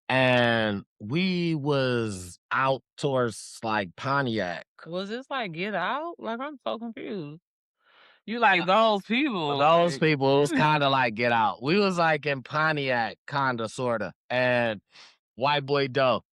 and we was out towards like Pontiac. Was this like Get Out? Like, I'm so confused. You like those people. Those people, it was kind of like Get Out. We was like in Pontiac, kind of, sort of. And White Boy Doe.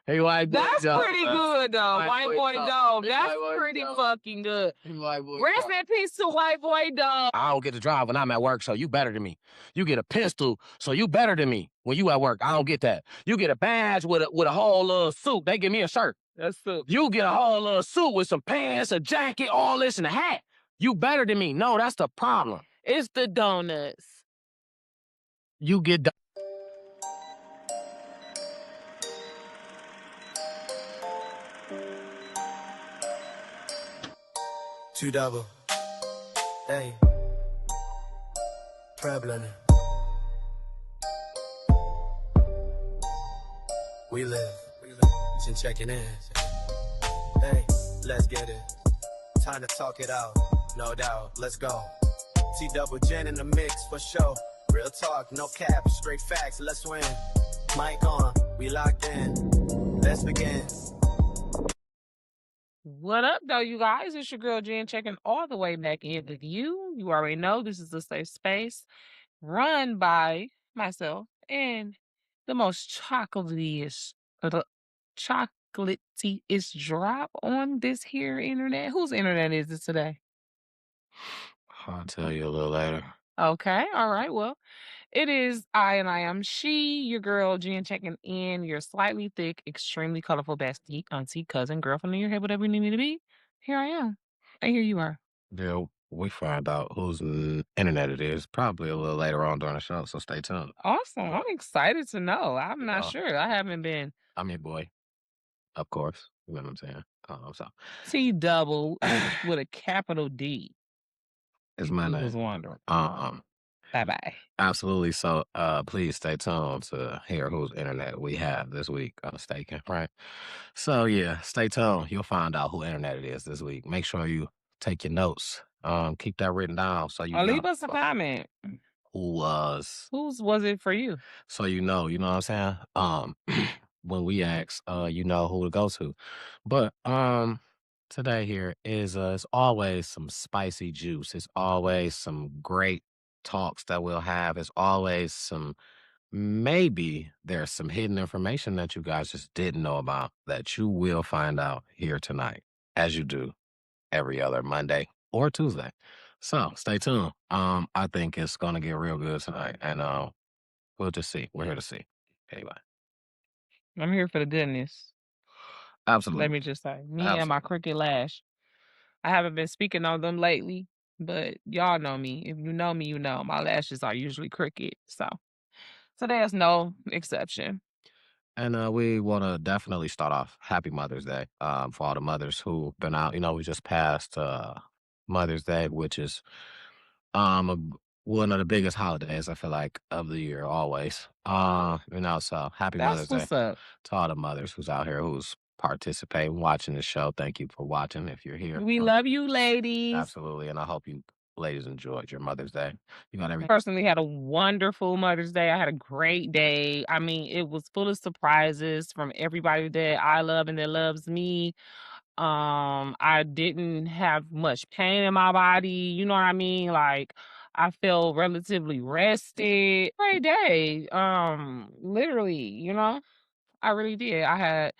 Hey, White Boy That's Doe. pretty good, though. White Boy Doe. That's pretty fucking good. Rest in peace to White Boy Doe. I don't get to drive when I'm at work, so you better than me. You get a pistol, so you better than me when you at work. I don't get that. You get a badge with a whole suit. They give me a shirt. That's so. You get a whole suit with some pants, a jacket, all this, and a hat. You better than me. No, that's the problem. It's the donuts. You get Two double. Hey. Problem. We live. Just checking in. Hey, let's get it. Time to talk it out. No doubt. Let's go. T double Jen in the mix for sure. Real talk, no cap, straight facts. Let's win. Mic on. We locked in. Let's begin. What up, though, you guys? It's your girl Jen checking all the way back in with you. You already know this is a safe space run by myself and the most chocolatey-ish drop on this here internet. Whose internet is it today? I'll tell you a little later. Okay, all right. Well, it is I and I am she, your girl Jen checking in, your slightly thick, extremely colorful bestie, auntie, cousin, girlfriend in your head, whatever you need me to be. Here I am. And here you are. Yeah, we find out whose internet it is probably a little later on during the show, so stay tuned. Awesome. I'm excited to know. I'm not sure. I haven't been I'm your boy, of course. You know what I'm saying? So T double with a capital D. it's my I was name. wondering. Bye bye. Absolutely. So please stay tuned to hear whose internet we have this week on Staking, right? So yeah, stay tuned. You'll find out who internet it is this week. Make sure you take your notes. Keep that written down so you Or know leave us a comment. whose was it for you? so you know what I'm saying? When we ask, you know who to go to. But today here is it's always some spicy juice. It's always some great talks that we'll have. It's always some maybe there's some hidden information that you guys just didn't know about that you will find out here tonight, as you do every other Monday or Tuesday. So stay tuned. I think it's gonna get real good tonight, and we'll just see. We're here to see. Anyway, I'm here for the goodness. absolutely. Let me just say, me and my crooked lash. I haven't been speaking on them lately, but y'all know me. If you know me, you know my lashes are usually crooked. So there's no exception. And we want to definitely start off Happy Mother's Day for all the mothers who've been out. You know, we just passed Mother's Day, which is one of the biggest holidays I feel like of the year, always. You know, so Happy Mother's That's what's Day up. to all the mothers who's out here who's participating, watching the show. Thank you for watching. If you're here, We love you, ladies. absolutely, and I hope you ladies enjoyed your Mother's Day. You got everything. Personally had a wonderful Mother's Day. I had a great day. I mean, it was full of surprises from everybody that I love and that loves me. I didn't have much pain in my body. You know what I mean? Like, I felt relatively rested. Great day. Literally, I really did. I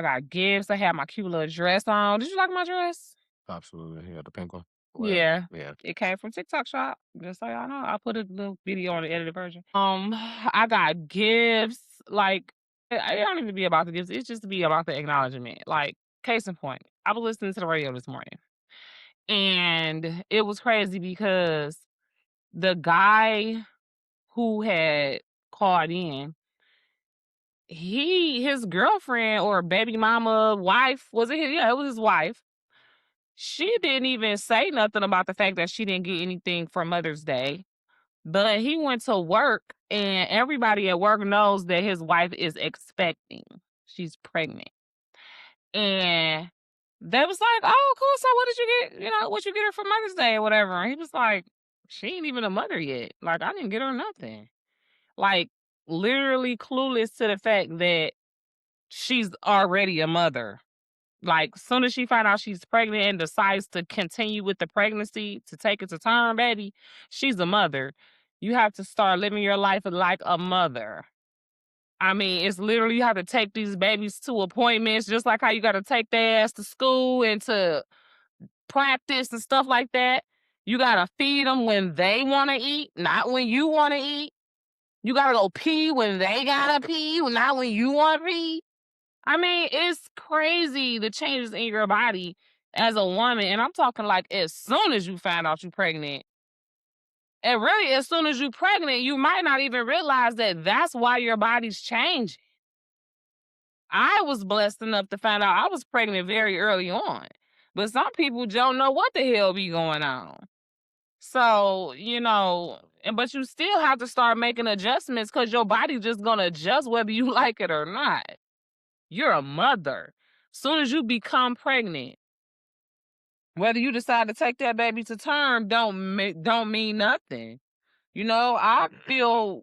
got gifts. I had my cute little dress on. Did you like my dress? Absolutely, yeah, the pink one. Yeah. Yeah. It came from TikTok shop. Just so y'all know. I put a little video on the edited version. I got gifts. Like, it don't even be about the gifts. It's just to be about the acknowledgement. Like, case in point, I was listening to the radio this morning. And it was crazy because the guy who had called in, his girlfriend or baby mama, wife, was it? Yeah, it was his wife. She didn't even say nothing about the fact that she didn't get anything for Mother's Day. But he went to work, and everybody at work knows that his wife is expecting. She's pregnant. And they was like, "Oh, cool. So what did you get? What you get her for Mother's Day or whatever?" And he was like, "She ain't even a mother yet. Like, I didn't get her nothing." Like, literally clueless to the fact that she's already a mother. Like, soon as she find out she's pregnant and decides to continue with the pregnancy, to take it to term, baby, she's a mother. You have to start living your life like a mother. I mean, it's literally you have to take these babies to appointments, just like how you got to take their ass to school and to practice and stuff like that. You got to feed them when they want to eat, not when you want to eat. You got to go pee when they got to pee, not when you want to pee. I mean, it's crazy the changes in your body as a woman. And I'm talking like as soon as you find out you're pregnant. And really, as soon as you're pregnant, you might not even realize that that's why your body's changing. I was blessed enough to find out I was pregnant very early on. But some people don't know what the hell be going on. So, but you still have to start making adjustments because your body's just going to adjust whether you like it or not. You're a mother. Soon as you become pregnant, whether you decide to take that baby to term don't mean nothing. I feel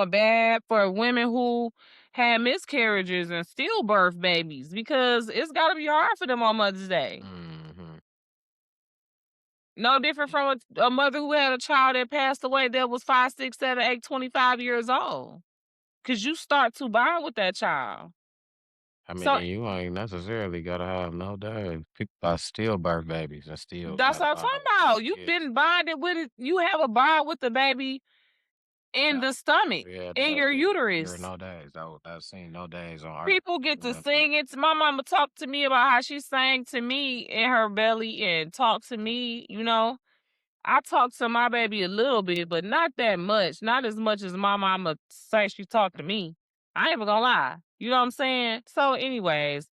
bad for women who had miscarriages and stillbirth babies because it's got to be hard for them on Mother's Day. Mhm. No different from a mother who had a child that passed away that was 5, 6, 7, 8, 25 years old. Because you start to bond with that child. I So mean, you ain't necessarily gotta have no days. People got stillbirth babies and still that's got what I'm talking bonds with about. You've kids. been bonded with it. You have a bond with the baby in Yeah, the stomach, yeah, in your there are uterus. no days. That seen no days on earth. People get You know to what I'm saying? sing it. My mama talked to me about how she sang to me in her belly and talked to me. I talked to my baby a little bit, but not that much. Not as much as my mama say she talked to me. I ain't even gonna lie. You know what I'm saying? So, anyways,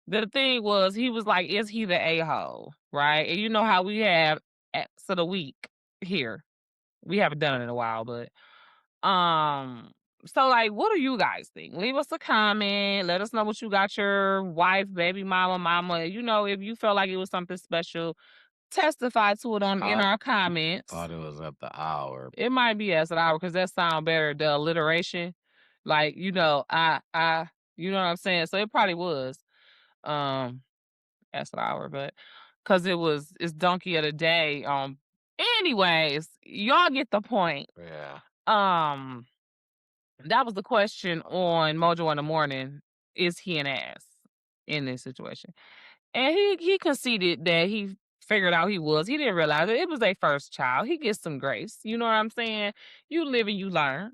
the thing was, he was like, is he the a-hole? Right? And you know how we have acts of the week here. We haven't done it in a while, but um, so like, what do you guys think? Leave us a comment. Let us know what you got your wife, baby mama. If you felt like it was something special, testify to it in I our comments. thought it was up the hour. It might be as an hour because that sound better. The alliteration, like you know what I'm saying. So it probably was um as an hour, but because it's donkey of the day. Anyways, y'all get the point. Yeah. Um. That was the question on Mojo in the Morning. Is he an ass in this situation? And he conceded that he figured out he was. He didn't realize it. It was their first child. He gets some grace. You know what I'm saying? You live and you learn.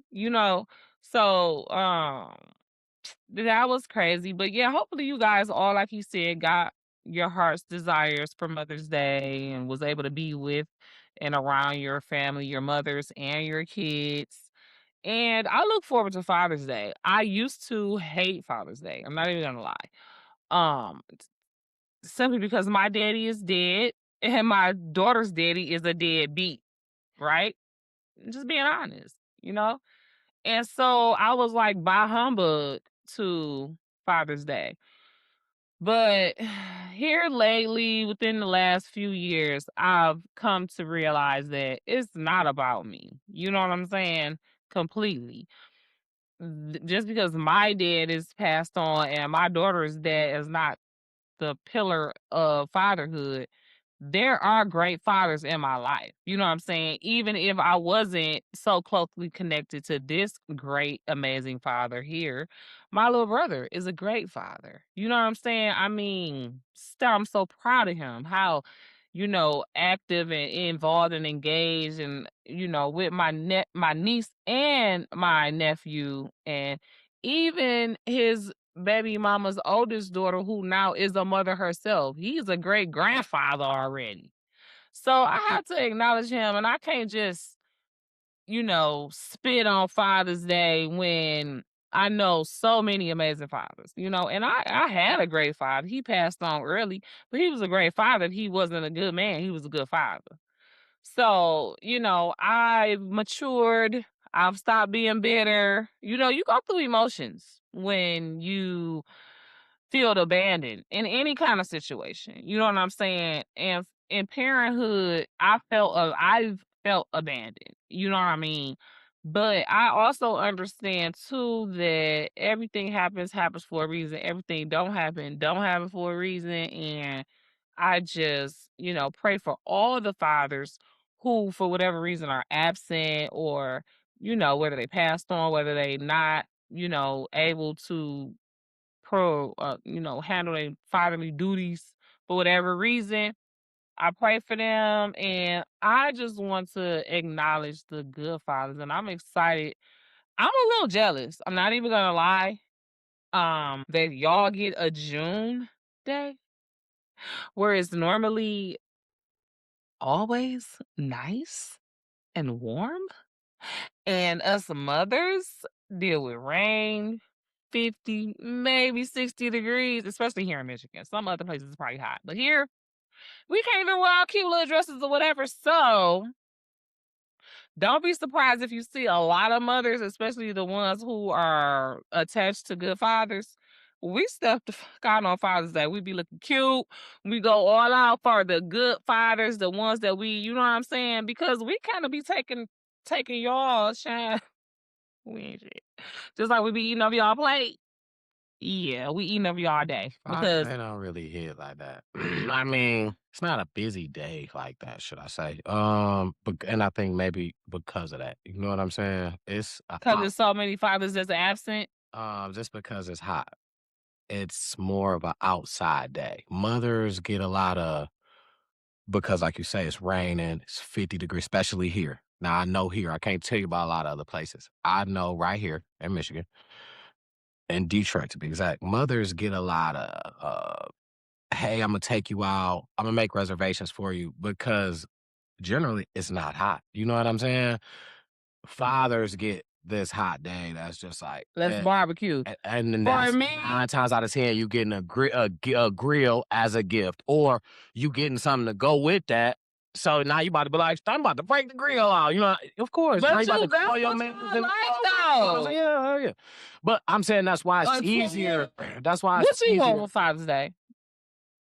So that was crazy. But yeah, hopefully you guys all, like he said, got your heart's desires for Mother's Day and was able to be with and around your family, your mothers and your kids. And I look forward to Father's Day. I used to hate Father's Day. I'm not even gonna lie. Simply because my daddy is dead and my daughter's daddy is a deadbeat, right? Just being honest. And so I was like, by humbug to Father's Day. But here lately, within the last few years, I've come to realize that it's not about me. You know what I'm saying? Completely. Just because my dad is passed on and my daughter's dad is not the pillar of fatherhood, there are great fathers in my life. You know what I'm saying? Even if I wasn't so closely connected to this great, amazing father here, my little brother is a great father. You know what I'm saying? I mean, still, I'm so proud of him. How, active and involved and engaged, and with my niece and my nephew, and even his baby mama's oldest daughter, who now is a mother herself. He's a great grandfather already. So I have to acknowledge him, and I can't just, spit on Father's Day when I know so many amazing fathers. And I had a great father. He passed on early, but he was a great father. He wasn't a good man, he was a good father. So, I've matured. I've stopped being bitter. You go through emotions when you feel abandoned in any kind of situation. You know what I'm saying? And in parenthood, I've felt abandoned. You know what I mean? But I also understand too that everything happens for a reason. Everything don't happen for a reason. And I just, pray for all the fathers who, for whatever reason, are absent or, whether they passed on, whether they not, able to handle their fatherly duties for whatever reason. I pray for them, and I just want to acknowledge the good fathers, and I'm excited. I'm a little jealous. I'm not even gonna lie. That y'all get a June day, whereas normally always nice and warm, and us mothers deal with rain, 50, maybe 60 degrees, especially here in Michigan. Some other places is probably hot, but here we can't even wear our cute little dresses or whatever. So don't be surprised if you see a lot of mothers, especially the ones who are attached to good fathers. We step the fuck out on Father's Day. We be looking cute. We go all out for the good fathers, the ones that we, you know what I'm saying? Because we kind of be taking y'all shine. We ain't shit. Just like we be eating off y'all plate. Yeah, we eating off y'all day because They don't really hit like that. I mean, it's not a busy day like that, should I say? And I think maybe because of that, you know what I'm saying? It's there's so many fathers that's absent. just because it's hot. It's more of an outside day. Mothers get a lot of because, like you say, it's raining. It's 50 degrees, especially here. Now I know here. I can't tell you about a lot of other places. I know right here in Michigan, in Detroit to be exact. Mothers get a lot of hey, I'm gonna take you out. I'm gonna make reservations for you because generally it's not hot. You know what I'm saying? Fathers get this hot day that's just like, Let's barbecue. and then For that's me, 9 times out of 10 you getting a grill as a gift, or you getting something to go with that. So now you about to be like, I'm about to break the grill out. You know, of course. Now but you about you to call that's your what man. y'all like though. Yeah, yeah. But I'm saying that's why it's easier. That's why it's What you want easier. for Father's Day?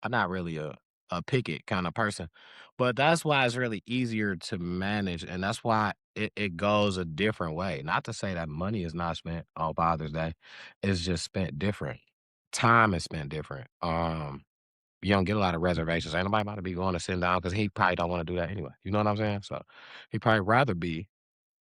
I'm not really a picket kind of person, but that's why it's really easier to manage, and that's why it goes a different way. Not to say that money is not spent on Father's Day, it's just spent different. Time is spent different. You don't get a lot of reservations. Ain't nobody about to be going to sit down because he probably don't want to do that anyway. You know what I'm saying? So he probably rather be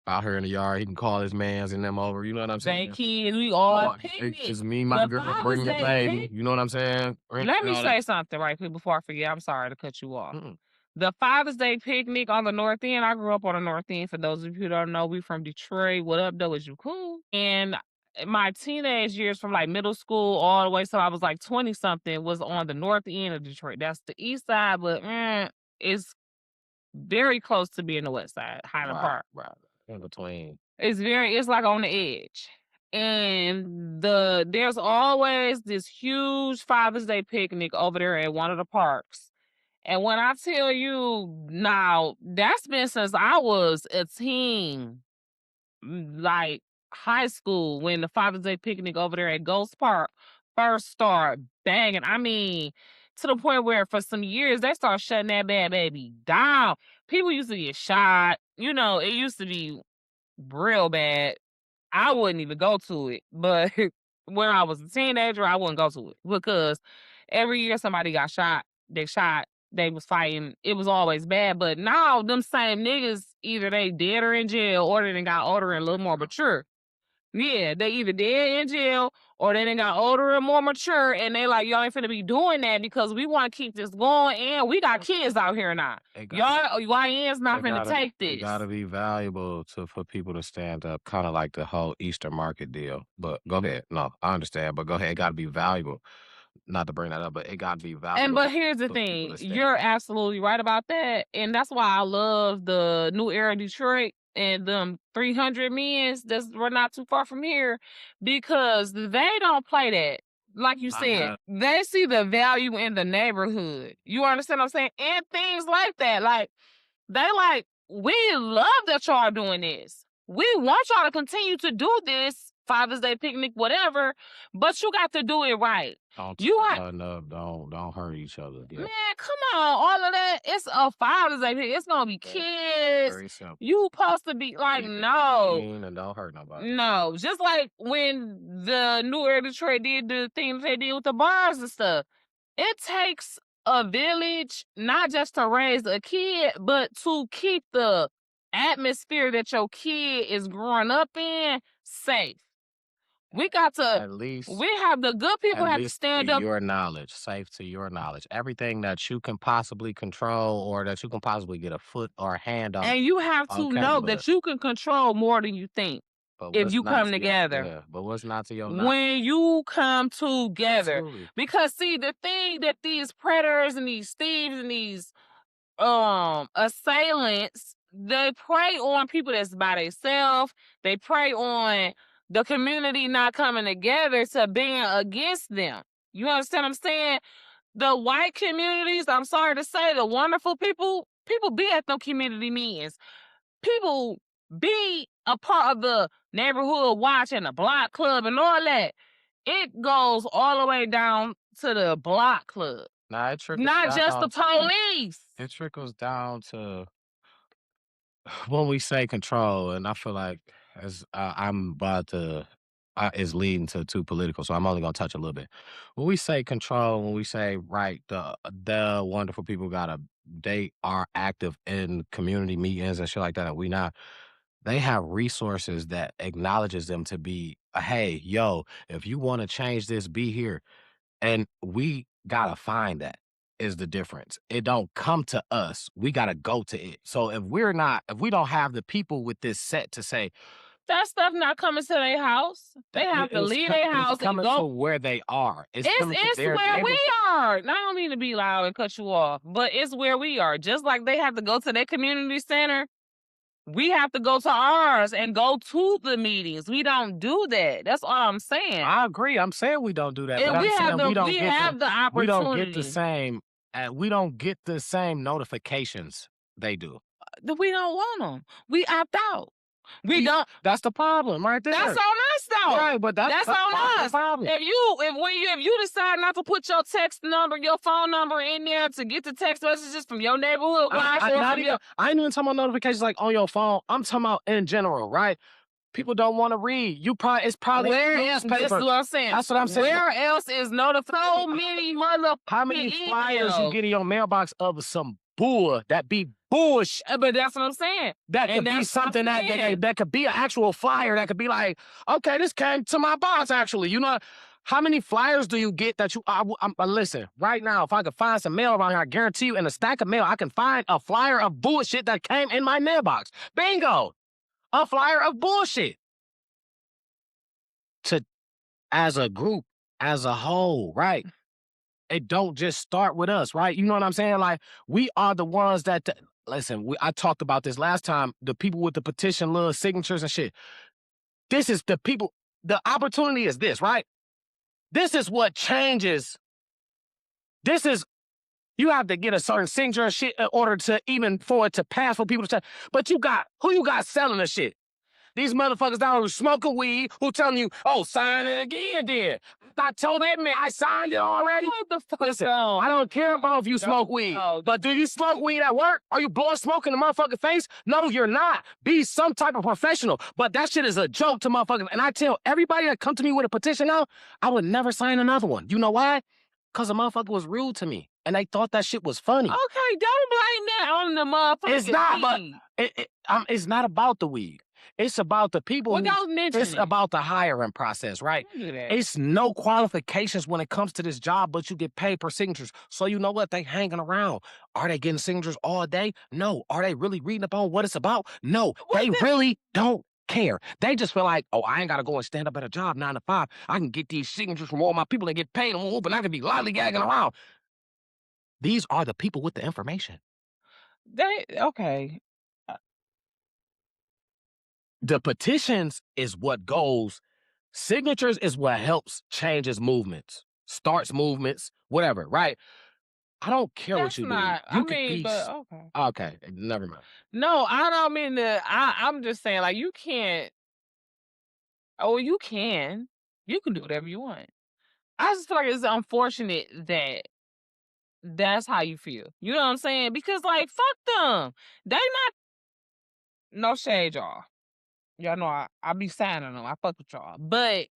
out here in the yard. He can call his mans and them over. You know what I'm saying? Thank kids, we all It's picnic. me, my But girl, Father's bring your Day baby. You know what I'm saying? Let You me know that. say something right quick before I forget. I'm sorry to cut you off. Mm-mm. The Father's Day picnic on the North End. I grew up on the North End. For those of you who don't know, we from Detroit. What up, though? Is you cool? And my teenage years, from like middle school all the way till I was like 20 something, was on the North End of Detroit. That's the East Side, but it's very close to being the West Side, Highland Right, Park. right. In between. It's like on the edge. And there's always this huge Father's Day picnic over there at one of the parks. And when I tell you now, that's been since I was a teen, like high school, when the Father's Day picnic over there at Ghost Park first started banging. I mean, to the point where for some years they started shutting that bad baby down. People used to get shot. It used to be real bad. I wouldn't even go to it. But when I was a teenager, I wouldn't go to it because every year somebody got shot. They shot. They was fighting. It was always bad. But now them same niggas, either they dead or in jail, or they done got older and a little more mature. Yeah, they either dead in jail or they done got older and more mature, and they like, y'all ain't finna be doing that because we want to keep this going, and we got kids out here now. Y'all YN's not finna take It this. gotta be valuable for people to stand up, kind of like the whole Easter market deal. But go ahead. No, I understand. But go ahead. It gotta be valuable. Not to bring that up, but it gotta be valuable. But here's the for people thing, to stand. you're absolutely right about that. And that's why I love the new era Detroit and them 300 men's we're not too far from here, because they don't play that. Like you said, they see the value in the neighborhood. You understand what I'm saying? And things like that. Like, they like, we love that y'all doing this. We want y'all to continue to do this Father's Day picnic, whatever, but you got to do it right. Don't You tear have, nothing up. Don't hurt each other. Yeah. man, come on, all of that. It's a Father's Day picnic. It's gonna be Yeah. kids. Very simple. You supposed to be like, Keep it no. clean and don't hurt nobody. No, just like when the New Era Detroit did the thing they did with the bars and stuff. It takes a village, not just to raise a kid, but to keep the atmosphere that your kid is growing up in safe. We got to, At least, we have the good people at have to least stand to up. your knowledge, safe to your knowledge. Everything that you can possibly control or that you can possibly get a foot or a hand on. And you have to Okay, know but that you can control more than you think if what's you not come to your, together. yeah, but what's not to your knowledge? When you come together. Absolutely. Because see, the thing that these predators and these thieves and these assailants, they prey on people that's by themselves. They prey on the community not coming together to being against them. You understand what I'm saying? The white communities, I'm sorry to say, the wonderful people be at them community meetings. People be a part of the neighborhood watch and the block club and all that. It goes all the way down to the block club. Nah, it trickles Not down just the to, police. it trickles down to when we say control, and I feel like as I'm about to, is leading to too political, so I'm only gonna touch a little bit. When we say control, when we say right, the wonderful people they are active in community meetings and shit like that, and we not. They have resources that acknowledges them to be, hey, yo, if you want to change this, be here. And we gotta find that is the difference. It don't come to us. We gotta go to it. So if we don't have the people with this set to say, That stuff not coming to their house. They have to leave their house it's and coming go. to where they are. It's coming to It's their where we neighborhood. are. And I don't mean to be loud and cut you off, but it's where we are. Just like they have to go to their community center, we have to go to ours and go to the meetings. We don't do that. That's all I'm saying. I agree. I'm saying we don't do that. And But we I'm saying have we don't we get have the we don't get opportunity. the same. We don't get the same notifications they do. We don't want them. We opt out. We don't. That's the problem right there. That's on us though. Right, but that's on the us. problem. If you decide not to put your text number, your phone number in there to get the text messages from your neighborhood watch or from your, I ain't even talking about notifications like on your phone. I'm talking about in general, right? People don't want to read. It's probably where else? That's what I'm saying. That's what I'm saying. Where else is notified? So many motherfucking How many flyers you emails. get in your mailbox of some bull that be bullshit? But that's what I'm saying. That And could be that's what I'm something saying. that could be an actual flyer that could be like, okay, this came to my box actually. You know, how many flyers do you get that you? Listen, right now, if I could find some mail around here, I guarantee you, in a stack of mail, I can find a flyer of bullshit that came in my mailbox. Bingo, a flyer of bullshit. As a group, as a whole, right? It don't just start with us, right? You know what I'm saying? Like, we are the ones that, listen, I talked about this last time, the people with the petition, little signatures and shit. This is the people, the opportunity is this, right? This is what changes. You have to get a certain signature and shit in order to even for it to pass for people to say, but who you got selling the shit? These motherfuckers down who smoking weed, who telling you, oh, sign it again, then. I told that man I signed it already. What the fuck? Listen, I don't care about if you smoke weed, but do you smoke weed at work? Are you blowing smoke in the motherfucking face? No, you're not. Be some type of professional. But that shit is a joke to motherfuckers. And I tell everybody that come to me with a petition now, I would never sign another one. You know why? Because the motherfucker was rude to me. And they thought that shit was funny. Okay, don't blame that on the motherfucker. It's not, but it's not about the weed. It's about the people. It's about the hiring process, right? It's no qualifications when it comes to this job, but you get paid per signatures. So you know what? They hanging around. Are they getting signatures all day? No. Are they really reading up on what it's about? No. They really don't care. They just feel like, oh, I ain't got to go and stand up at a job 9 to 5. I can get these signatures from all my people and get paid on and I can be lollygagging around. These are the people with the information. Okay. The petitions is what goes. Signatures is what helps changes movements, starts movements, whatever, right? I don't care what you do. Okay, never mind. No, I don't mean to. I'm just saying, like, you can't. Oh, you can. You can do whatever you want. I just feel like it's unfortunate that that's how you feel. You know what I'm saying? Because like fuck them. They not no shade, y'all. Y'all know I be signing them. I fuck with y'all. But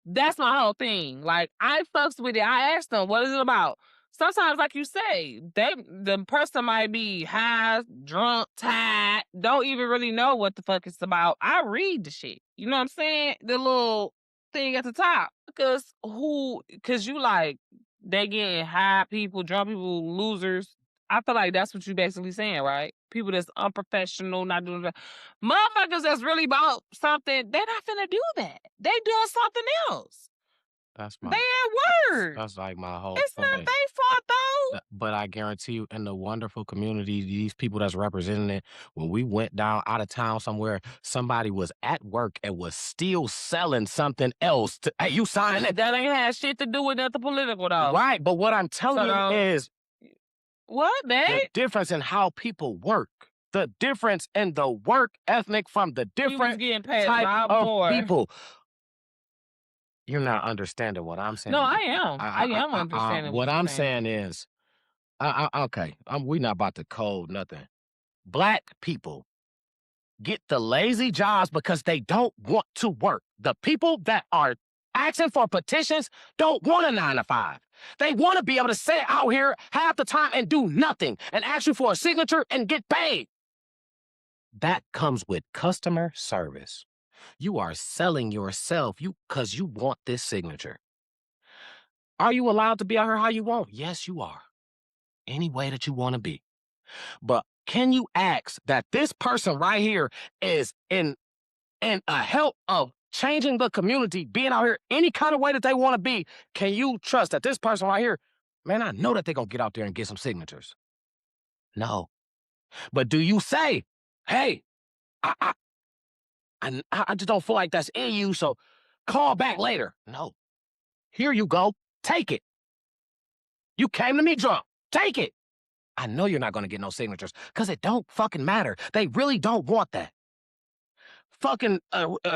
that's my whole thing. Like I fucks with it. I asked them, what is it about? Sometimes, like you say, the person might be high, drunk, tired, don't even really know what the fuck it's about. I read the shit. You know what I'm saying? The little thing at the top. Cause you like they getting high people, drunk people, losers. I feel like that's what you basically saying, right? People that's unprofessional, not doing that. Motherfuckers that's really about something, they're not finna do that. They doing something else. That's They my at work. that's like my whole It's not point. their fault though. But I guarantee you, in the wonderful community, these people that's representing it, when we went down out of town somewhere, somebody was at work and was still selling something else. Hey, you sign it. That ain't had shit to do with nothing political though. Right, but what I'm telling So you is what, the babe? difference in how people work, the difference in the work ethic from the You was different getting paid a type lot of more. people. You're not understanding what I'm saying. No, I am. I am understanding what What you're I'm saying. saying is, okay, we not about to code nothing. Black people get the lazy jobs because they don't want to work. The people that are asking for petitions don't want a 9 to 5. They want to be able to sit out here half the time and do nothing and ask you for a signature and get paid. That comes with customer service. You are selling yourself because you want this signature. Are you allowed to be out here how you want? Yes, you are. Any way that you want to be. But can you ask that this person right here is in a help of changing the community, being out here any kind of way that they want to be? Can you trust that this person right here, man, I know that they're going to get out there and get some signatures? No. But do you say, hey, I, I just don't feel like that's in you, so call back later? No. Here you go. Take it. You came to me drunk. Take it. I know you're not going to get no signatures because it don't fucking matter. They really don't want that. Fucking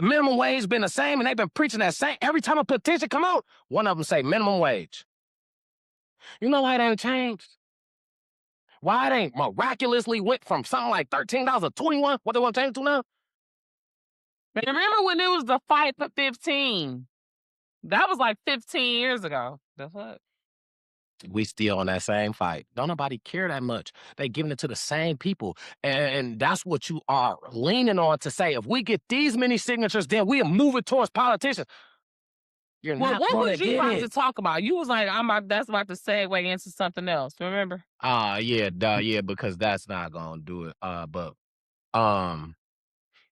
minimum wage been the same, and they've been preaching that same. Every time a petition come out, one of them say minimum wage. You know why it ain't changed? Why it ain't miraculously went from something like $13 to $21? What they want to change it to now? Remember when it was the fight for 15? That was like 15 years ago. The fuck? We still on that same fight. Don't nobody care that much. They giving it to the same people. And that's what you are leaning on to say, if we get these many signatures, then we'll move it towards politicians. You're Well, not what going was to you get about it. to talk about? You was like, that's about to segue into something else. Remember? Yeah, because that's not gonna do it.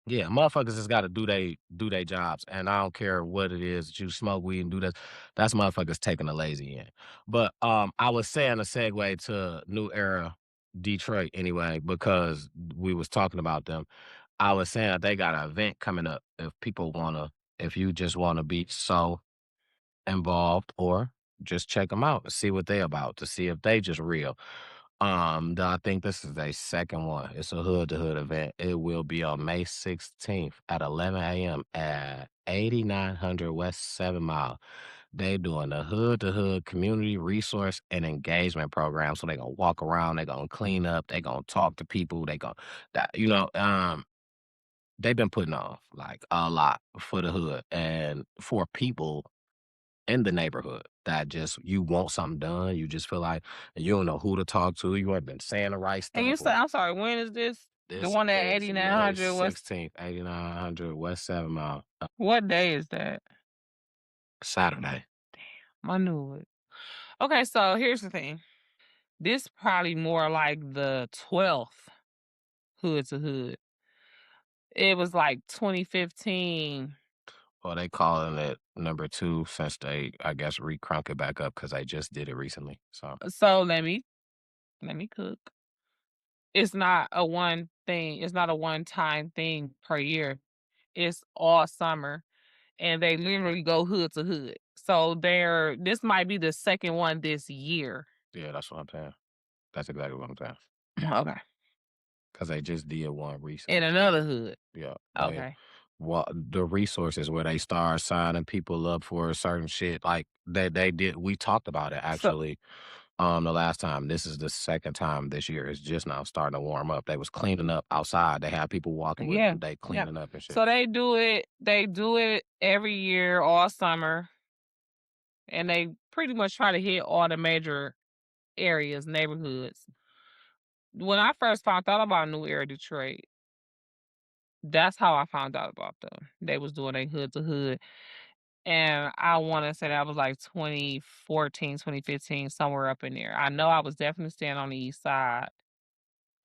Yeah, motherfuckers just gotta do they jobs, and I don't care what it is that you smoke weed and do that. That's motherfuckers taking a lazy in. But I was saying a segue to New Era Detroit anyway, because we was talking about them. I was saying that they got an event coming up. If you just wanna be so involved, or just check them out and see what they about to see if they just real. I think this is their second one. It's a hood to hood event. It will be on May 16th at 11 a.m. at 8900 West 7 Mile. They doing a hood to hood community resource and engagement program. So they gonna walk around, they gonna clean up, they gonna talk to people, they gonna they've been putting off like a lot for the hood and for people in the neighborhood that just you want something done. You just feel like you don't know who to talk to. You ain't been saying the right And you stuff. said, I'm sorry, when is this? The This one at is May 8900 West. 16th, 8900 West 7 Mile, What day is that? Saturday. I knew it. Okay, so here's the thing. This probably more like the 12th hood to hood. It was like 2015. Well, they calling it number 2 since they, I guess, recrunk it back up because they just did it recently. So So let me cook. It's not a one thing. It's not a one time thing per year. It's all summer, and they literally go hood to hood. So this might be the second one this year. yeah, that's what I'm saying. That's exactly what I'm saying. Okay. Because they just did one recently. In another hood. Yeah. Okay. the resources where they start signing people up for certain shit. Like they did. We talked about it So actually. The last time. This is the second time this year. It's just now starting to warm up. They was cleaning up outside. They had people walking with yeah, them. They yeah. cleaning up and shit. So they do it every year, all summer, and they pretty much try to hit all the major areas, neighborhoods. When I first found out about New Era Detroit, that's how I found out about them. They was doing a hood to hood. And I wanna say that was like 2014, 2015, somewhere up in there. I know I was definitely staying on the east side.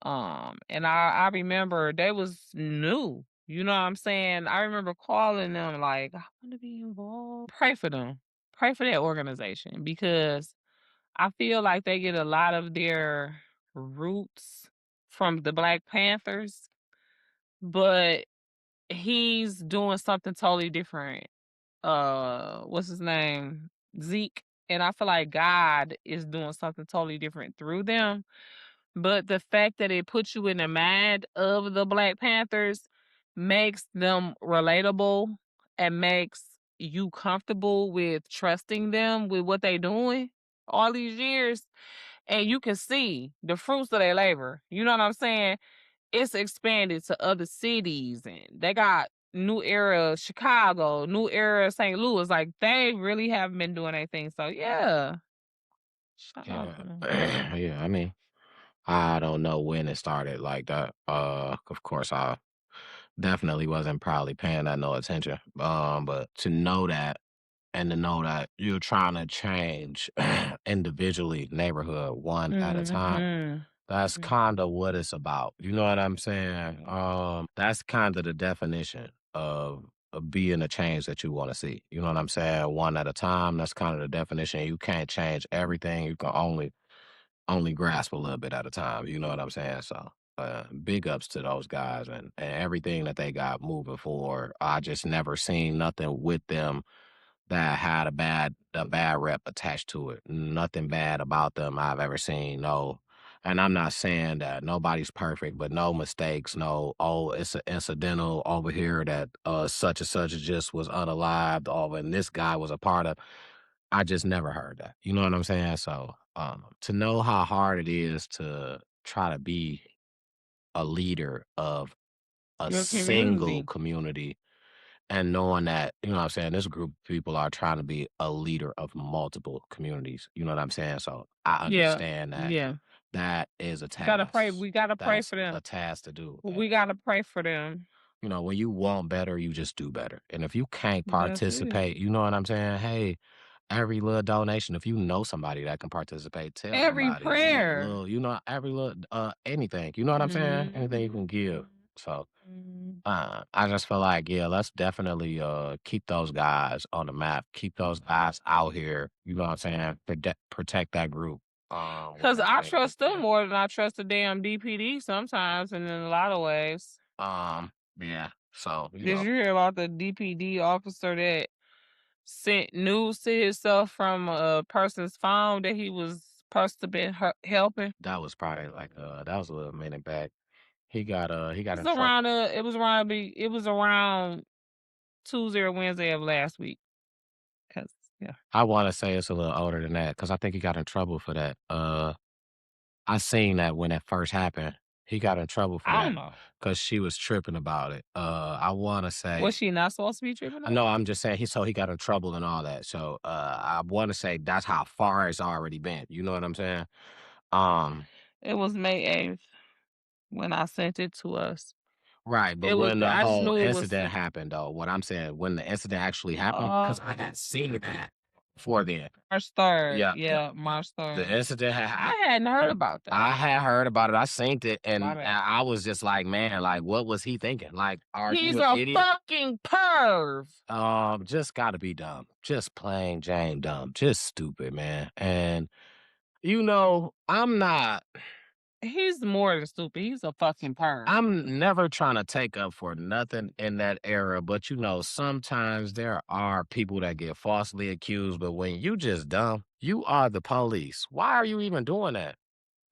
And I remember they was new. You know what I'm saying? I remember calling them like, I want to be involved. Pray for them. Pray for that organization because I feel like they get a lot of their roots from the Black Panthers, but he's doing something totally different. What's his name? Zeke. And I feel like God is doing something totally different through them. But the fact that it puts you in the mind of the Black Panthers makes them relatable and makes you comfortable with trusting them with what they doing all these years. And you can see the fruits of their labor. You know what I'm saying? It's expanded to other cities and they got New Era Chicago, New Era St. Louis. Like they really have been doing their thing. So yeah, shout out Yeah, to them. yeah. I mean, I don't know when it started like that. Of course, I definitely wasn't probably paying that no attention. But to know that and to know that you're trying to change individually, neighborhood one at a time. Mhm. That's Mm. kind of what it's about. You know what I'm saying? That's kind of the definition of being a change that you want to see. You know what I'm saying? One at a time. That's kind of the definition. You can't change everything. You can only grasp a little bit at a time. You know what I'm saying? So big ups to those guys and everything that they got moving forward. I just never seen nothing with them that had a bad rep attached to it. Nothing bad about them I've ever seen. No. And I'm not saying that nobody's perfect, but no mistakes, no, oh, it's an incidental over here that such and such just was unalived, oh, and this guy was a part of. I just never heard that. You know what I'm saying? So to know how hard it is to try to be a leader of a Your single community. community and knowing that, you know what I'm saying, this group of people are trying to be a leader of multiple communities. You know what I'm saying? So I Yeah. understand that Yeah. that is a Gotta pray. task. We gotta pray That's for them. a task to do. And, We gotta pray for them. you know, when you want better, you just do better. And if you can't That's it. participate, you know what I'm saying? Hey, every little donation, if you know somebody that can participate, tell Every somebody. Every prayer. little, you know, every little anything. You know what I'm saying? Anything you can give. Mhm. So Mhm. I just feel like, yeah, let's definitely keep those guys on the map, keep those guys out here. You know what I'm saying? Protect that group. With 'Cause I everything that we trust them can. more than I trust the damn DPD sometimes and in a lot of ways. Yeah. So you Did know, you hear about the DPD officer that sent news to himself from a person's phone that he was supposed to be helping? that was probably like that was a little minute back. He got It's in trouble. around it was around Tuesday or Wednesday of last week. 'Cause yeah. I want to say it's a little older than that because I think he got in trouble for that. I seen that when it first happened. He got in trouble for I don't that know. because she was tripping about it. I want to Was say she not supposed to be tripping I on know, it? I'm just saying he got in trouble and all that. So, I wanna say that's how far it's already been, you know what I'm saying? Um, It was May 8th when I sent it to us. right, but It was when the I just whole knew it was incident happened though, what I'm saying, when the incident actually happened, uh because I had seen that before then. March 3rd. Yeah, yeah. Yeah, March The 3rd. incident had happened. I hadn't heard about that. I had heard about it, I seen it, My and bad. I was just like, "Man, like, what was he thinking? Like, are He's you an a idiot?" fucking perv. Just gotta be dumb. Just plain Jane dumb. Just stupid, man, and, I'm not He's more than stupid. He's a fucking perv. I'm never trying to take up for nothing in that era, but sometimes there are people that get falsely accused, but when you just dumb, you are the police. Why are you even doing that?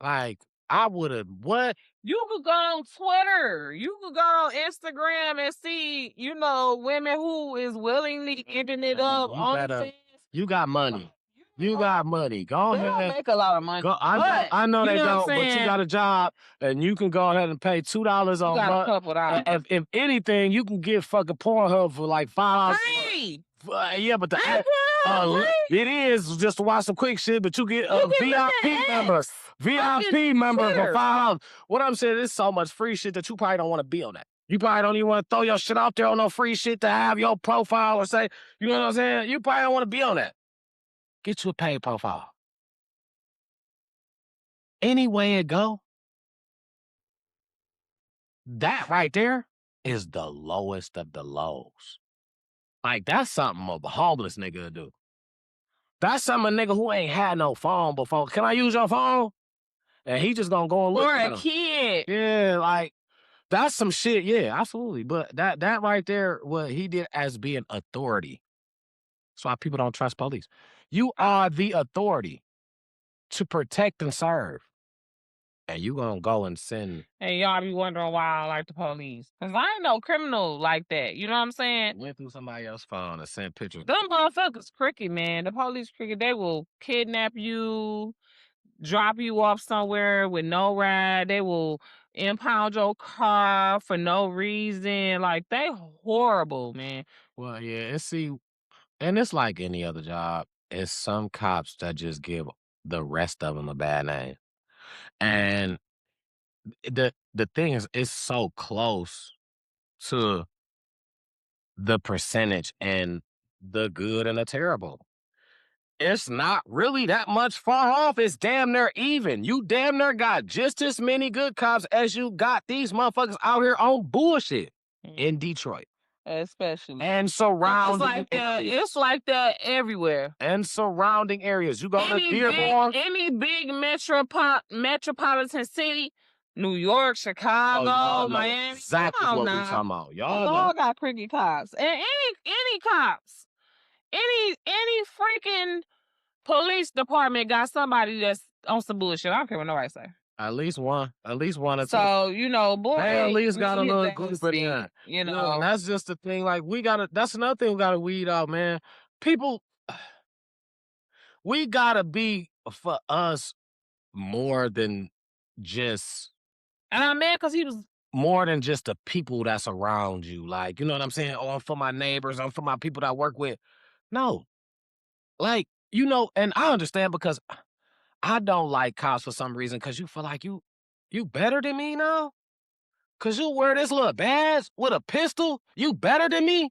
Like, I would have what? You could go on Twitter. You could go on Instagram and see, women who is willingly ending it up You on better. OnlyFans. You got money. You got money. Go They don't ahead. make a lot of money. Go. But I know you they know what I'm don't, but you saying? got a job, and you can go ahead and pay $2 You on got a month. couple dollars. If anything, you can get fucking Pornhub for like $5. Free. Yeah, but Free. it is just to watch some quick shit, but you get a You can look VIP at member. ads. VIP member for Twitter. $5. What I'm saying is so much free shit that you probably don't want to be on that. You probably don't even want to throw your shit out there on no free shit to have your profile or say, you know what I'm saying? You probably don't want to be on that. Get you a paid profile. Any way it go, that right there is the lowest of the lows. Like, that's something a homeless nigga to do. That's something a nigga who ain't had no phone before. Can I use your phone? And he just gonna go and look Or at a him. kid. Yeah, like, that's some shit. Yeah, absolutely. But that right there, what he did as being authority. That's why people don't trust police. You are the authority to protect and serve. And you gonna go and send. And y'all be wondering why I like the police. Because I ain't no criminal like that. You know what I'm saying? Went through somebody else's phone and sent pictures. Them motherfuckers crooked, man. The police crooked. They will kidnap you, drop you off somewhere with no ride. They will impound your car for no reason. Like, they horrible, man. Well, yeah, and it's like any other job. It's some cops that just give the rest of them a bad name. And the thing is, it's so close to the percentage and the good and the terrible. It's not really that much far off. It's damn near even. You damn near got just as many good cops as you got these motherfuckers out here on bullshit in Detroit. Especially. And surrounding It's like that everywhere. And surrounding areas. You go to Dearborn. Any big metropolitan city, New York, Chicago, Miami. Exactly what we talking about. Y'all all got cricket cops. And any cops. Any freaking police department got somebody that's on some bullshit. I don't care what nobody say. At least one. At least one or two. So, boy. They at least got a hit little that group speed, in. And that's just the thing. Like, that's another thing we gotta weed out, man. People, we gotta be for us more than just. And I'm mad because he was more than just the people that's around you. Like, you know what I'm saying? Oh, I'm for my neighbors. I'm for my people that I work with. No. Like, and I understand because I don't like cops for some reason because you feel like you better than me now? Because you wear this little badge with a pistol? You better than me?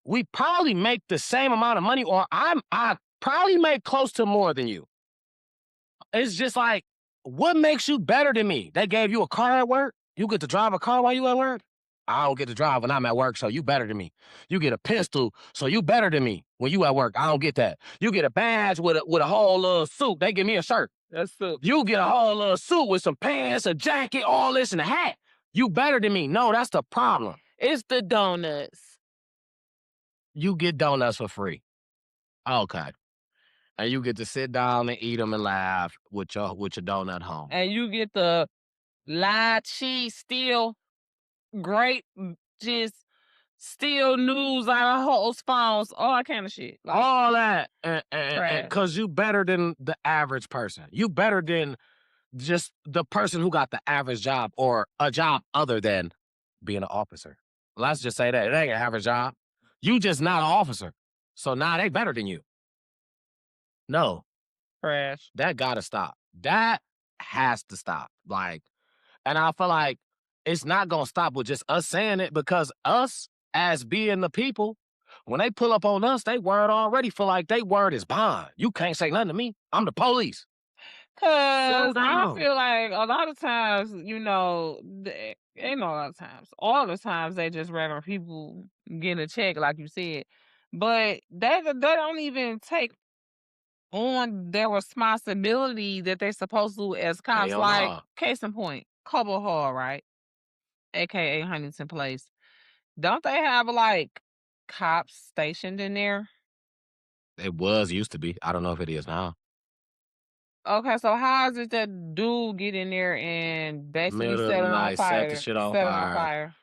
We probably make the same amount of money, or I probably make close to more than you. It's just like, what makes you better than me? They gave you a car at work? You get to drive a car while you at work? I don't get to drive when I'm at work, so you better than me. You get a pistol, so you better than me when you at work. I don't get that. You get a badge with a whole little suit. They give me a shirt. That's suit. You get a whole little suit with some pants, a jacket, all this, and a hat. You better than me. No, that's the problem. It's the donuts. You get donuts for free. Okay. And you get to sit down and eat them and laugh with your donut home. And you get the live cheese, still great, just steal news out of hoes' phones, all kind of shit. Like, all that. And because you better than the average person. You better than just the person who got the average job or a job other than being an officer. Let's just say that. It ain't an average job. You just not an officer. So now they better than you. No. Trash. That gotta stop. That has to stop. Like, and I feel like it's not gonna stop with just us saying it, because us, as being the people, when they pull up on us, they word already feel like they word is bond. You can't say nothing to me. I'm the police. Cause I feel like a lot of times, ain't no a lot of times. All the times they just regular people getting a check, like you said. But they don't even take on their responsibility that they're supposed to as cops. Hell like, nah. Case in point, Cobo Hall, right? AKA Huntington Place. Don't they have like cops stationed in there? It used to be. I don't know if it is now. Okay, so how is it that dude get in there and basically Middle of set the it on night, set the fire? shit on Set it on fire. fire.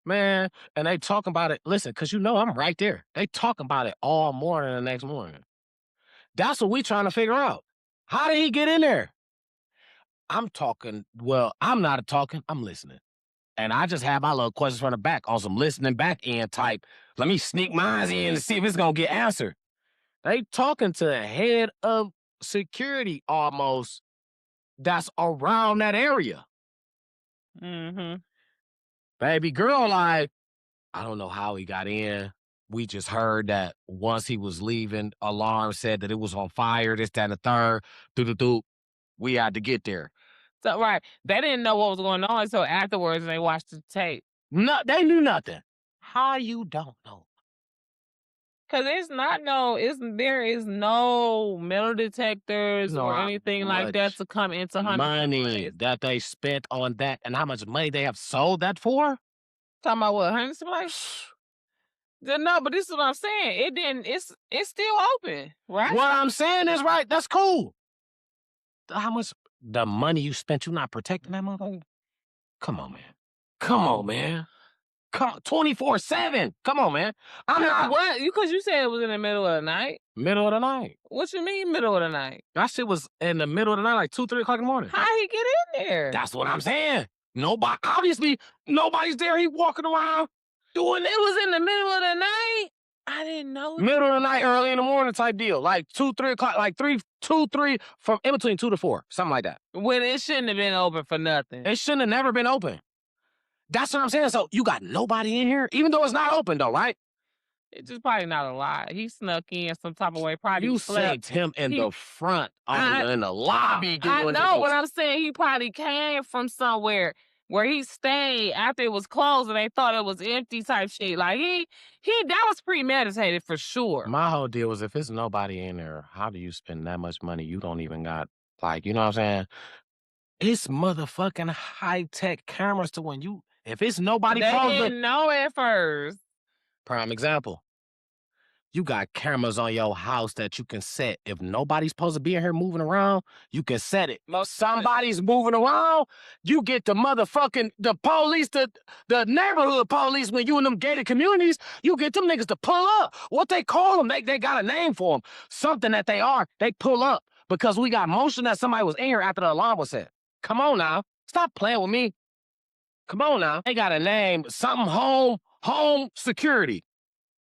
Man, and they talking about it. Listen, cause you know I'm right there. They talking about it all morning the next morning. That's what we trying to figure out. How did he get in there? I'm talking. Well, I'm not talking. I'm listening. And I just have my little questions from the back on some listening back end type. Let me sneak mine in to see if it's gonna get answered. They talking to the head of security almost that's around that area. Mm-hmm. Baby girl, like, I don't know how he got in. We just heard that once he was leaving, alarm said that it was on fire, this, that, and the third. Doo-doo-doo. We had to get there. So right, they didn't know what was going on until afterwards, and they watched the tape. No, they knew nothing. How you don't know? Cause there is no metal detectors You know or how anything like that much to come into Hunter's money place. that they spent on that and how much money they have sold that for? Talking about what, Hunter's place? No, but this is what I'm saying. It didn't. It's still open, right? What I'm saying is right. That's cool. How much the money you spent, you not protecting that motherfucker? Come on, man. Come on, man. 24/7. Come on, man. I'm not What? Because you said it was in the middle of the night. middle of the night. What you mean middle of the night? That shit was in the middle of the night, like 2, 3 o'clock in the morning. How he get in there? That's what I'm saying. Nobody, obviously, nobody's there. He walking around doing It was in the middle of the night. I didn't know. middle of the night, early in the morning type deal. Like 2, 3 o'clock, like 2, 3, from in between 2 to 4, something like that. When it shouldn't have been open for nothing. It shouldn't have never been open. That's what I'm saying. So you got nobody in here, even though it's not open though, right? It's just probably not a lie. He snuck in some type of way. Probably You slept. seen him in the front, in the lobby. I doing know this. what I'm saying. He probably came from somewhere where he stayed after it was closed and they thought it was empty type shit. Like that was premeditated for sure. My whole deal was if it's nobody in there, how do you spend that much money? You don't even got, like, you know what I'm saying? It's motherfucking high-tech cameras to when you, if it's nobody They posted. didn't know at first. Prime example. You got cameras on your house that you can set. If nobody's supposed to be in here moving around, you can set it. Somebody's moving around, you get the motherfucking, the police, the neighborhood police, when you in them gated communities, you get them niggas to pull up. What they call them, they got a name for them. Something that they pull up. Because we got motion that somebody was in here after the alarm was set. Come on now. Stop playing with me. Come on now. They got a name, something home security.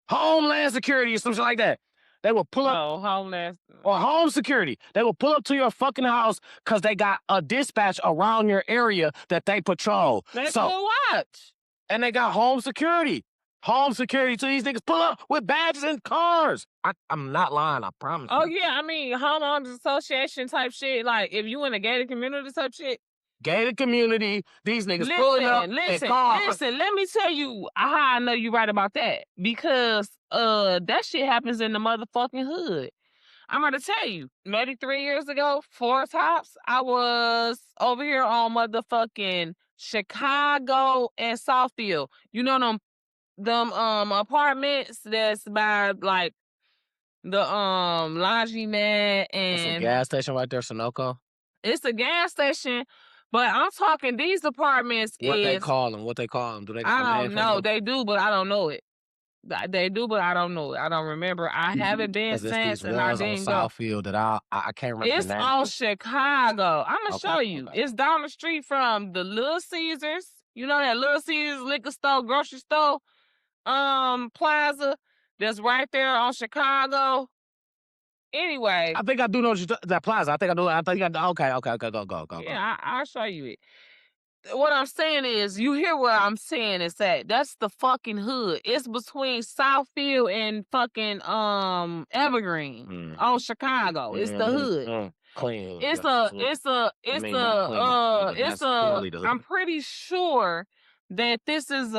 Homeland Security or something like that. They will pull up. Oh, Homeland. Or home security. They will pull up to your fucking house because they got a dispatch around your area that they patrol. That's So, cool watch. and they got home security. Home security. So these niggas pull up with badges and cars. I'm not lying, I promise. Oh, you. yeah. I mean, homeowners association type shit. Like, if you in a gated community type shit. Gated community, these niggas pulling up in cars. Listen, let me tell you how I know you right about that. Because that shit happens in the motherfucking hood. I'm gonna tell you, maybe 3 years ago, 4 tops, I was over here on motherfucking Chicago and Southfield. You know them apartments that's by like the laundromat That's a and gas station right there, Sunoco. it's a gas station, but I'm talking these apartments What is they call them? Do they? I don't know. They do, but I don't know it. They do, but I don't know it. I don't remember. I haven't been since, and I didn't go. Southfield that I can't remember. It's the name. on Chicago. I'm gonna Okay, show you. okay. It's down the street from the Little Caesars. You know that Little Caesars liquor store, grocery store, plaza that's right there on Chicago. Anyway, I think I do know that plaza. I think I do. Okay. Go. yeah, I'll show you it. What I'm saying is, you hear what I'm saying is that's the fucking hood. It's between Southfield and fucking Evergreen on Chicago. It's the hood. Clean. I'm pretty sure that this is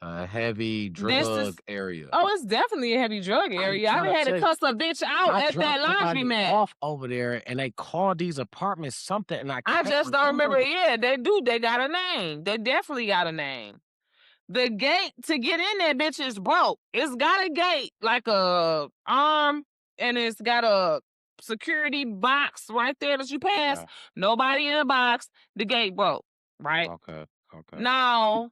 a heavy drug area. Oh, it's definitely a heavy drug area. I had to cuss a bitch out at that laundromat. Off over there, and they called these apartments something, and I just don't remember. Yeah, they do. They got a name. They definitely got a name. The gate to get in that bitch is broke. It's got a gate, like a arm. and it's got a security box right there that you pass. Okay. Nobody in the box. The gate broke, right? Okay. Now,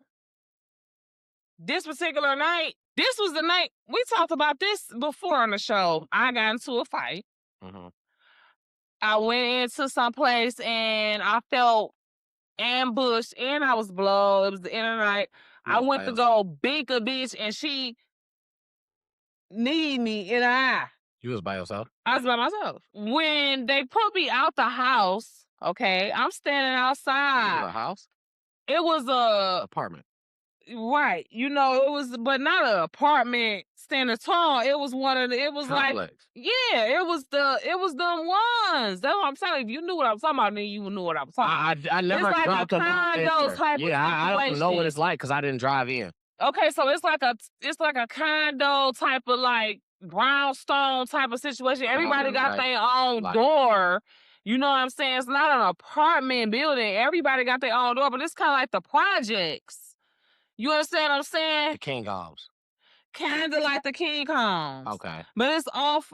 this particular night, this was the night we talked about this before on the show. I got into a fight. Mhm. I went into some place and I felt ambushed and I was blown. It was the end of the night. You I was went by to go beat a bitch and she kneed me in the eye. You was by yourself? I was by myself. When they put me out the house, okay, I'm standing It was a outside. house? It was a Apartment. right, you know, it was, but not an apartment standing tall. It was one of the. It was like, Complex. yeah, it was them ones. That's what I'm saying. If you knew what I was talking about, then you knew what I was talking about. I never It's like a dropped them off in condo there. type of Yeah, I don't know what situation. it's like because I didn't drive in. Okay, so it's like a condo type of like brownstone type of situation. Everybody got Right. their own Like- door. You know what I'm saying? It's not an apartment building. Everybody got their own door, but it's kind of like the projects. You understand what I'm saying? The King Homes. Kind of like the King Homes. Okay. But it's off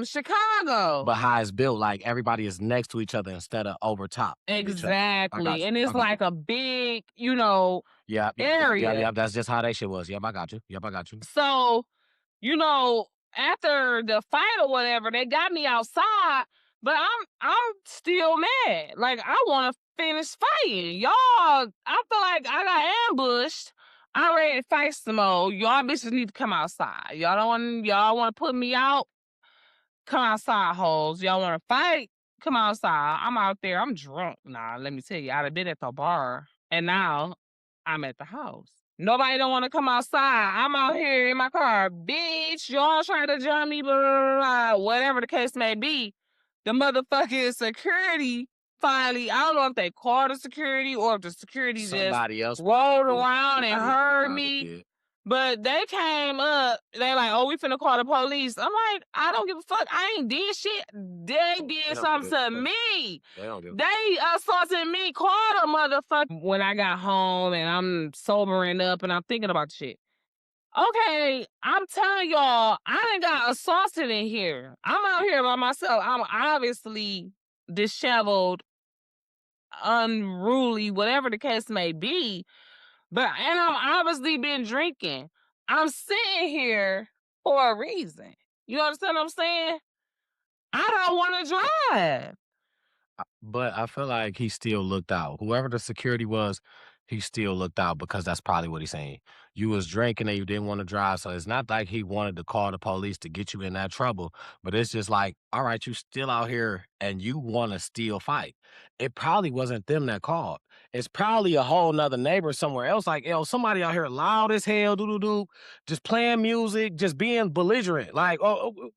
Chicago. But how it's built, like everybody is next to each other instead of over top. of each other. I got Exactly. you. And it's I got like a big, you know, Yeah. area. That's just how they shit was. Yep, I got you. So, you know, after the fight or whatever, they got me outside, but I'm still mad. Like I want to finish fighting. Y'all, I feel like I got ambushed. I'm ready to fight some more. Y'all bitches need to come outside. Y'all want to put me out? Come outside, hoes. Y'all want to fight? Come outside. I'm out there. I'm drunk. Nah, let me tell you, I'd have been at the bar, and now I'm at the house. Nobody don't want to come outside. I'm out here in my car. Bitch, y'all trying to jump me, blah, blah, blah, whatever the case may be. The motherfucking security finally, I don't know if they called the security or if the security Somebody else just rolled around and heard probably me. did. But they came up, they like, oh, we finna call the police. I'm like, I don't give a fuck. I ain't did shit. They did don't something give a to fuck. me. They don't give a They assaulted me, called a motherfucker. When I got home and I'm sobering up and I'm thinking about shit. Okay, I'm telling y'all, I done got assaulted in here. I'm out here by myself. I'm obviously disheveled, unruly, whatever the case may be. And I've obviously been drinking. I'm sitting here for a reason. You understand what I'm saying? I don't want to drive. But I feel like he still looked out. Whoever the security was, he still looked out because that's probably what he's saying. You was drinking and you didn't want to drive, so it's not like he wanted to call the police to get you in that trouble. But it's just like, all right, you still out here and you want to still fight. It probably wasn't them that called. It's probably a whole nother neighbor somewhere else. Like, yo, somebody out here loud as hell, doo, just playing music, just being belligerent. Like,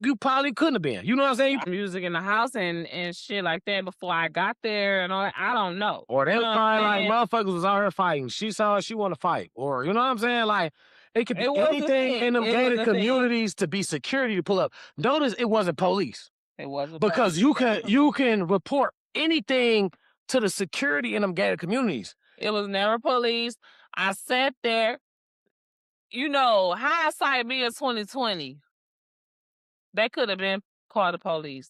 you probably couldn't have been. You know what I'm saying? Music in the house and shit like that before I got there and all. I don't know. Or they You was know what probably I'm like saying? motherfuckers was out here fighting. She saw she want to fight. Or you know what I'm saying? Like it could be It wasn't anything it. in them It gated wasn't it. communities to be security to pull up. Notice it wasn't police. It wasn't Because you can report anything to the security in them gated communities. It was never police. I sat there. You know, hindsight being 2020. They could have been called the police.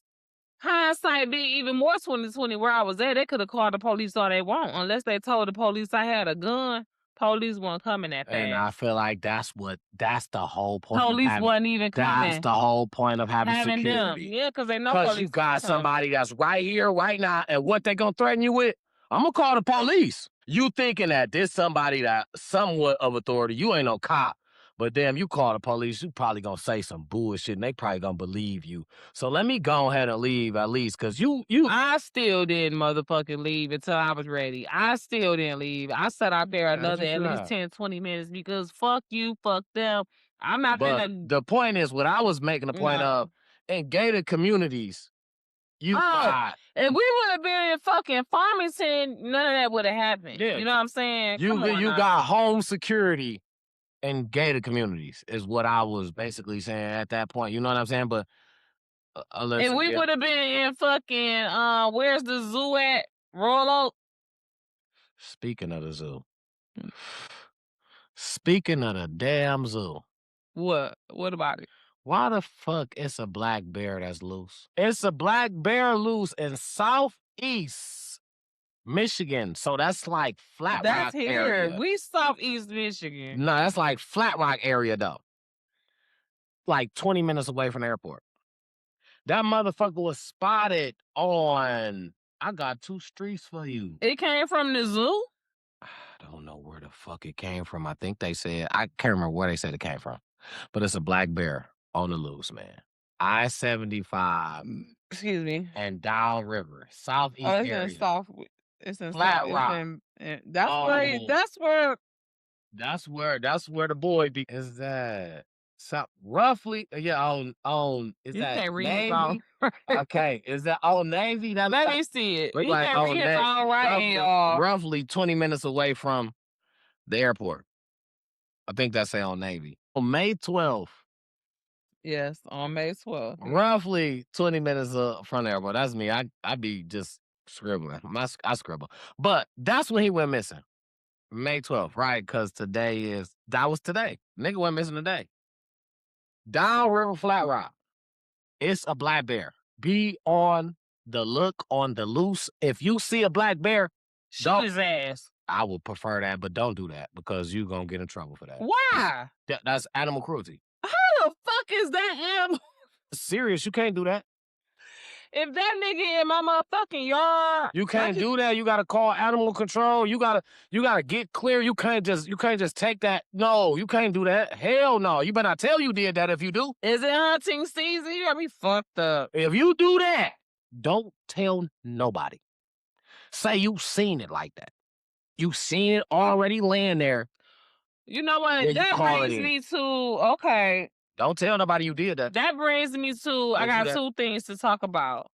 Hindsight being even more 2020 where I was at, they could have called the police all they want. Unless they told the police I had a gun, police weren't coming that fast. And I feel like that's the whole point. Police wasn't even coming. That's the whole point of having Having them. security. Yeah, because they know Because police you got coming. somebody that's right here, right now, and what they gonna threaten you with? I'm gonna call the police. You thinking that there's somebody that somewhat of authority, you ain't no cop. But damn, you call the police, you probably gonna say some bullshit and they probably gonna believe you. So let me go ahead and leave at least, cause you I still didn't motherfucking leave until I was ready. I still didn't leave. I sat out there another at least 10, 20 minutes because fuck you, fuck them. I'm not But gonna. the point is, what I was making the point of, in gated communities, you got if we would have been in fucking Farmington, none of that would have happened. Yeah. You know what I'm saying? you got home security in gated communities is what I was basically saying at that point. You know what I'm saying? But if we would have been in fucking where's the zoo at? Royal Oak. Speaking of the zoo. Speaking of the damn zoo. What? What about it? Why the fuck is a black bear that's loose? It's a black bear loose in Southeast Michigan. So that's like Flat That's Rock here. area. We Southeast Michigan. No, that's like Flat Rock area though. Like 20 minutes away from the airport. That motherfucker was spotted on. I got 2 streets for you. It came from the zoo? I don't know where the fuck it came from. I think they said, I can't remember where they said it came from, but it's a black bear on the loose, man. I-75 Excuse me. and Down River, Southeast Oh, it's area. in South. It's in Flat South. Rock. That's where. That's where the boy be. Is that roughly? Yeah, on is You that can't read Navy? Okay, is that Old Navy? That Let me see it. look You like can't Old read his Navy. own writing, y'all. Roughly 20 minutes away from the airport. I think that's Old Navy. On May 12th, Yes, on May 12th. roughly 20 minutes from the airport. That's me. I be just scribbling. I scribble. But that's when he went missing. May 12th, right? Because that was today. Nigga went missing today. Down River Flat Rock. It's a black bear. Be on the look, on the loose. If you see a black bear, Shoot his ass. I would prefer that, but don't do that because you're going to get in trouble for that. Why? That's animal cruelty. How the fuck is that animal? Serious, you can't do that. If that nigga in my motherfucking yard, You can't do that. You gotta call animal control. You gotta get clear. You can't just take that. No, you can't do that. Hell no. You better not tell you did that if you do. Is it hunting season? You got me fucked up. If you do that, don't tell nobody. Say you seen it like that. You seen it already laying there. You know what? Then you That call it brings in. me to okay. Don't tell nobody you did that. That brings me to I Don't do got that. 2 things to talk about.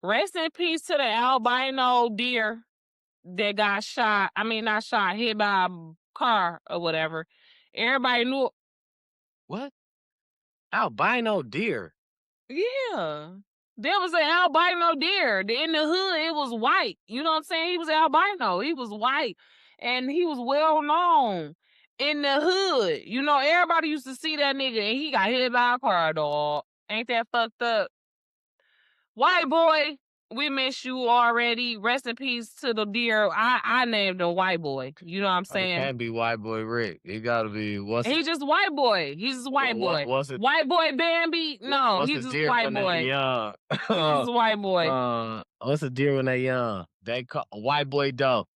Rest in peace to the albino deer that got shot. I mean, not shot, hit by a car or whatever. Everybody knew. What? Albino deer. Yeah. There was an albino deer. In the hood, it was white. You know what I'm saying? He was albino. He was white. And he was well known in the hood. You know, everybody used to see that nigga and he got hit by a car, dog. Ain't that fucked up? White boy, we miss you already. Rest in peace to the deer. I named him White Boy. You know what I'm It saying? can't be white boy Rick. It gotta be He's just White Boy. He's just White Boy. What's it? White Boy Bambi? No, What's he's the just deer White when they Boy. young? He's just White Boy. What's the deer when they young? They call white boy dope.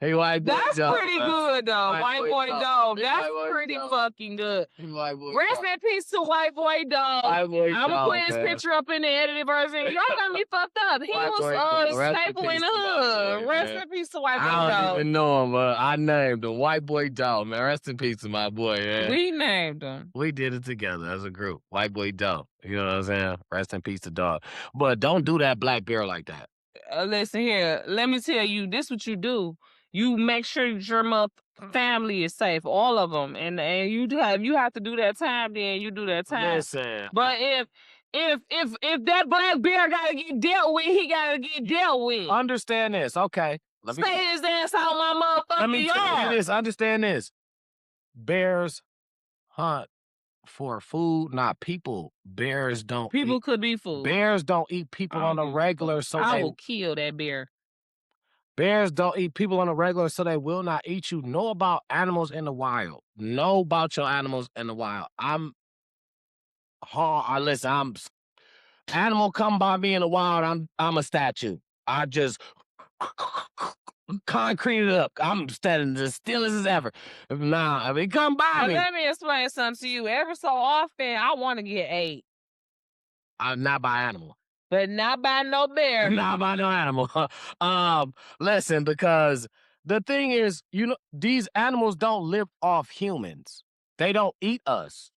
Hey, white boy That's dope. pretty good though. White Boy Dog. That's pretty fucking good. White boy Rest in peace to White Boy Dog. White boy I'm gonna put his man. picture up in the edited version. Y'all got me fucked up. He White boy was Dog. Rest in staple in peace the to White hood. boy, Rest man. in peace to White Boy I don't Dog. even know him, but I named him White Boy Dog, man. Rest in peace to my boy, man. We named him. We did it together as a group. White Boy Dog. You know what I'm saying? Rest in peace to dog. But don't do that black bear like that. Listen here. Let me tell you. This what you do. You make sure that your family is safe, all of them, and you have to do that time. Then you do that time. Listen. But if that black bear gotta get dealt with, he gotta get dealt with. Understand this, okay? Stay his ass out my motherfucking Let me tell you yard. this. Understand this. Bears hunt for food, not people. Bears don't. People could be food. Bears don't eat people on a regular, so I they will kill that bear. Bears don't eat people on a regular, so they will not eat you. Know about animals in the wild. Know about your animals in the wild. Listen, animal come by me in the wild, I'm a statue. I just concrete it up. I'm standing as still as ever. Nah, if it come by me. Let me explain something to you. Every so often, I want to get ate. Not by animal. But not by no bear. Not by no animal. Listen, because the thing is, these animals don't live off humans. They don't eat us.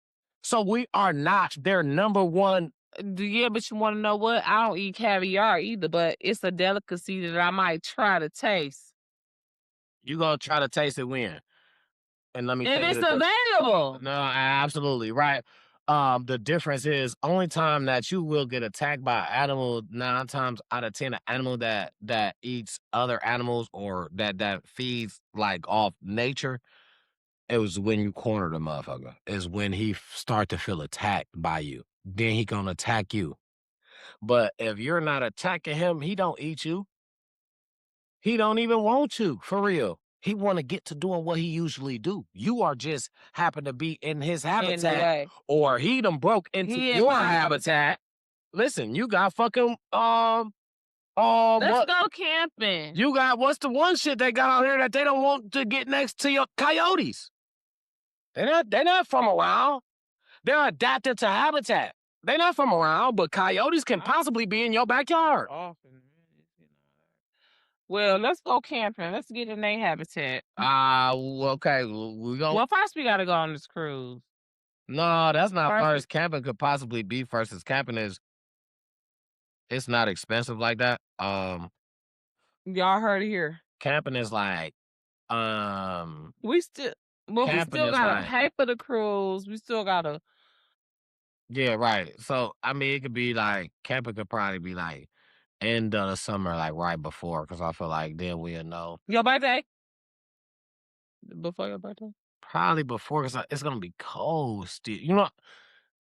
So we are not their number one. Yeah, but you want to know what? I don't eat caviar either, but it's a delicacy that I might try to taste. You gonna try to taste it when? And let me. If it's available. No, absolutely right. The difference is only time that you will get attacked by an animal, 9 times out of 10, an animal that eats other animals or that feeds like off nature It was when you corner the motherfucker. Is when he start to feel attacked by you. Then he gonna attack you. But if you're not attacking him, he don't eat you. He don't even want you, for real. He want to get to doing what he usually do. You are just happen to be in his In the habitat, way. or he done broke into He in your my habitat. Listen, you got fucking Let's what? go camping. You got what's the one shit they got out here that they don't want to get next to your coyotes? They're not from around. They're adapted to habitat. They're not from around, but coyotes can possibly be in your backyard. Well, let's go camping. Let's get in their habitat. Okay. We go. Well, first we gotta go on this cruise. No, that's not First- first. Camping could possibly be first. As camping is, it's not expensive like that. Y'all heard it here. Camping is like, We still, but we Camping still is gotta like- pay for the cruise. We still gotta. yeah, right. So I mean, it could be like camping could probably be like end of the summer, like right before, because I feel like then we'll know. Your birthday? Before your birthday? Probably before, because it's gonna be cold still. You know,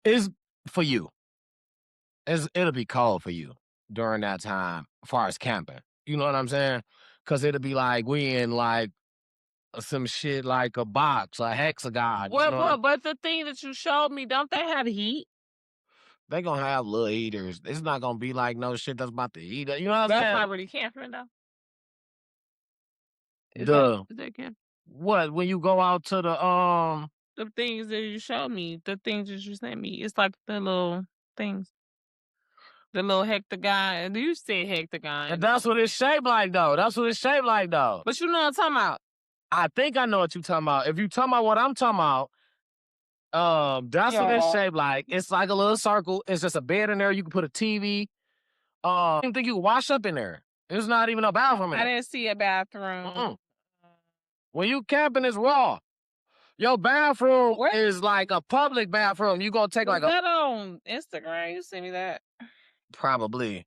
it's for you. It'll be cold for you during that time, as far as camping. You know what I'm saying? Because it'll be like we in like some shit like a box, a hexagon. You know what I'm- But the thing that you showed me, don't they have heat? They gonna have little heaters. It's not gonna be like no shit that's about to eat. You know what I'm That's saying? not really camping though. Is Duh. that camping? What when you go out to The things that you showed me, the things that you sent me, it's like the little things. The little hectagon. You said hectagon. and that's what it's shaped like though. That's what it's shaped like though. But you know what I'm talking about. I think I know what you talking about. If you talking about what I'm talking about, that's what it's Yeah. shaped like. It's like a little circle. It's just a bed in there. You can put a TV. I didn't think you could wash up in there. There's not even a bathroom in I there. didn't see a bathroom. Mm-mm. When you camping, it's raw. Your bathroom What? is like a public bathroom. You gonna take Was like a that on Instagram? You sent me that. probably.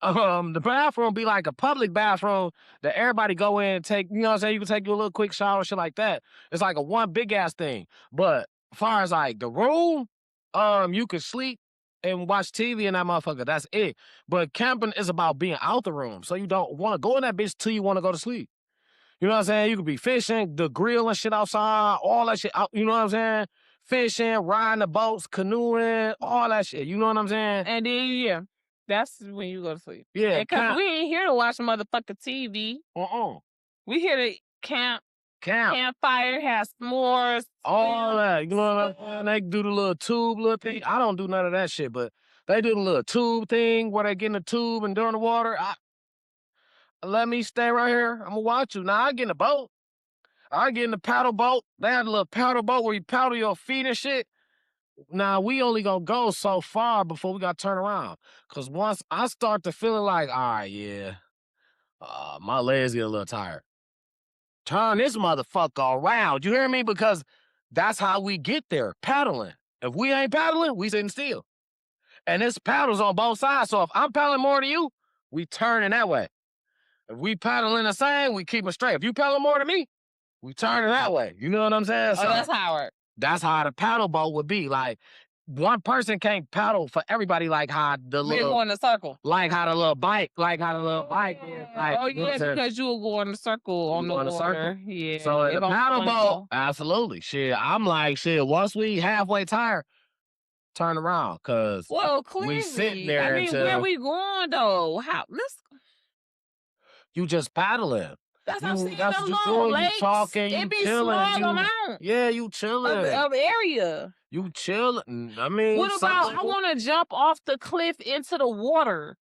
The bathroom be like a public bathroom that everybody go in and take, you know what I'm saying? You can take you a little quick shower, shit like that. It's like a one big ass thing. But as far as like the room, you can sleep and watch TV in that motherfucker. That's it. But camping is about being out the room. So you don't want to go in that bitch till you want to go to sleep. You know what I'm saying? You could be fishing, the grill and shit outside, all that shit out, you know what I'm saying? Fishing, riding the boats, canoeing, all that shit. You know what I'm saying? And then yeah, that's when you go to sleep. Yeah, Because we ain't here to watch motherfucking TV. We here to camp, campfire, have s'mores. All that. You know what I'm saying? They do the little tube little thing. I don't do none of that shit, but they do the little tube thing where they get in the tube and during the water. Let me stay right here. I'm gonna watch you. Now I get in the boat. I get in the paddle boat. They had a little paddle boat where you paddle your feet and shit. Now we only gonna go so far before we gotta turn around. Cause once I start to feeling like, all right, yeah, my legs get a little tired. Turn this motherfucker around. You hear me? Because that's how we get there, paddling. If we ain't paddling, we sitting still. And there's paddles on both sides. So if I'm paddling more than you, we turning that way. If we paddling the same, we keep it straight. If you paddling more than me, we turning that way. You know what I'm saying? Oh, that's how it works. That's how the paddle boat would be. Like, one person can't paddle for everybody like how the We little, go in a circle. like how the little bike is. Like, Oh you know what yeah, I'm saying? because you will go in a circle on You the go in a circle? water. Yeah. So in if the I'm paddle going boat, slow. absolutely. Shit, I'm like, shit, once we halfway tired, turn around. Cause Well, clearly, sitting there I mean, until- where we going though? How? Let's. you just paddling. That's what I'm saying. That's Them what you little doing. You lakes, talking, you it be chilling. small amount Yeah, you chilling. of area. You chilling. I mean, What about? something- I want to jump off the cliff into the water.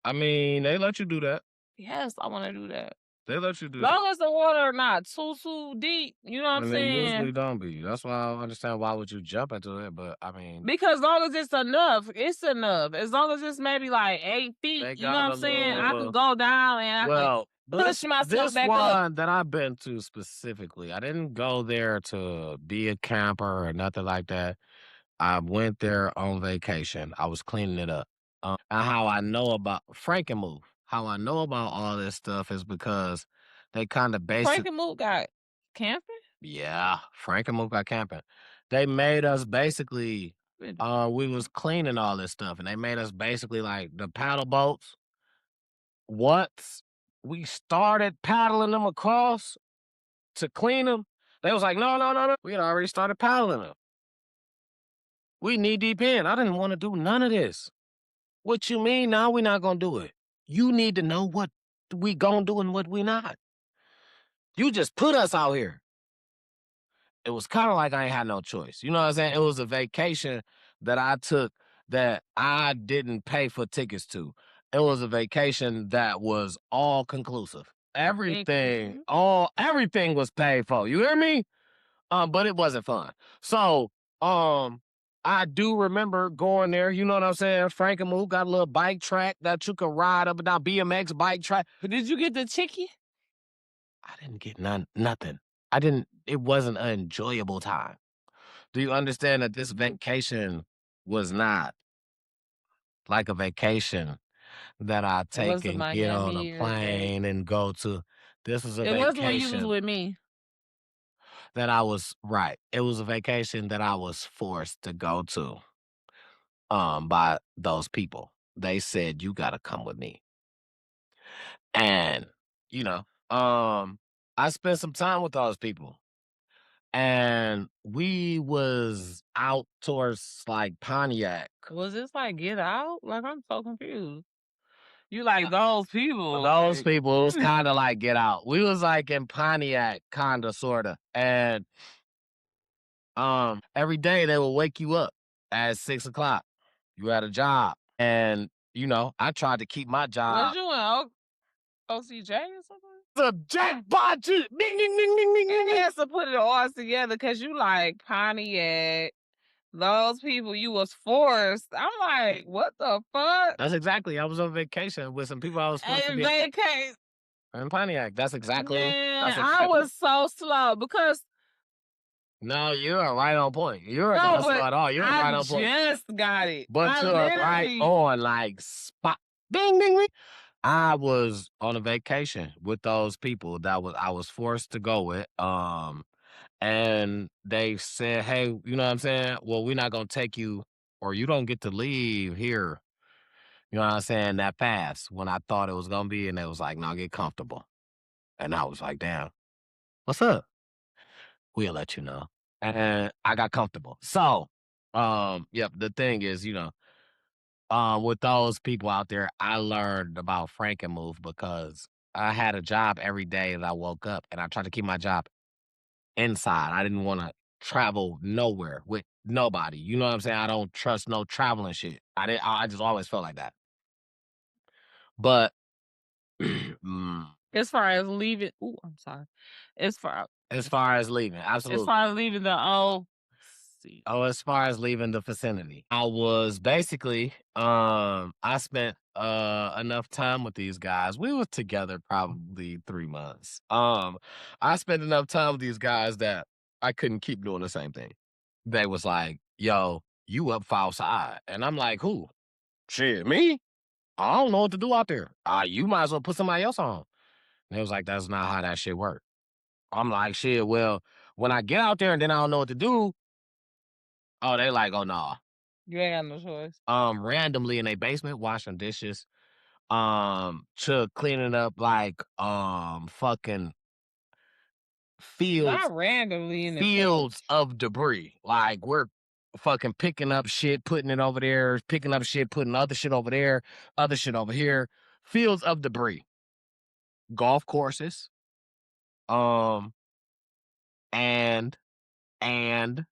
I mean, they let you do that. Yes, I want to do that. They let you do that. Long as the water not too deep, you know what I'm And they usually saying? don't be. That's why I don't understand why would you jump into it. But I mean, Because long as it's enough, it's enough. As long as it's maybe like 8 feet, They you know got what a I'm saying? I little- could go down and I well, could push myself this back one up. that I've been to specifically, I didn't go there to be a camper or nothing like that. I went there on vacation. I was cleaning it up. And how I know about Frankenmove, how I know about all this stuff is because they kind of basic. Frankenmuth got camping? Yeah, Frank and Mook got camping. They made us basically we was cleaning all this stuff and they made us basically like the paddle boats. Once we started paddling them across to clean them, they was like, no, no, no, no. We had already started paddling them. We knee deep in. I didn't want to do none of this. What you mean? Now we not gonna do it. You need to know what we gonna do and what we not. You just put us out here. It was kind of like I ain't had no choice. You know what I'm saying? It was a vacation that I took that I didn't pay for tickets to. It was a vacation that was all conclusive. Inclusive. Everything was paid for. You hear me? But it wasn't fun. So, um, I do remember going there. You know what I'm saying? Frank and Moo got a little bike track that you could ride up and down, BMX bike track. But did you get the chicky? I didn't get nothing. I didn't. It wasn't an enjoyable time. Do you understand that this vacation was not like a vacation that I It take wasn't and get on a Miami or plane and go to? This is a it wasn't when you was vacation with me. that I was right. It was a vacation that I was forced to go to by those people. They said you got to come with me. And you know, I spent some time with those people. And we was out towards like Pontiac. Was this like Get Out? Like I'm so confused. You like those For people, those like people, it was kinda like Get Out. We was, like, in Pontiac, kinda, sorta, and, every day they would wake you up at 6 o'clock. You had a job, and, I tried to keep my was job. you in OCJ or something? The jackpot ju ding, ding, ding, ding, ding, ding, It ding. has to put it all together because you like Pontiac, those people you was forced. I'm like, what the fuck? That's exactly I was on vacation with some people I was supposed to And be vacate. in Pontiac. Man, That's I exactly was so slow because No, you are right on point. You're no, not slow but at all. You're I right on point. just got it. But I you're right literally on, like, spot. Ding, ding, ding. I was on a vacation with those people that I was forced to go with. And they said, "Hey, you know what I'm saying? Well, we're not gonna take you, or you don't get to leave here." You know what I'm saying? That fast when I thought it was gonna be, and they was like, "No, get comfortable." And I was like, "Damn, what's up? We'll let you know." And I got comfortable. So, yep. The thing is, with those people out there, I learned about Frankenmove because I had a job every day that I woke up and I tried to keep my job inside. I didn't want to travel nowhere with nobody. You know what I'm saying? I don't trust no traveling shit. I just always felt like that. But mm, as far as leaving. Ooh, I'm sorry. As far as far as leaving, as absolutely. far as leaving the see. Oh, as far as leaving the vicinity, I was basically, I spent enough time with these guys. We were together probably 3 months. I spent enough time with these guys that I couldn't keep doing the same thing. They was like, "Yo, you up for outside?" And I'm like, "Who? Shit, me? I don't know what to do out there. You might as well put somebody else on." And they was like, "That's not how that shit work." I'm like, "Shit, well, when I get out there and then I don't know what to do." Oh, they like, "Oh no." You ain't got no choice. Randomly in a basement washing dishes, to cleaning up like fucking fields Not randomly in the fields trench. of debris. Like we're fucking picking up shit, putting it over there, picking up shit, putting other shit over there, other shit over here. Fields of debris. Golf courses. Um and and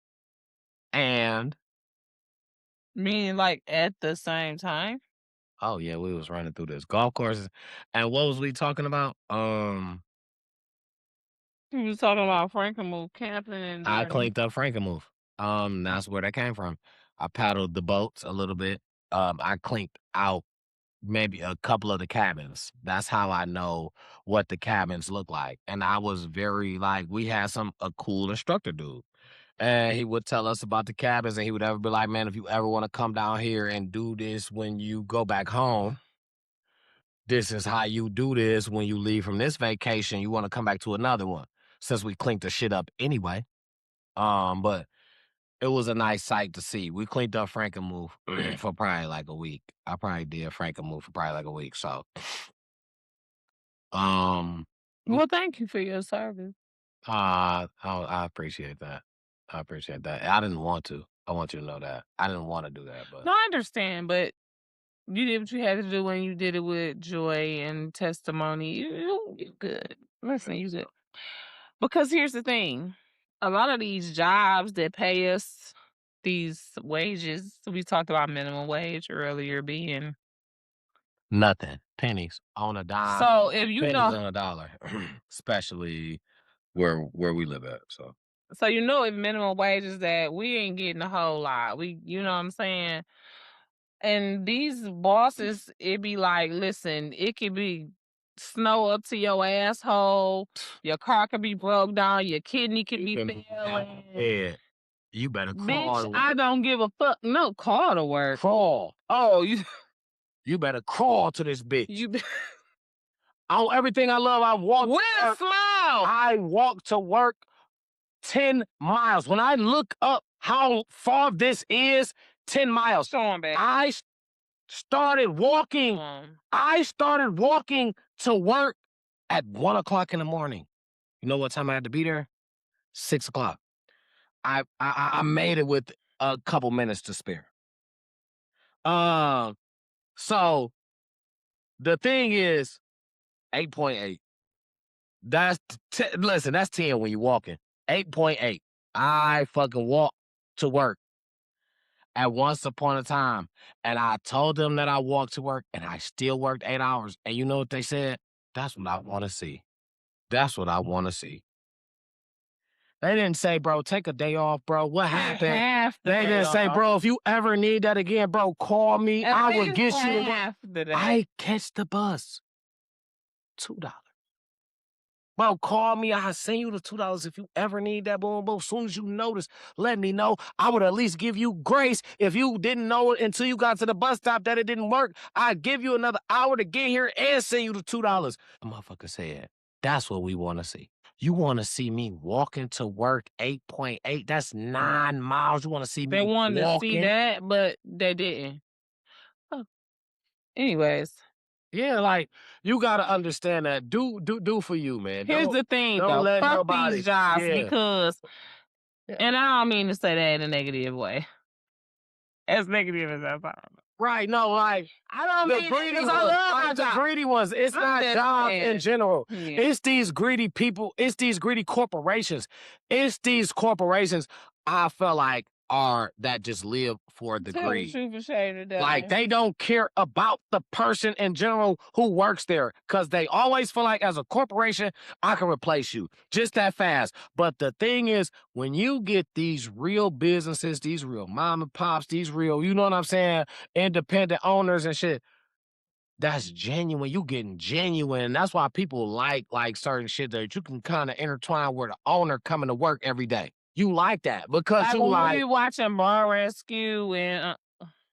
and Meaning like at the same time? oh yeah, we was running through this. Golf courses. And what was we talking about? You was talking about Frankenmuth camping and I journey. cleaned up Frankenmuth. That's where that came from. I paddled the boats a little bit. I cleaned out maybe a couple of the cabins. That's how I know what the cabins look like. And I was very like, we had a cool instructor dude. And he would tell us about the cabins and he would ever be like, man, if you ever want to come down here and do this when you go back home, this is how you do this when you leave from this vacation. You want to come back to another one. since we cleaned the shit up anyway. But it was a nice sight to see. We cleaned up Frankenmuth for probably like a week. I probably did Frankenmuth for probably like a week. So, Well, thank you for your service. I appreciate that. I appreciate that. I didn't want to. I want you to know that. I didn't want to do that, but No, I understand, but you did what you had to do and you did it with joy and testimony. You good. Listen, you good. Because here's the thing. A lot of these jobs that pay us these wages, we talked about minimum wage earlier being. nothing. Pennies on a dime. So if you Pennies know, on a dollar, especially where we live at. So so you know if minimum wage is that we ain't getting a whole lot. You know what I'm saying? And these bosses, it be like, listen, it could be snow up to your asshole, your car could be broke down, your kidney could be failing. yeah, you better crawl. Bitch, I don't give a fuck. No, call to work. Crawl. Oh, You better crawl to this bitch. you On everything I love, I walk. with a smile. I walk to work 10 miles. When I look up how far this is, 10 miles. Showing back. I started walking. I started walking to work at 1 o'clock in the morning. You know what time I had to be there? 6 o'clock. I made it with a couple minutes to spare. So the thing is, 8.8. That's listen, that's 10 when you're walking. 8.8. I fucking walk to work at once upon a time. And I told them that I walked to work and I still worked 8 hours. And you know what they said? That's what I want to see. That's what I want to see. They didn't say, bro, take a day off, bro. What happened? They didn't say, bro, if you ever need that again, bro, call me. I will get you. I catch the bus. $2. Bro, call me. I'll send you the $2 if you ever need that. Boom, boom. As soon as you notice, let me know. I would at least give you grace. If you didn't know it until you got to the bus stop that it didn't work, I'd give you another hour to get here and send you the $2. The motherfucker said, that's what we want to see. You want to see me walking to work 8.8? That's 9 miles. You want to see me They wanted walking? to see that, but they didn't. Oh. Anyways. Yeah, like, you got to understand that. Do for you, man. Here's the thing, don't though. let Fuck nobody- these jobs Yeah. because, Yeah. and I don't mean to say that in a negative way. As negative as that sounds. Right, no, like, I don't the mean greedy because ones, I love my like the job. greedy ones. It's I'm not just jobs saying. in general. Yeah. It's these greedy people. It's these greedy corporations. It's these corporations I feel like are that just live for the Tell the greed. truth and shade of the Like, devil. they don't care about the person in general who works there because they always feel like as a corporation, I can replace you just that fast. But the thing is, when you get these real businesses, these real mom and pops, these real, you know what I'm saying, independent owners and shit, that's genuine. You getting genuine. That's why people like certain shit that you can kind of intertwine with the owner coming to work every day. You like that because Like you when like we watching Bar Rescue and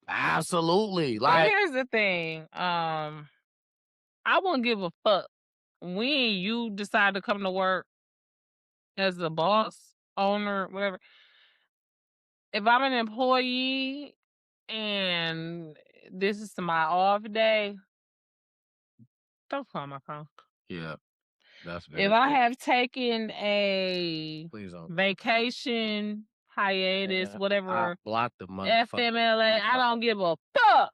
absolutely but like here's the thing. I won't give a fuck when you decide to come to work as a boss, owner, whatever. If I'm an employee and this is my off day, don't call my phone. yeah. That's very If I true. have taken a Please don't. vacation, hiatus, Yeah, I whatever, blocked the motherfucker. FMLA, I don't give a fuck.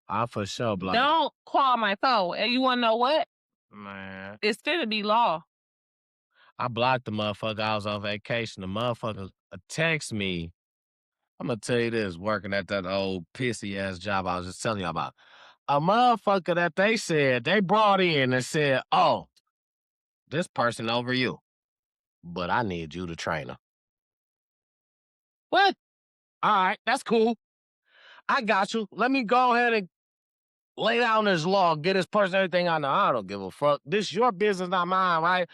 I for sure blocked. Don't call my phone. And you want to know what? Man, It's finna be law. I blocked the motherfucker. I was on vacation. The motherfucker text me. I'm gonna tell you this, working at that old pissy ass job I was just telling you about. A motherfucker that they said they brought in and said, oh, this person over you, but I need you to train her. What? All right, that's cool. I got you. Let me go ahead and lay down this law, get this person everything I know. I don't give a fuck. This your business, not mine, right?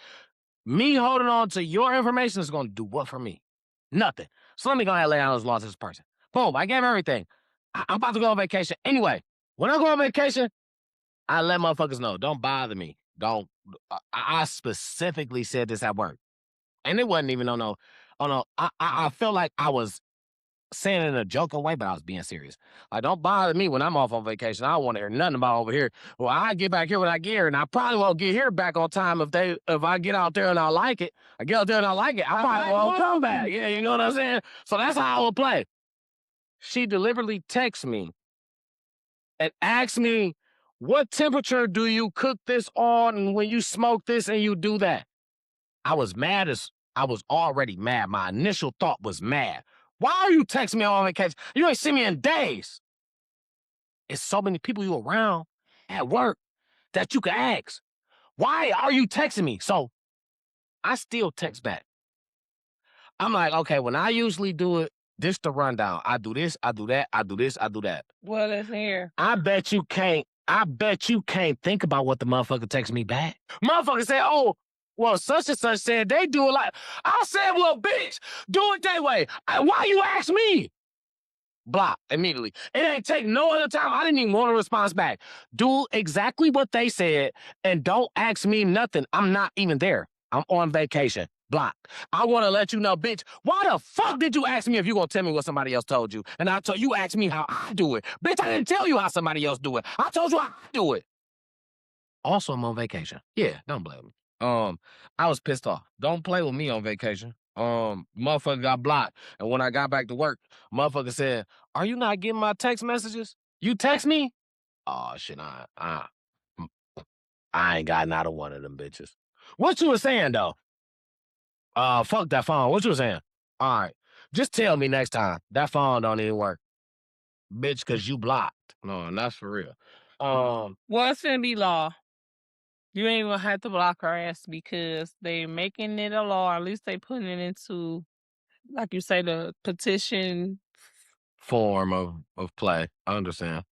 Me holding on to your information is going to do what for me? Nothing. So let me go ahead and lay down this law to this person. Boom, I gave everything. I'm about to go on vacation. Anyway, when I go on vacation, I let motherfuckers know, don't bother me. Don't. I specifically said this at work. And it wasn't even I felt like I was saying it in a joking way, but I was being serious. Like, don't bother me when I'm off on vacation. I don't want to hear nothing about over here. Well, I get back here when I get here, and I probably won't get here back on time if I get out there and I like it. I get out there and I like it. I probably won't come back. Yeah, you know what I'm saying? So that's how I will play. She deliberately texts me and asks me, what temperature do you cook this on and when you smoke this and you do that? I was already mad. My initial thought was mad. Why are you texting me on vacation? You ain't seen me in days. It's so many people you around at work that you can ask. Why are you texting me? So I still text back. I'm like, okay, when I usually do it, this the rundown. I do this, I do that, I do this, I do that. Well, it's here. I bet you can't think about what the motherfucker text me back. Motherfucker said, oh, well, such and such said they do it like. I said, well, bitch, do it that way. Why you ask me? Block immediately. It ain't take no other time. I didn't even want a response back. Do exactly what they said and don't ask me nothing. I'm not even there. I'm on vacation. Block. I want to let you know, bitch, why the fuck did you ask me if you going to tell me what somebody else told you? And you asked me how I do it. Bitch, I didn't tell you how somebody else do it. I told you how I do it. Also, I'm on vacation. Yeah, don't blame me. I was pissed off. Don't play with me on vacation. Motherfucker got blocked. And when I got back to work, motherfucker said, are you not getting my text messages? You text me? Oh, shit, I ain't got not a one of them bitches. What you was saying, though? Fuck that phone. What you was saying? All right. Just tell me next time. That phone don't even work. Bitch, because you blocked. No, and that's for real. Well, it's gonna be law. You ain't gonna have to block her ass because they making it a law. At least they putting it into, like you say, the petition form of play. I understand.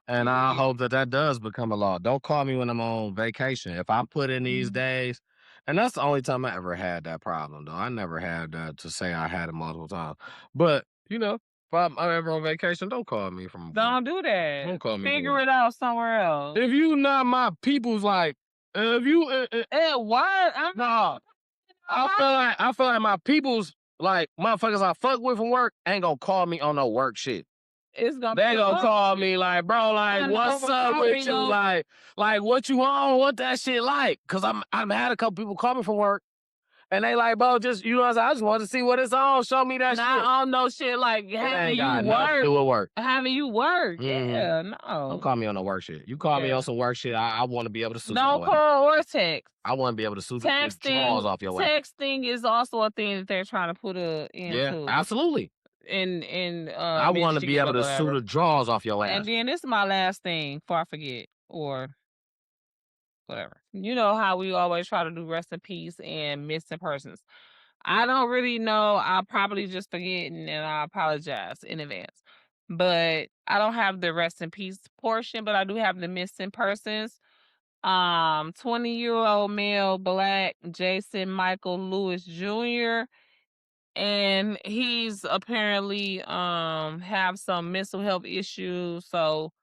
And I hope that does become a law. Don't call me when I'm on vacation. If I put in these days, and that's the only time I ever had that problem, though. I never had that to say I had it multiple times. But, if I'm ever on vacation, don't call me from work. Don't do that. Don't call me. Figure it out somewhere else. If you not my people's, like, if you, what? no, I feel like my people's, like, motherfuckers I fuck with from work ain't gonna call me on no work shit. They gonna call me like, bro, like, what's up with you? Like, what you on? What that shit like? Cause I've had a couple people call me from work, and they like, bro, just I just want to see what it's on. Show me that shit. I don't know shit like having you work. Having you work. Yeah, no. Don't call me on no work shit. You call me on some work shit. I want to be able to sue. Don't call or text. I want to be able to sue the draws off your way. Texting is also a thing that they're trying to put into. Yeah, absolutely. I want to be able to sue the draws off your ass. And then this is my last thing before I forget or whatever. You know how we always try to do rest in peace and missing persons. I don't really know. I'll probably just forget and I apologize in advance. But I don't have the rest in peace portion, but I do have the missing persons. 20-year-old male, black, Jason Michael Lewis Jr. And he's apparently have some mental health issues. So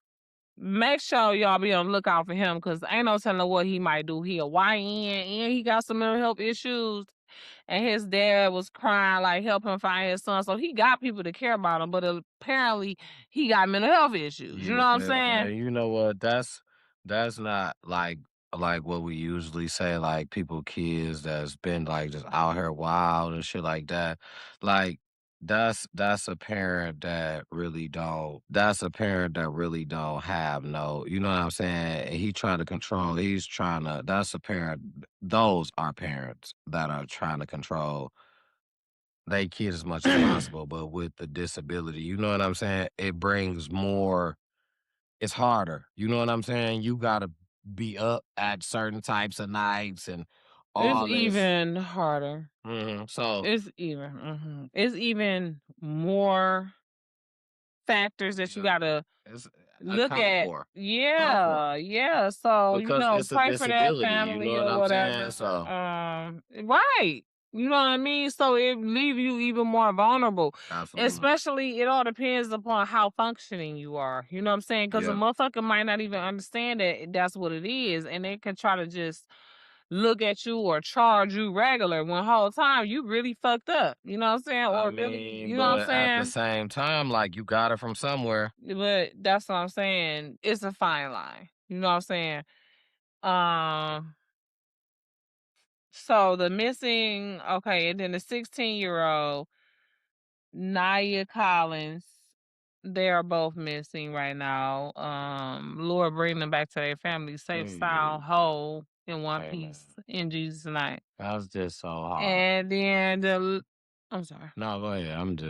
make sure y'all be on the lookout for him because ain't no telling what he might do. He a YN and he got some mental health issues. And his dad was crying, like, help him find his son. So he got people to care about him, but apparently he got mental health issues. You know what I'm saying? You know what? That's not like what we usually say, like kids that's been like just out here wild and shit like that. Like that's a parent that really don't have no, you know what I'm saying? And he trying to control, that's a parent, those are parents that are trying to control they kids as much as possible, but with the disability, you know what I'm saying? It brings more, it's harder. You know what I'm saying? You gotta be up at certain types of nights and all It's even harder. So It's even more factors that you gotta look at. Yeah. So because pray for that family you know or what I'm whatever. saying? So Right. You know what I mean? So it leave you even more vulnerable. absolutely. Especially, it all depends upon how functioning you are. You know what I'm saying? Because a motherfucker might not even understand that that's what it is, and they can try to just look at you or charge you regular when whole time you really fucked up. You know what I'm saying? I Or really, mean, you know what I'm but at the saying? same time, like you got it from somewhere. But that's what I'm saying. It's a fine line. You know what I'm saying? Um, so the missing, okay, and then the 16-year-old Nia Collins, they are both missing right now. Lord, bring them back to their family safe, sound, Mm, whole, in one piece amen. in Jesus' name. That was just so hard. And then I'm sorry. No, go ahead.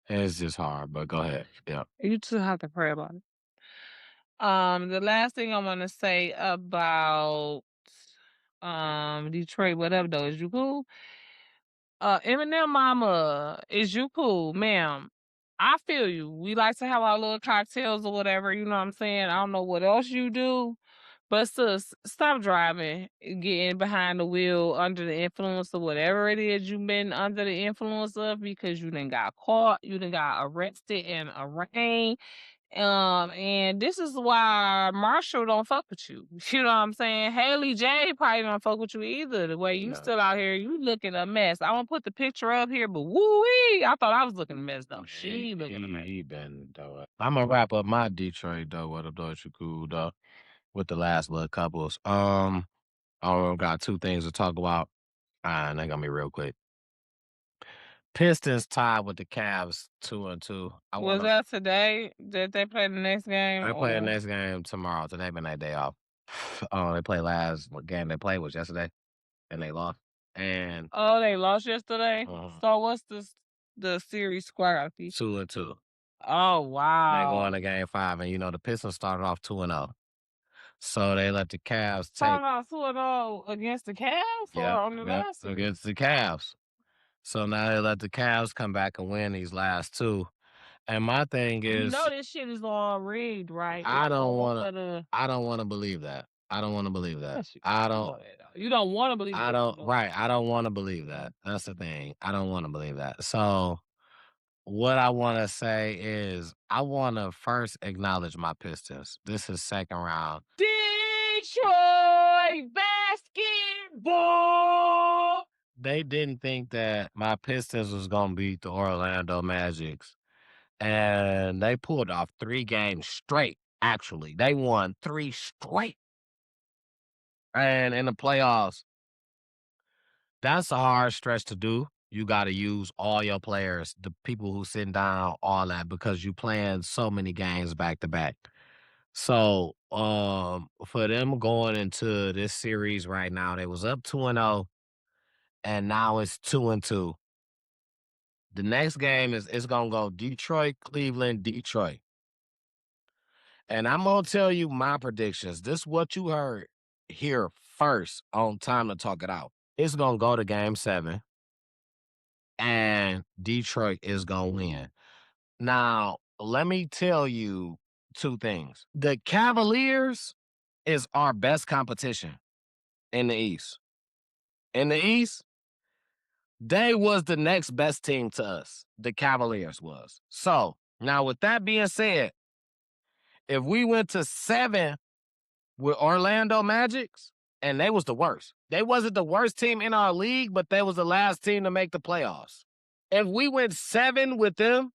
It's just hard, but go ahead. Yeah. You two have to pray about it. The last thing I want to say about Detroit, whatever though, is you cool? Eminem mama, is you cool, ma'am? I feel you. We like to have our little cocktails or whatever, you know what I'm saying? I don't know what else you do, but sis, stop driving, getting behind the wheel under the influence of whatever it is you've been under the influence of because you done got caught, you done got arrested and arraigned, and this is why Marshall don't fuck with you. You know what I'm saying? Haley J probably don't fuck with you either. The way you No. still out here, you looking a mess. I won't put the picture up here, but woo-wee, I thought I was looking a mess though. She looking a mess. He been though. I'm gonna wrap up my Detroit though. What up, though? You cool though? With the last little couples. I got two things to talk about. And they gonna be real quick. Pistons tied with the Cavs 2-2. I Was wanna that today? Did they play the next game they play the or? next game tomorrow. Today been their day off. They played last what game they played was yesterday and they lost. And Oh, they lost yesterday. uh, So what's the series square out there? 2-2. Oh They going wow. to game 5. And the Pistons started off 2-0. So they let the Cavs take Started off 2-0 against the Cavs or yep, on the yep, last series? against the Cavs. So now they let the Cavs come back and win these last two. And my thing You know is this shit is all rigged, right? It's I don't all wanna for the I don't wanna believe that. I don't wanna believe that. yes, you know that though. You don't wanna believe it, I but you don't know. right, I don't wanna believe that. That's the thing. I don't wanna believe that. So, what I wanna say is I wanna first acknowledge my Pistons. This is second round. Detroit basketball. They didn't think that my Pistons was gonna beat the Orlando Magics, and they pulled off 3 games straight, actually. They won 3 straight. And in the playoffs, that's a hard stretch to do. You gotta use all your players, the people who sitting down, all that, because you playing so many games back to back. So, for them going into this series right now, they was up 2-0, and now it's 2-2. The next game is it's gonna go Detroit, Cleveland, Detroit. And I'm gonna tell you my predictions. This is what you heard here first on Time to Talk It Out. It's gonna go to game 7. And Detroit is going to win. Now, let me tell you two things. The Cavaliers is our best competition in the East. In the East, they was the next best team to us. The Cavaliers was. So, now with that being said, if we went to 7 with Orlando Magics, and they was the worst. They wasn't the worst team in our league, but they was the last team to make the playoffs. If we went 7 with them,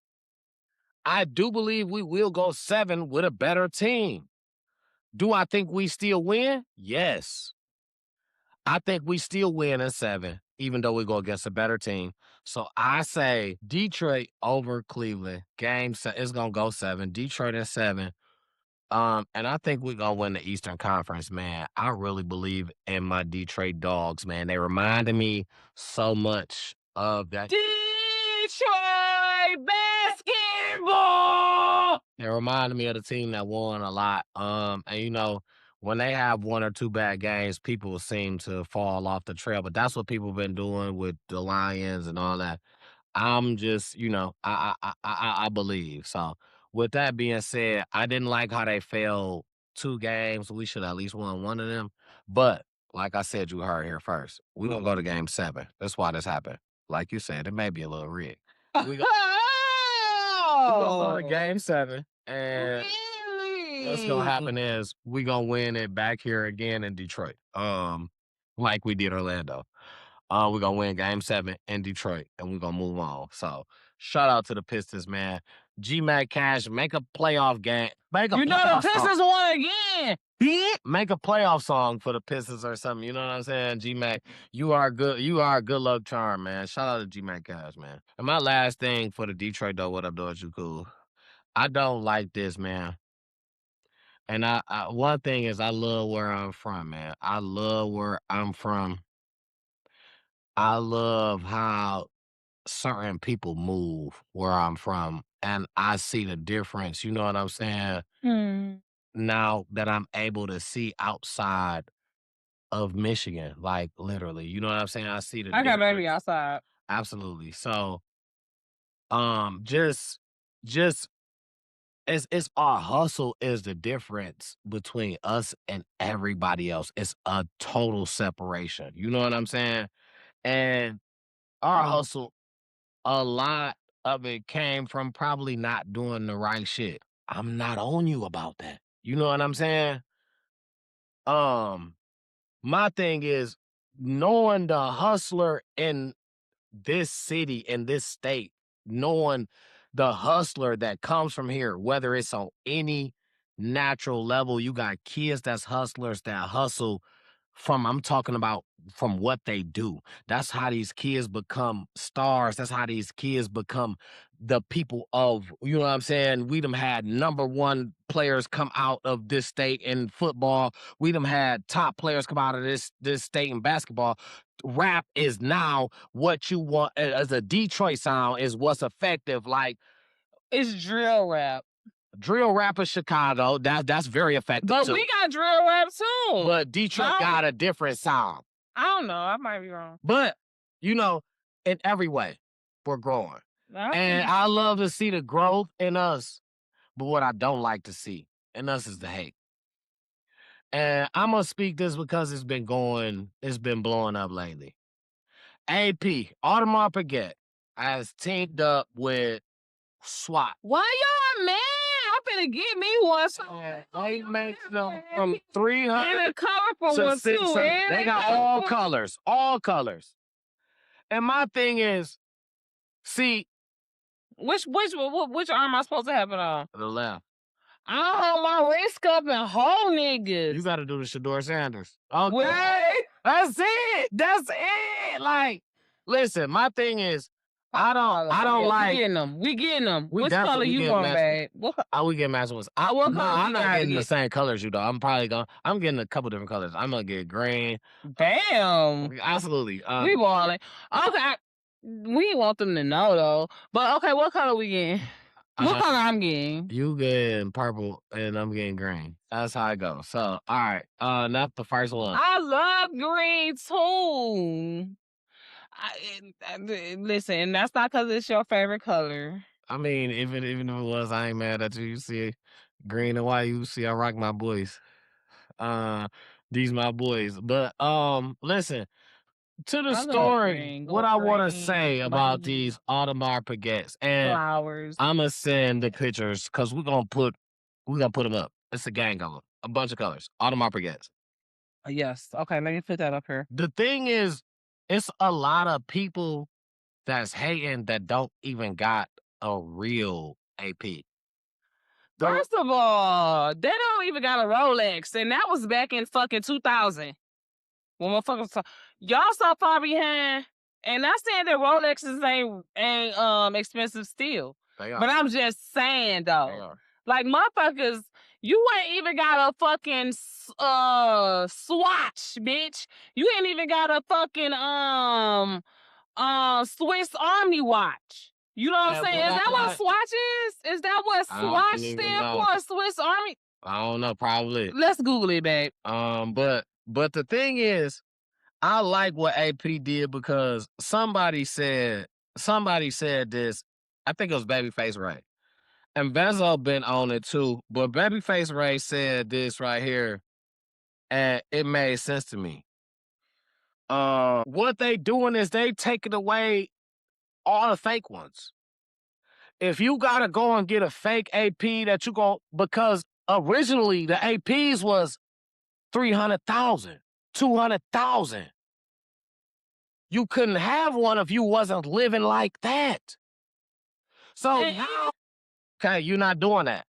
I do believe we will go 7 with a better team. Do I think we still win? Yes. I think we still win in 7, even though we go against a better team. So I say Detroit over Cleveland. Game it's gonna go 7. Detroit in 7. And I think we're gonna win the Eastern Conference, man. I really believe in my Detroit Dogs, man. They reminded me so much of that. Detroit basketball. It reminded me of the team that won a lot. And when they have 1 or 2 bad games, people seem to fall off the trail. But that's what people been doing with the Lions and all that. I'm just, I believe. So with that being said, I didn't like how they failed 2 games. We should at least won 1 of them. But like I said, you heard here first. We're gonna go to game 7. That's why this happened. Like you said, it may be a little rigged. We go, we gonna go to game 7. And what's gonna Really? happen is we gonna win it back here again in Detroit. like we did Orlando. We're gonna win game 7 in Detroit and we're gonna move on. So shout out to the Pistons, man. G Mac Cash, make a playoff game. Make a You know the playoff song. Pistons won again. Make a playoff song for the Pistons or something. You know what I'm saying? G Mac, you are good. You are a good luck charm, man. Shout out to G Mac Cash, man. And my last thing for the Detroit though, what up, doing you cool? I don't like this, man. And I one thing is I love where I'm from, man. I love where I'm from. I love how certain people move where I'm from, and I see the difference, you know what I'm saying? Hmm. Now that I'm able to see outside of Michigan, like, literally, you know what I'm saying? I see the I got baby difference. outside. Absolutely. So, just it's our hustle is the difference between us and everybody else. It's a total separation, you know what I'm saying? And our hustle, a lot of it came from probably not doing the right shit. I'm not on you about that. You know what I'm saying? Um, my thing is knowing the hustler in this city, in this state, knowing the hustler that comes from here, whether it's on any natural level, you got kids that's hustlers that hustle from, I'm talking about from what they do. That's how these kids become stars. That's how these kids become the people of, you know what I'm saying? We done had #1 players come out of this state in football. We done had top players come out of this state in basketball. Rap is now what you want as a Detroit sound is what's effective. Like It's drill rap. drill rap in Chicago, that's very effective But too. we got drill rap too. But Detroit got a different sound. I don't know. I might be wrong. But you know, in every way, we're growing. And I love to see the growth in us. But what I don't like to see in us is the hate. And I'm gonna speak this because it's been blowing up lately. AP, Audemars Piguet, has teamed up with Swatch. Why y'all mad? I'm finna get me one. And they make them from 300 And a colorful to one too. 600. They got all colors, all colors. And my thing is, see, which arm am I supposed to have it on? the left. I don't hold my wrist up and hold niggas. You got to do the Shador Sanders. Okay, Wait. that's it. That's it. Like, listen, my thing is, I don't like. We getting them. We Which color definitely you get want, matched. babe? What? We get matching ones. What No, color I'm you not gotta getting the get? same colors you though. I'm getting a couple different colors. I'm gonna get green. Bam. Absolutely. We balling. Okay. We want them to know though. But okay, what color we getting? What color I'm getting? You getting purple and I'm getting green. That's how it goes. So, all right. Not the first one. I love green too. Listen, that's not because it's your favorite color. I mean, even if it was, I ain't mad at you. You see green and white, you see I rock my boys. These my boys. But listen, to the story, what I want to say about these Audemars Piguets, and flowers. I'ma send the pictures because we're gonna put them up. It's a gang of them, a bunch of colors. Audemars Piguets. Yes. Okay, let me put that up here. The thing is, it's a lot of people that's hating that don't even got a real AP. First of all, they don't even got a Rolex, and that was back in fucking 2000. When motherfuckers y'all so far behind, and not saying that Rolexes ain't expensive still, but I'm just saying though, like motherfuckers, you ain't even got a fucking Swatch, bitch. You ain't even got a fucking Swiss Army watch. You know what I'm saying? Is that what a Swatch is? Is that what Swatch stand for? Swiss Army? I don't know, probably. Let's Google it, babe. But the thing is, I like what AP did because somebody said this. I think it was Babyface Ray. And Benzo been on it too, but Babyface Ray said this right here, and it made sense to me. What they doing is they taking away all the fake ones. If you gotta go and get a fake AP that you go, because originally the APs was 300,000. $200,000. You couldn't have one if you wasn't living like that. So now, okay, you're not doing that.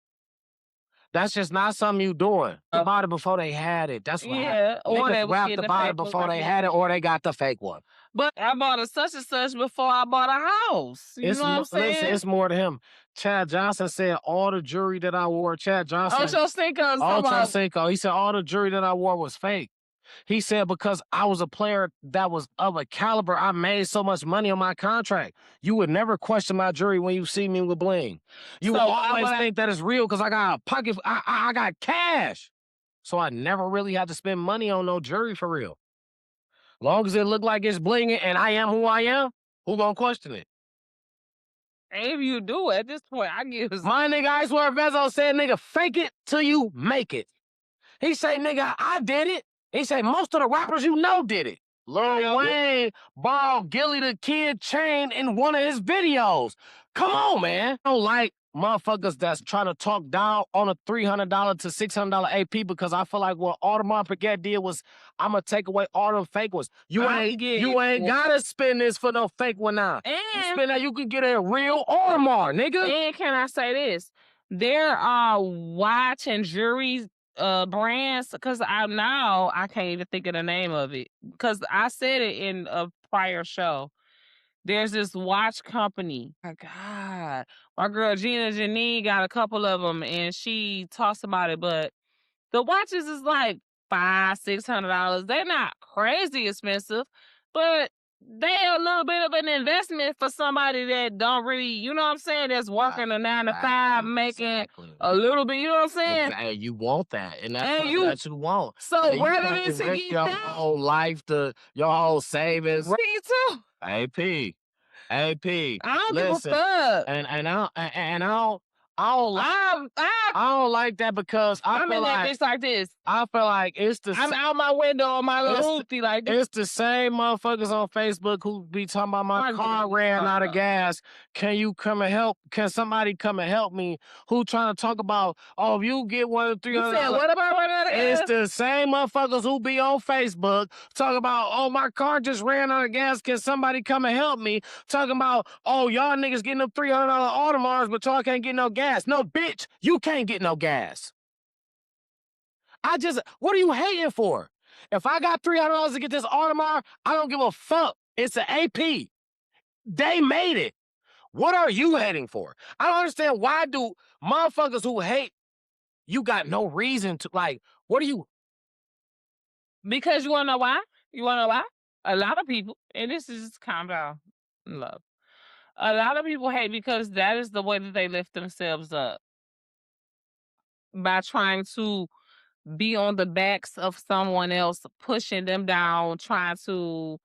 That's just not something you doing. They bought it before they had it. That's what happened. or they Niggas was wrapped getting the the bottle fake one before they like had that. it, or they got the fake one. But I bought a such and such before I bought a house. You know what I'm saying? Listen, it's more to him. Chad Johnson said all the jewelry that I wore, Chad Johnson. Ocho Cinco. Ocho Cinco. He said all the jewelry that I wore was fake. He said because I was a player that was of a caliber, I made so much money on my contract. You would never question my jewelry when you see me with bling. You would always think that it's real because I got a pocket. I got cash. So I never really had to spend money on no jewelry for real. Long as it look like it's blinging and I am who I am, who gonna question it? If you do at this point, I guess. My nigga I swear Vezo said, nigga, fake it till you make it. He say, nigga, I did it. He say, most of the rappers you know did it. Lil Wayne borrowed Gilly the Kid chain in one of his videos. Come on, man. I don't like motherfuckers that's trying to talk down on a $300 to $600 AP because I feel like what Audemars Piguet did was I'm going to take away all them fake ones. You ain't got to spend this for no fake one now. And you spend that, you can get a real Audemars, nigga. And can I say this? There are watch and jewelry brands, because I can't even think of the name of it, because I said it in a prior show. There's this watch company. My God, my girl Gina Janine got a couple of them, and she talks about it. But the watches is like $500-$600. They're not crazy expensive, but they're a little bit of an investment for somebody that don't really, you know what I'm saying, that's working a 9 to 5, making a little bit, you know what I'm saying? Hey, you want that, and that's what you want. So whether it's to get your whole life, your whole savings. Me too. AP. I don't give a fuck. And I don't like that because I'm in that bitch like this. I feel like I'm out my window on my little hoopty like this. It's the same motherfuckers on Facebook who be talking about my car ran out of gas. Can you come and help? Can somebody come and help me? Who trying to talk about, oh, if you get one of the $300. You said, what about running out of gas? It's the same motherfuckers who be on Facebook talking about, oh, my car just ran out of gas. Can somebody come and help me? Talking about, oh, y'all niggas getting them $300 Audemars, but y'all can't get no gas. No, bitch, you can't get no gas. What are you hating for? If I got $300 to get this Audemars, I don't give a fuck. It's an AP. They made it. What are you hating for? I don't understand why do motherfuckers who hate, you got no reason to, like, what are you? Because you want to know why? You want to know why? A lot of people, and this is just calm down, love. A lot of people hate because that is the way that they lift themselves up. By trying to be on the backs of someone else, pushing them down, trying to,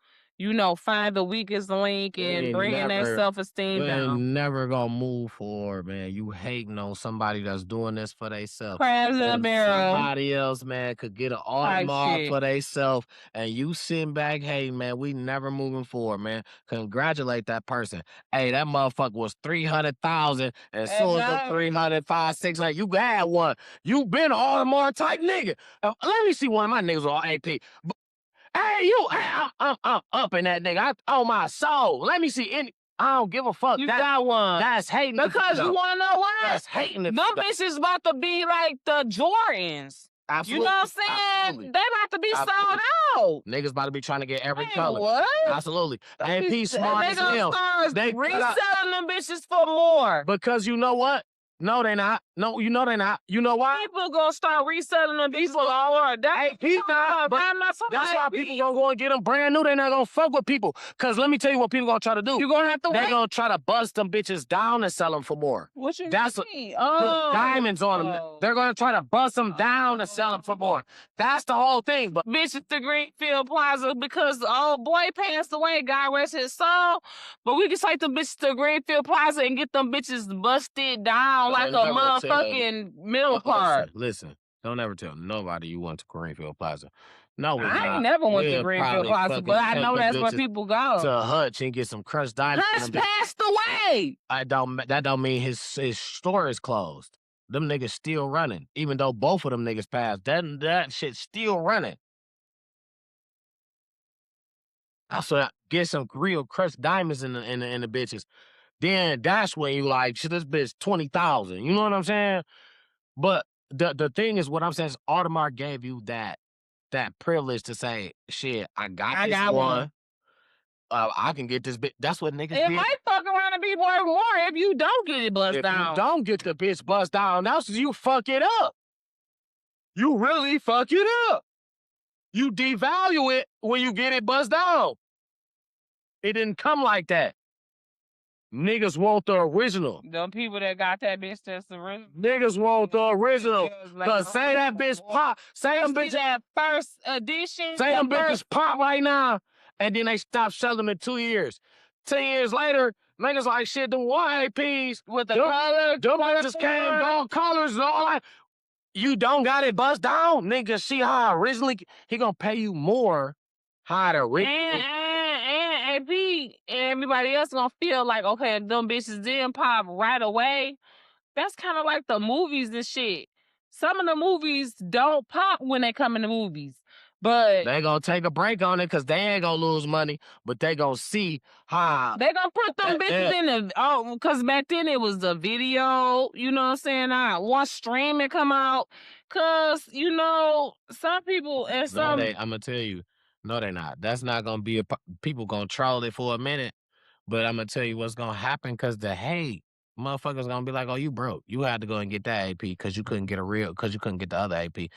find the weakest link and bringing their self-esteem down. You ain't never gonna move forward, man. You hating on somebody that's doing this for themselves. Crabs in a barrel. Somebody else, man, could get an Audemars for themselves, and you sitting back, hey, man, we never moving forward, man. Congratulate that person. Hey, that motherfucker was 300,000, and so as the 305, 600, you had one. You been an Audemars type nigga. Let me see one of my niggas on AP. Hey, I'm up in that nigga. On my soul. Let me see any. I don't give a fuck. You got one. That's hating. Because you want to know why? That's hating. Them bitches about to be like the Jordans. Absolutely. You know what I'm saying? They about to be sold out. Niggas about to be trying to get every color. What? Absolutely. AP smart as hell. They reselling them bitches for more. Because you know what? No, they not. No, you know they not. You know why? People gonna start reselling them bitches for lower. That's why people gonna go and get them brand new. They not gonna fuck with people. Cause let me tell you what people gonna try to do. You gonna have to They gonna try to bust them bitches down and sell them for more. What you mean? Put diamonds on them. They're gonna try to bust them down and sell them for more. That's the whole thing. But bitch at the Greenfield Plaza, because the old boy passed away, God rest his soul. But we can take them bitches to Greenfield Plaza and get them bitches busted down like a motherfucking middle part. Listen, don't ever tell nobody you went to Greenfield Plaza. No, I ain't never went to Greenfield Plaza, but I know that's where people go. To Hutch and get some crushed diamonds. Hutch passed away. That don't mean his store is closed. Them niggas still running, even though both of them niggas passed. That shit's still running. So get some real crushed diamonds in the bitches. Then that's when you like, shit, this bitch 20,000. You know what I'm saying? But the thing is, what I'm saying is, Audemars gave you that privilege to say, shit, I got one. I can get this bitch. That's what niggas It did. might fuck around and be worth more if you don't get it bust If down. you don't get the bitch bust down, that's you fuck it up. You really fuck it up. You devalue it when you get it bust down. It didn't come like that. Niggas want the original. Them people that got that bitch that's the original. Niggas want the original. Cause say that bitch pop. Say them bitches that first edition. Say them bitches pop right now, and then they stop selling them in 2 years. 10 years later, niggas like, shit, them YAPs with the color. Them bitches came, dog colors and all that. You don't got it bust down, nigga. See how originally he gonna pay you more. How the and AP, everybody else gonna feel like, okay, them bitches didn't pop right away. That's kind of like the movies and shit. Some of the movies don't pop when they come in the movies, but they gonna take a break on it because they ain't gonna lose money, but they gonna see how they gonna put them bitches in the because back then it was the video, you know what I'm saying? Once streaming come out, cause you know some people and some. I'm gonna tell you, no, they not. That's not gonna be people gonna troll it for a minute, but I'm gonna tell you what's gonna happen because the hate. Motherfuckers gonna be like, oh, you broke. You had to go and get that AP because you couldn't get the other AP.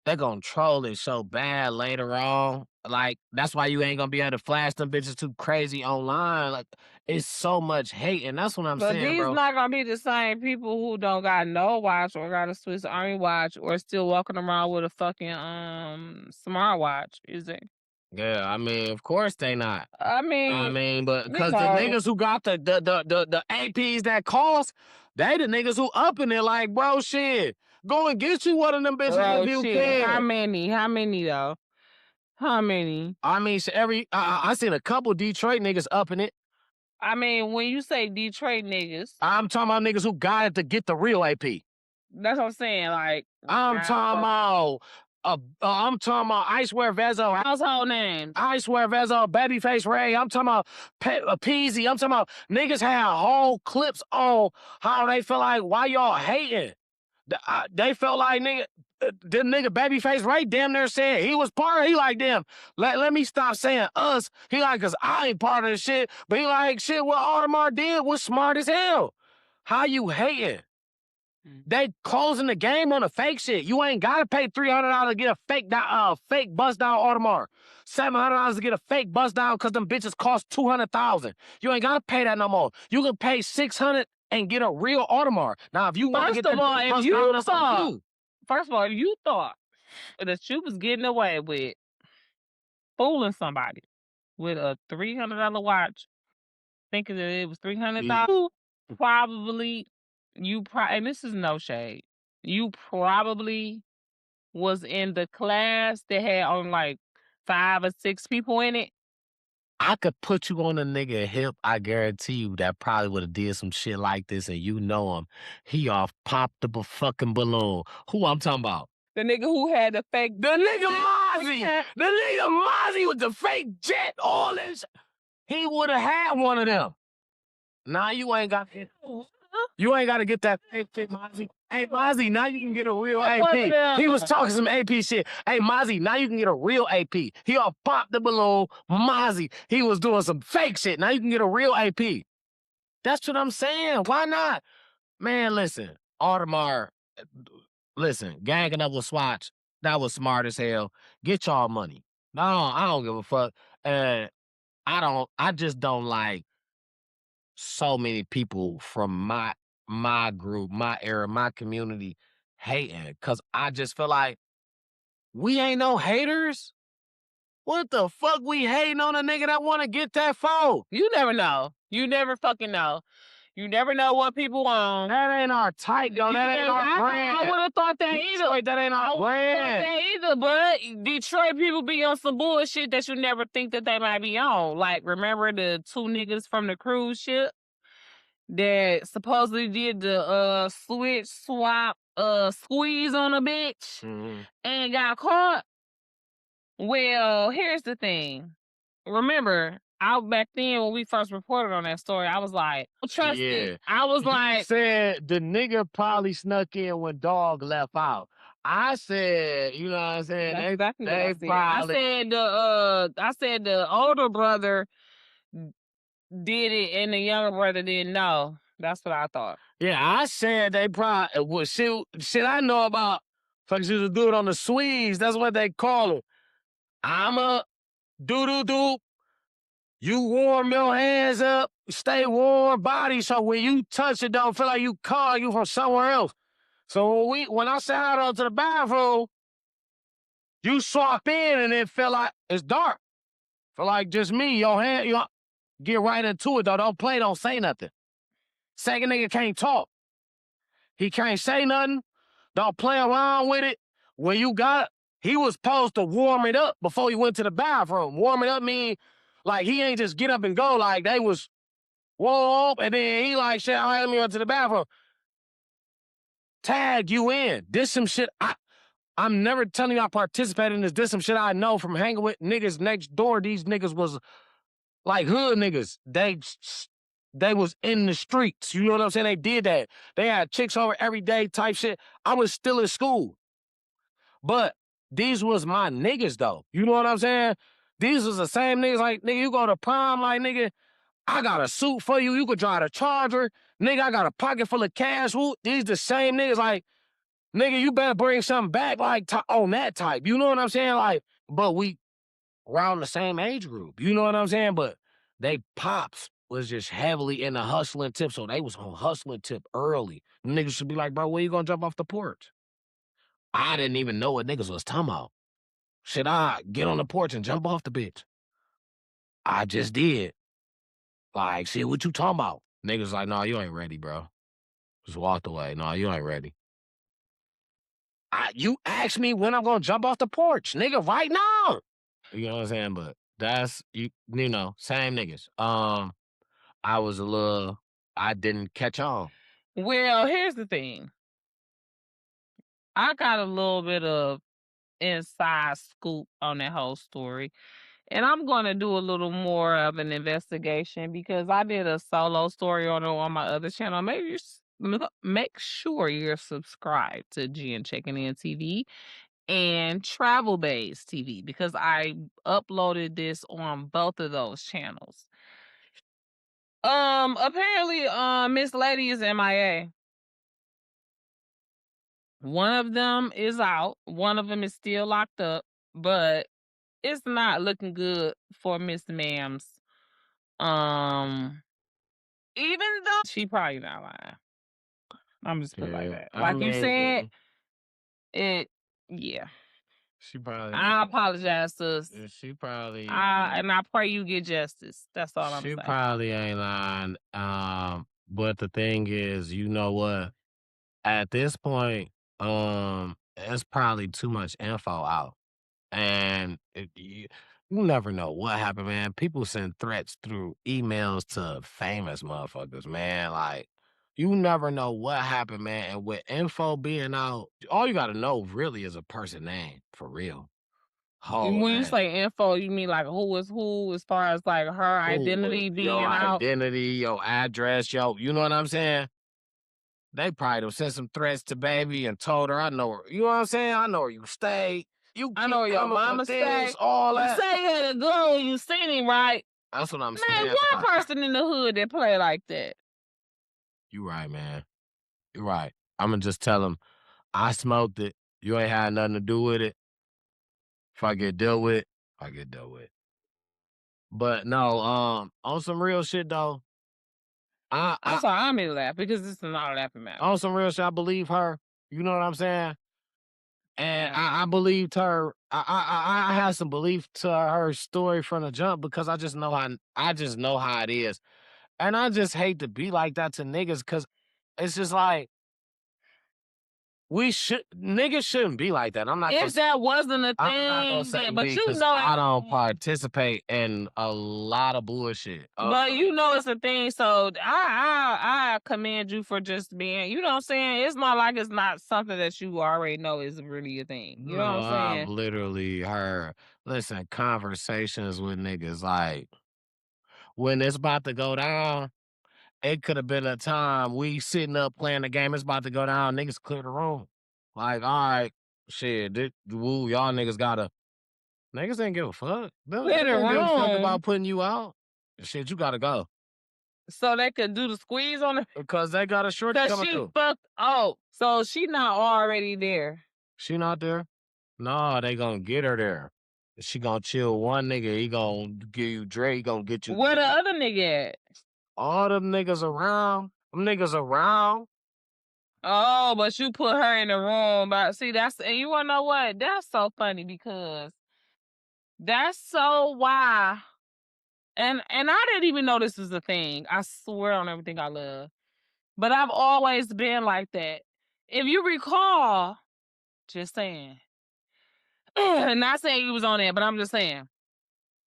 They're gonna troll it so bad later on. Like, that's why you ain't gonna be able to flash them bitches too crazy online. Like, it's so much hate, and that's what I'm saying, bro. But these not gonna be the same people who don't got no watch or got a Swiss Army watch or still walking around with a fucking smartwatch, is it? Yeah, I mean, of course they not. I mean, but because the niggas who got the APs that cost, they the niggas who up in it like, bro, shit, go and get you one of them bitches if you can. How many though? How many? I mean, I seen a couple Detroit niggas up in it. I mean, when you say Detroit niggas, I'm talking about niggas who got it to get the real AP. That's what I'm saying. Like, I'm talking about I Swear Vezo. Household names. I Swear Vezo, Babyface Ray. I'm talking about Peasy. I'm talking about niggas had whole clips on how they feel like, why y'all hating? They felt like the nigga Babyface Ray damn near said he was part of it. He like, damn, let me stop saying us. He like, cause I ain't part of this shit. But he like, shit, what Audemars did was smart as hell. How you hating? They closing the game on the fake shit. You ain't gotta pay $300 to get a fake bust down Audemars. $700 to get a fake bust down because them bitches cost $200,000. You ain't gotta pay that no more. You can pay $600 and get a real Audemars. Now, if you want to get First of all, if you thought that you was getting away with fooling somebody with a $300 watch, thinking that it was $300,000, probably and this is no shade, you probably was in the class that had on like 5 or 6 people in it. I could put you on a nigga hip, I guarantee you, that probably would have did some shit like this, and you know him. He off popped up a fucking balloon. Who I'm talking about? The nigga who had the fake. The nigga Mozzie! The nigga Mozzie with the fake jet, all this. He would have had one of them. Now you ain't got it. You ain't got to get that fake Mozzie. Hey, Mozzie, now you can get a real AP. He was talking some AP shit. Hey, Mozzie, now you can get a real AP. He all popped the balloon. Mozzie, he was doing some fake shit. Now you can get a real AP. That's what I'm saying. Why not? Man, listen, Audemars, listen, ganging up with Swatch, that was smart as hell. Get y'all money. No, I don't give a fuck. And I just don't like so many people from my group, my era, my community hating. Cause I just feel like we ain't no haters. What the fuck we hating on a nigga that wanna get that phone? You never know. You never fucking know. You never know what people want. That ain't our type, yo. That ain't our brand. I would have thought that either. That ain't our brand. That either, but Detroit people be on some bullshit that you never think that they might be on. Like, remember the 2 niggas from the cruise ship that supposedly did the switch swap squeeze on a bitch and got caught? Well, here's the thing. remember, out back then when we first reported on that story, I was like, trust it. Yeah. I was You like, said the nigga probably snuck in when dog left out. I said, you know what I'm saying? that's exactly what I They said. probably I said the older brother did it and the younger brother didn't know. That's what I thought. yeah, I said they probably well shit I know about fucking used to do it on the Swedes. That's what they call it. I'm a doo. You warm your hands up, stay warm body so when you touch it, don't feel like you call you from somewhere else. So when I sat out onto the bathroom, you swap in and it felt like it's dark. Feel like just me, your hand, you get right into it though. Don't play, don't say nothing. Second nigga can't talk. He can't say nothing. Don't play around with it. When you got it, he was supposed to warm it up before he went to the bathroom. Warm it up mean like he ain't just get up and go like they was warm up and then he like shit, all right, let me run to the bathroom. Tag you in. This some shit I'm never telling you I participated in this. This some shit I know from hanging with niggas next door. These niggas was like hood niggas. They was in the streets. You know what I'm saying? They did that. They had chicks over every day type shit. I was still in school. But these was my niggas though. You know what I'm saying? These was the same niggas like, nigga, you go to prom, like, nigga, I got a suit for you. You could drive a Charger. Nigga, I got a pocket full of cash. Woo. These the same niggas like, nigga, you better bring something back like on that type. You know what I'm saying? Like, but we around the same age group. You know what I'm saying? But they pops was just heavily in the hustling tip, so they was on hustling tip early. Niggas should be like, bro, where you gonna jump off the porch? I didn't even know what niggas was talking about. Should I get on the porch and jump off the bitch? I just did. Like, shit, what you talking about? Niggas like, nah, you ain't ready, bro. Just walked away. Nah, you ain't ready. You asked me when I'm gonna jump off the porch, nigga, right now. You know what I'm saying? But that's you know, same niggas. I was a little I didn't catch on. Well, here's the thing. I got a little bit of inside scoop on that whole story. And I'm going to do a little more of an investigation because I did a solo story on my other channel. Make sure you're subscribed to G and Checking In TV and Travel Base TV because I uploaded this on both of those channels. Apparently, Miss Lady is MIA. One of them is out. One of them is still locked up, but it's not looking good for Miss Ma'ams. Um, even though she probably not lying. I'm just put it like Yeah, that. I Like you said, mean, it. Yeah, she probably I apologize, sis. she probably I pray you get justice. That's all I'm she saying. probably ain't lying. But the thing is, you know what? At this point, it's probably too much info out. And you never know what happened, man. People send threats through emails to famous motherfuckers, man. Like, you never know what happened, man. And with info being out, all you got to know really is a person name, for real. And Whole when you name. say info, you mean like who is who as far as like her identity being Your out? identity, your address, you know what I'm saying? They probably done sent some threats to baby and told her, I know her. You know what I'm saying? I know where you stay. You I keep know where your coming mama with this, stay. all You that. say you had a girl, you seen him, right? That's what I'm Man, saying. one Like, person in the hood that play like that. you right, man. You right. I'ma just tell him, I smoked it. You ain't had nothing to do with it. If I get dealt with, I get dealt with. But no, on some real shit though, I'm I sorry, I made laugh because this is not a laughing matter. on some real shit, I believe her. You know what I'm saying? And I believed her. I had some belief to her story from the jump because I just know how it is. And I just hate to be like that to niggas because it's just like Niggas shouldn't be like that. If that wasn't a I'm not gonna thing, say but me you because know I don't it. participate in a lot of bullshit. But you know it's a thing, so I commend you for just being, you know what I'm saying? It's not like it's not something that you already know is really a thing. You know what No, I'm I've saying? literally heard, listen, conversations with niggas like when it's about to go down. It could have been a time we sitting up playing the game. It's about to go down. Niggas clear the room. Like, all right, shit, woo, y'all niggas gotta. Niggas ain't give a fuck. They Clear the don't give a fuck room about putting you out. Shit, you gotta go so they could do the squeeze on her. because they got a shorty Cause coming she through. fucked. Oh, so she not already there. She not there. No, they gonna get her there. She gonna chill one nigga. He gonna give you Dre. He gonna get you Where the other nigga at? all them niggas around. Them niggas around. Oh, but you put her in the room. But see, and you wanna know what? That's so funny because that's so why. And I didn't even know this was a thing. I swear on everything I love. But I've always been like that. If you recall, just saying. Not saying you was on there, but I'm just saying.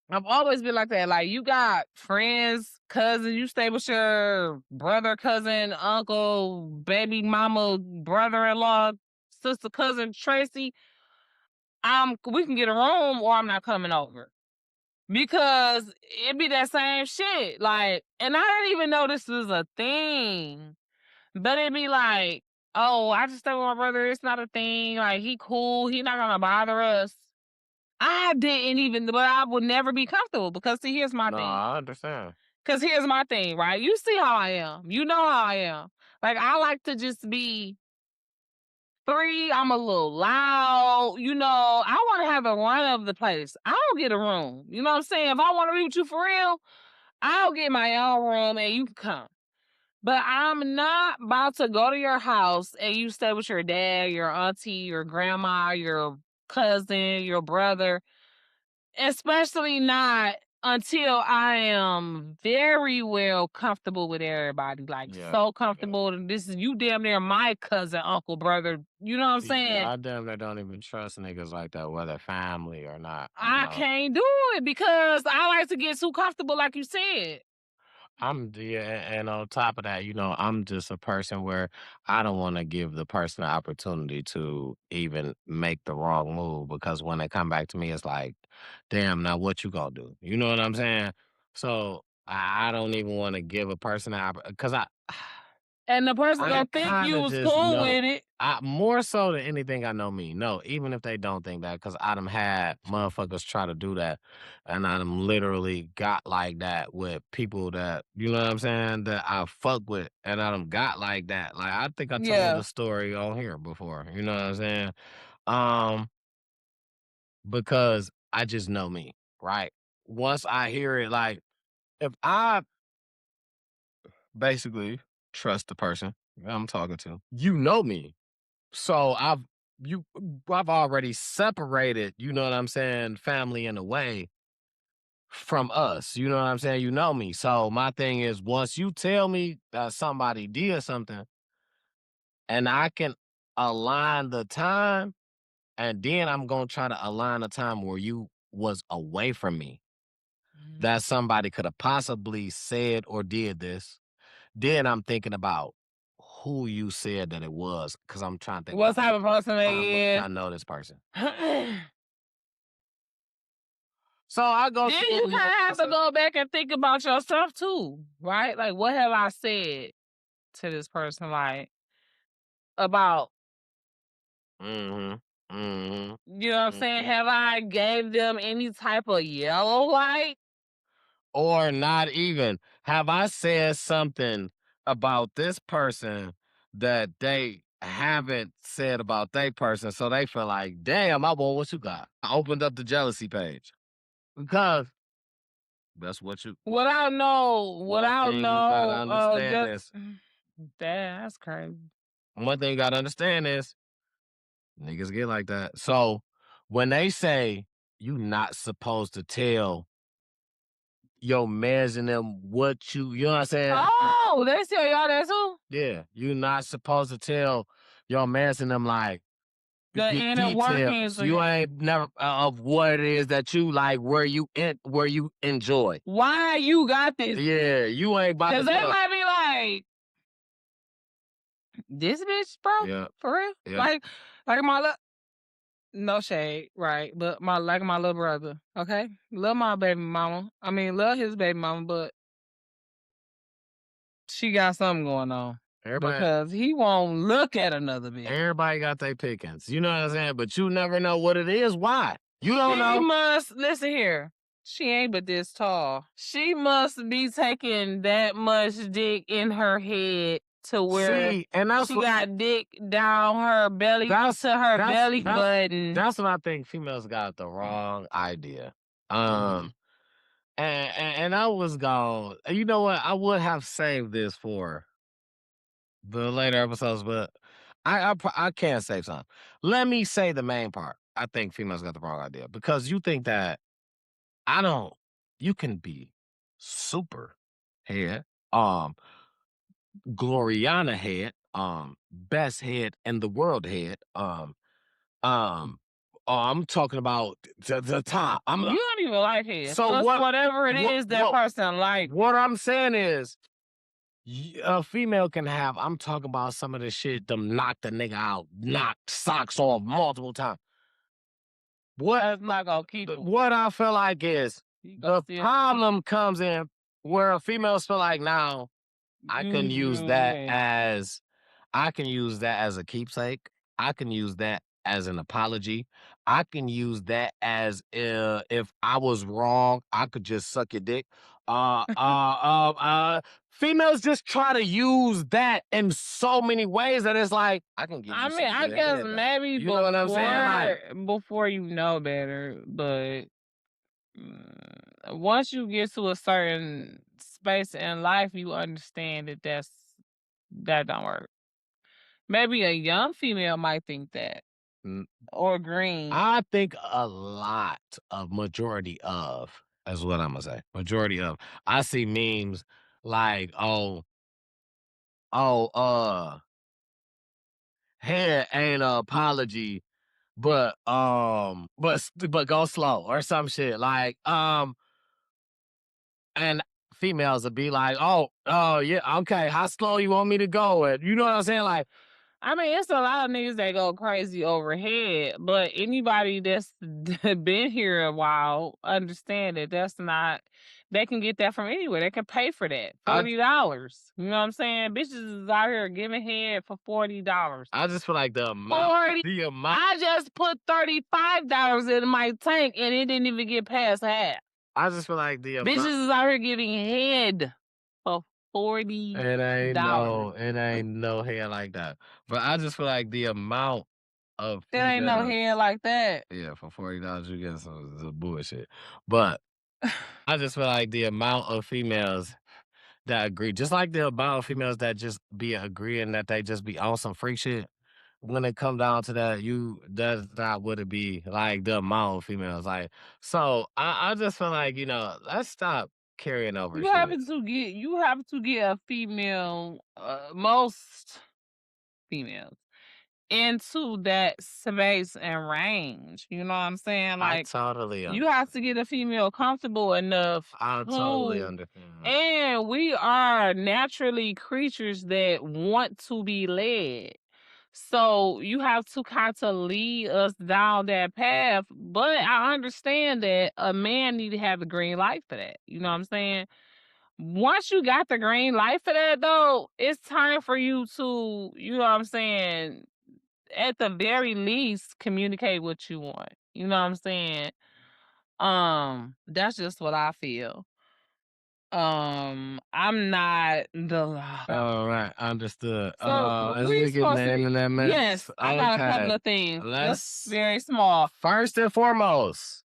I've always been like that. Like you got friends, cousins, you stay with your brother, cousin, uncle, baby mama, brother-in-law, sister, cousin, Tracy. We can get a room or I'm not coming over. Because it be that same shit. Like, and I didn't even know this was a thing. But it be like, oh, I just stay with my brother. It's not a thing. Like, he cool. He not gonna bother us. I didn't even, but I would never be comfortable because see, here's my No, thing. I understand. Because here's my thing, right? You see how I am. You know how I am. Like, I like to just be free. I'm a little loud. You know, I want to have a run of the place. I don't get a room. You know what I'm saying? If I want to be with you for real, I'll get my own room and you can come. But I'm not about to go to your house and you stay with your dad, your auntie, your grandma, your cousin, your brother, especially not until I am very well comfortable with everybody. Like Yeah. so comfortable. This is you damn near my cousin, uncle, brother. You know what I'm saying? I damn near don't even trust niggas like that, whether family or not. I can't do it because I like to get too comfortable, like you said. And on top of that, I'm just a person where I don't want to give the person the opportunity to even make the wrong move because when they come back to me, it's like, damn, now what you gonna do? You know what I'm saying? So I don't even want to give a person because And the person I gonna think you kinda was just cool know. with it. More so than anything, I know me. No, even if they don't think that, because I done had motherfuckers try to do that, and I done literally got like that with people that, you know what I'm saying, that I fuck with, and I done got like that. Like, I think I told Yeah. the story on here before, you know what I'm saying? Um, because I just know me, right? Once I hear it, like, if I basically trust the person I'm talking to, you know me. So I've already separated, you know what I'm saying, family in a way from us. You know what I'm saying? You know me. So my thing is once you tell me that somebody did something and I can align the time, and then I'm gonna try to align the time where you was away from me. That somebody could have possibly said or did this. Then I'm thinking about who you said that it was, because I'm trying to think What about type of person how much they I know this person. is. So I go Then you through. kind of have to go back and think about yourself too, right? Like, what have I said to this person, like about, Mhm. Mhm. you know what I'm saying? Mhm. Have I gave them any type of yellow light? Or not even. Have I said something about this person that they haven't said about they person, so they feel like, damn, I want what you got. I opened up the jealousy page because that's what you. One Without thing you gotta no, understand just is damn, that's crazy. one thing you gotta understand is niggas get like that. So when they say you not supposed to tell your mans and them you know what I'm saying? Oh, they tell y'all that too? Yeah, you not supposed to tell your man's in them like The get inner workings details. of You ain't never of what it is that you like, where you enjoy. why you got this. Yeah, you ain't about to Cause they fuck. might be like, this bitch, bro, Yeah, for real. yeah. Like my no shade, right? But my little brother, okay, love my baby mama. I mean, love his baby mama, but she got something going on Everybody, because he won't look at another bitch. everybody got their pickings. You know what I'm saying? But you never know what it is. Why? You don't She know. must listen here. She ain't but this tall. She must be taking that much dick in her head to where See, and that's she what got dick down her belly that's to her that's belly that's button. that's what I think females got the wrong idea. And I was gone. You know what? I would have saved this for the later episodes, but I can't save some. Let me say the main part. I think females got the wrong idea because you think that I don't. You can be super head, Gloriana head, best head in the world head, um, oh, I'm talking about the top. You don't even like his. So Just what? whatever it is that person like. What I'm saying is, a female can have. I'm talking about some of the shit. Them knock the nigga out, knock socks off multiple times. That's not gonna keep him. What I feel like is the problem comes in where a female feel like now I can use that as a keepsake. I can use that as an apology. I can use that as if I was wrong, I could just suck your dick. Females just try to use that in so many ways that it's like I can give you. I mean, I guess maybe you know what I'm saying? Like, before you know better, but once you get to a certain space in life, you understand that that don't work. Maybe a young female might think that mm, or green. I think a lot of majority of is what I'm gonna say. Majority of I see memes like oh hair ain't an apology, but go slow or some shit like and females would be like oh yeah okay how slow you want me to go and you know what I'm saying like I mean, it's a lot of niggas that go crazy overhead, but anybody that's been here a while understand that that's not. They can get that from anywhere. They can pay for that $40. You know what I'm saying? Bitches is out here giving head for $40. I just feel like the amount. 40. I just put $35 in my tank and it didn't even get past half. I just feel like the amount. Bitches is out here giving head for $40. It ain't no hair like that. But I just feel like the amount of There ain't no head like that. yeah, for $40 you get some bullshit. But I just feel like the amount of females that agree, just like the amount of females that just be agreeing that they just be on some freak shit. When it come down to that, that's not what it be like the amount of females. Like, so I just feel like, let's stop carrying over You shit. have to get a female, most females into that space and range. You know what I'm saying? I Like totally you have to get a female comfortable enough I totally understand. and we are naturally creatures that want to be led. So you have to kind of lead us down that path. But I understand that a man need to have the green light for that. You know what I'm saying? Once you got the green light for that though, it's time for you to, you know what I'm saying, at the very least communicate what you want. You know what I'm saying? That's just what I feel. I'm not the All right, understood. so As we we get in supposed the to be internet mix. yes, I got a couple of things. That's very small. First and foremost,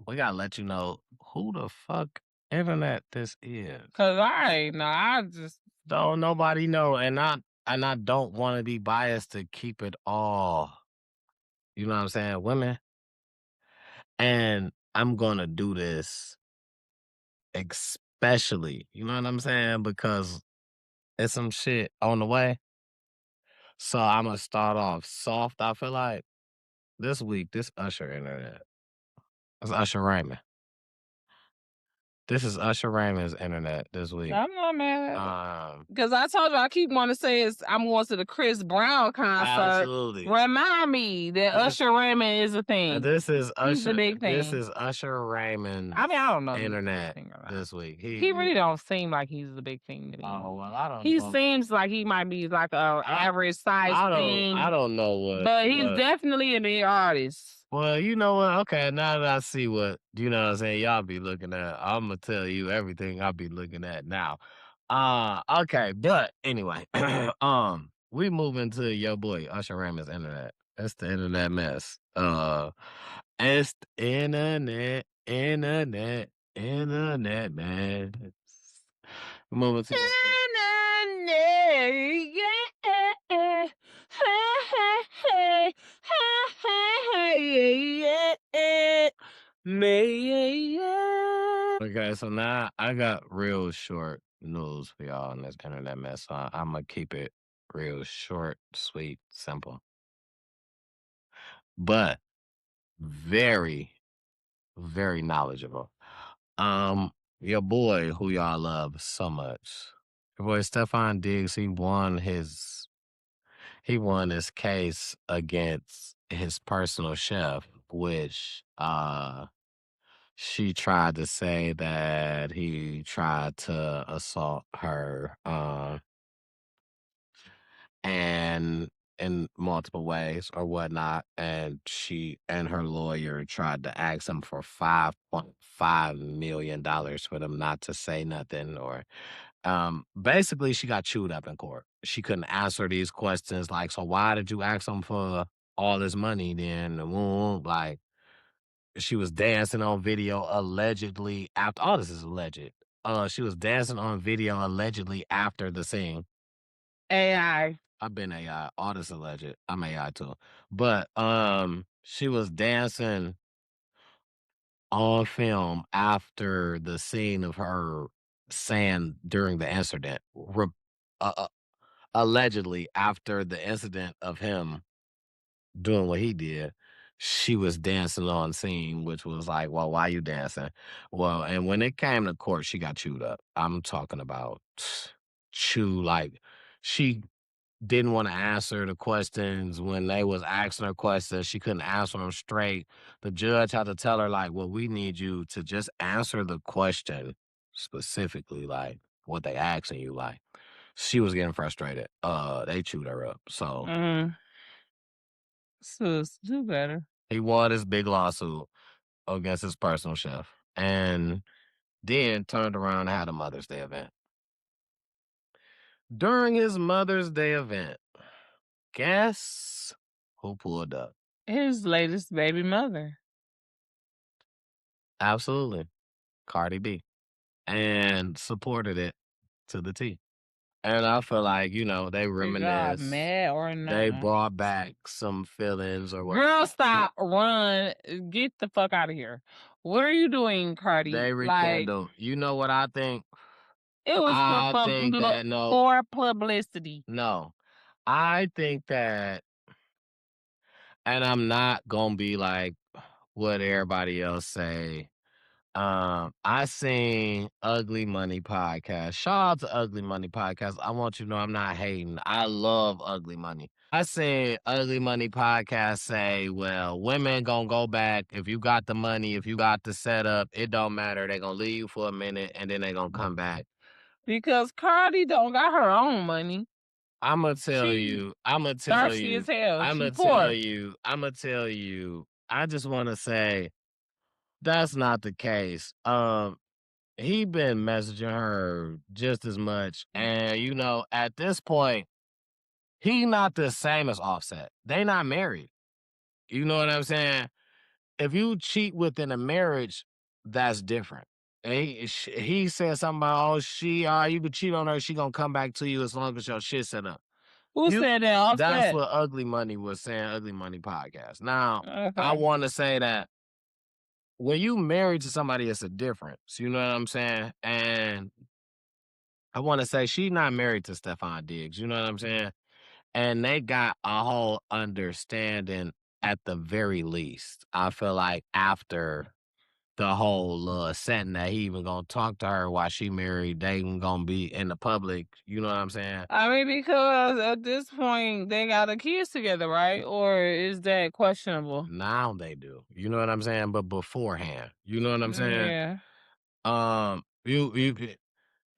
we gotta let you know who the fuck internet this is. Cause I just Don't nobody know, and I don't want to be biased to keep it all. You know what I'm saying, women. And I'm gonna do this especially. You know what I'm saying, because It's some shit on the way. So Imma start off soft, I feel like. This week, this Usher internet. It's Usher Raymond. This is Usher Raymond's internet this week. I'm not mad at it. Um, Because I told you I keep wanting to say I'm going to the Chris Brown concert. absolutely. Remind me that Usher Raymond is a thing. This is He's the Usher. big This thing. is Usher Raymond's I mean, I don't know if he's the big internet thing or not. this week. He really don't seem like he's the big thing to me. Oh well, I don't He know. seems like he might be like a average size thing, I don't know what. but he's definitely a big artist. Well, you know what? Okay, now that I see what you know what I'm saying, y'all be looking at, I'm gonna tell you everything I'll be looking at now. Okay, but anyway, we move into your boy Usher Raymond's internet. That's the internet mess. It's the internet mess. Moving to okay, so now I got real short news for y'all on this internet mess. So I'm gonna keep it real short, sweet, simple, but very, very knowledgeable. Your boy, who y'all love so much, your boy Stepon Diggs, he won his case against his personal chef, which she tried to say that he tried to assault her and in multiple ways or whatnot. And she and her lawyer tried to ask him for $5.5 million for them not to say nothing or basically she got chewed up in court. She couldn't answer these questions like, so why did you ask them for all this money then? Like she was dancing on video allegedly after all this is alleged. She was dancing on video allegedly after the scene. AI. I've been AI, all this alleged. I'm AI too. But she was dancing on film after the scene of her saying during the incident. Allegedly after the incident of him doing what he did, she was dancing on scene, which was like, well, why you dancing? Well, and when it came to court, she got chewed up. I'm talking about like she didn't want to answer the questions when they was asking her questions. She couldn't answer them straight. The judge had to tell her like, well, we need you to just answer the question specifically, like what they asking you, like. She was getting frustrated. They chewed her up. So Sus, do better. he won this big lawsuit against his personal chef. And then turned around and had a Mother's Day event. During his Mother's Day event, guess who pulled up? His latest baby mother. Absolutely. Cardi B. And supported it to the T. And I feel like, you know, they reminisce. Mad or not. They brought back some feelings or what. Girl, stop. Run. Get the fuck out of here. What are you doing, Cardi? They rekindle. Like, you know what I think? It was for publicity. No. I think that, and I'm not gonna be like what everybody else say. I seen Ugly Money Podcast. Shout out to Ugly Money Podcast. I want you to know I'm not hating. I love Ugly Money. I seen Ugly Money Podcast say, well, women gonna go back. If you got the money, if you got the setup, it don't matter. They gonna leave you for a minute and then they gonna come back. Because Cardi don't got her own money. I'ma tell you. I'ma tell you. I just wanna say that's not the case. He been messaging her just as much. And, you know, at this point, he not the same as Offset. They not married. You know what I'm saying? If you cheat within a marriage, that's different. And he said something about, oh, you could cheat on her. She gonna come back to you as long as your shit set up. Who said that? Offset? That's what Ugly Money was saying, Ugly Money Podcast. Now, I want to say that when you married to somebody, it's a difference. You know what I'm saying? And I wanna say she not married to Stepon Diggs, you know what I'm saying? And they got a whole understanding at the very least. I feel like after the whole, setting that he even gonna talk to her while she married, they even gonna be in the public, you know what I'm saying? I mean, because at this point they got the kids together, right? Or is that questionable? Now they do, you know what I'm saying? But beforehand, you know what I'm saying? Yeah.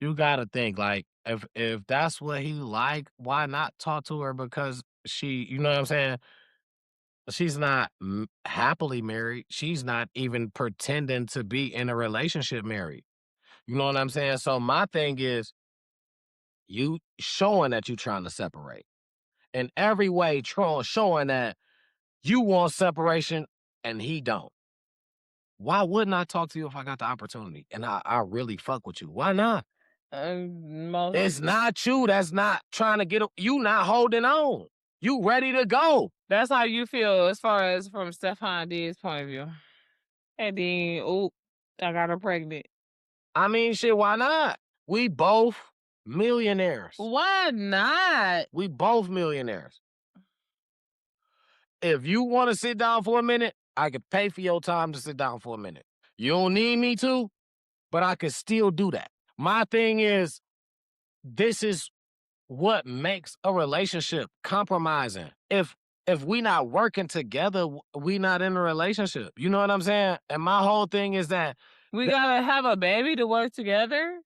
You gotta think, like, if that's what he like, why not talk to her? Because she you know what I'm saying? She's not happily married. She's not even pretending to be in a relationship married. You know what I'm saying? So my thing is you showing that you trying to separate in every way, showing that you want separation and he don't. Why wouldn't I talk to you if I got the opportunity and I really fuck with you? Why not? Most It's not you that's not trying to you not holding on. You ready to go. that's how you feel as far as from Stefan Diggs' point of view. And then, oop, I got her pregnant. I mean, shit, why not? We both millionaires. Why not? We both millionaires. If you want to sit down for a minute, I could pay for your time to sit down for a minute. You don't need me to, but I could still do that. My thing is, this is what makes a relationship compromising. If we not working together, we not in a relationship. You know what I'm saying? And my whole thing is that We gotta have a baby to work together?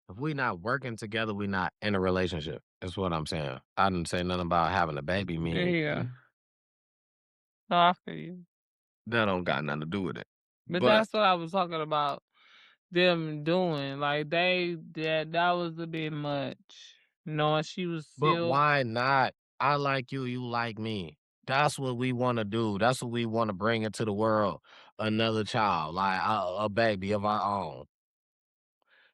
if we not working together, we not in a relationship. That's what I'm saying. I didn't say nothing about having a baby. Me, Yeah. No, I feel you. that don't got nothing to do with it. But But that's what I was talking about them doing. Like that was a bit much. Knowing she was but still why not? I like you, you like me. That's what we want to do. That's what we want to bring into the world. Another child, like a baby of our own.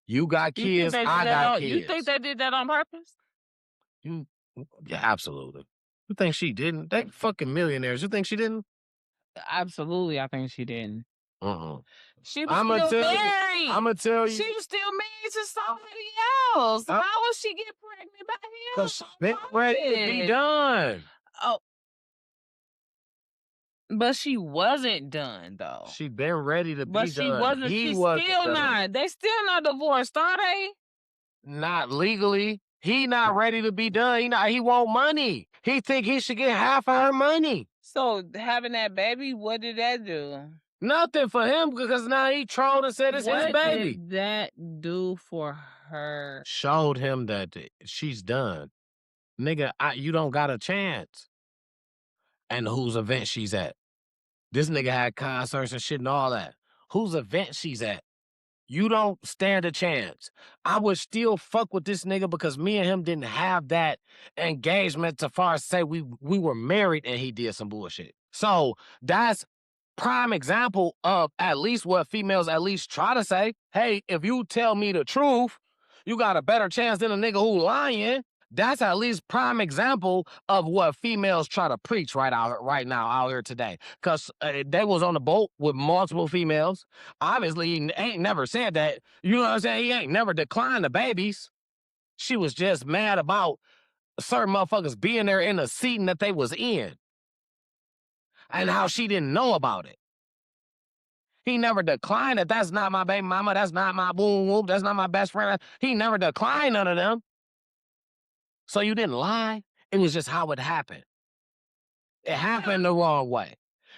You got you think kids, they did I that got on you think kids. they did that on purpose? You, yeah, absolutely. You think she didn't? They fucking millionaires. You think she didn't? Absolutely, I think she didn't. Uh-uh. She was I'ma still tell you. married. I'ma tell She you. was still married to somebody else. How would she get pregnant by him? Cause she been ready to be Purpose. done. Oh, but she wasn't done though. She been ready to But be she done. wasn't. He She's wasn't still done. not. They still not divorced, are they? Not legally. He not ready to be done. He want money. He think he should get half of her money. So having that baby, what did that do? Nothing for him because now he trolled and said it's his What baby. did that do for her? Showed him that she's done. Nigga, you don't got a chance. And whose event she's at. This nigga had concerts and shit and all that. Whose event she's at. You don't stand a chance. I would still fuck with this nigga because me and him didn't have that engagement to far as say we were married and he did some bullshit. So that's prime example of at least what females at least try to say. Hey, if you tell me the truth, you got a better chance than a nigga who lying. That's at least prime example of what females try to preach right now out here today. Cause they was on the boat with multiple females. Obviously, he ain't never said that. You know what I'm saying? He ain't never declined the babies. She was just mad about certain motherfuckers being there in the seating that they was in, and how she didn't know about it. He never declined it. That's not my baby mama. That's not my boom whoop. That's not my best friend. He never declined none of them. So you didn't lie. It was just how it happened. It happened the wrong way.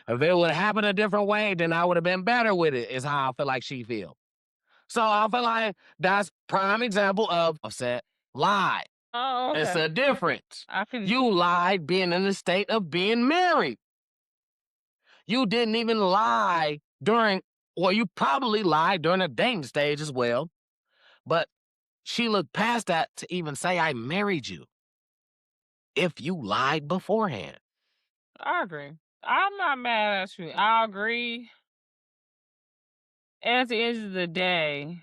If it would have happened a different way, then I would have been better with it, is how I feel like she feel. So I feel like that's prime example of said lie. Oh, okay. It's a difference. I can. You lied being in the state of being married. You didn't even lie you probably lied during the dating stage as well. But she looked past that to even say, I married you. If you lied beforehand. I agree. I'm not mad at you. I agree. At the end of the day,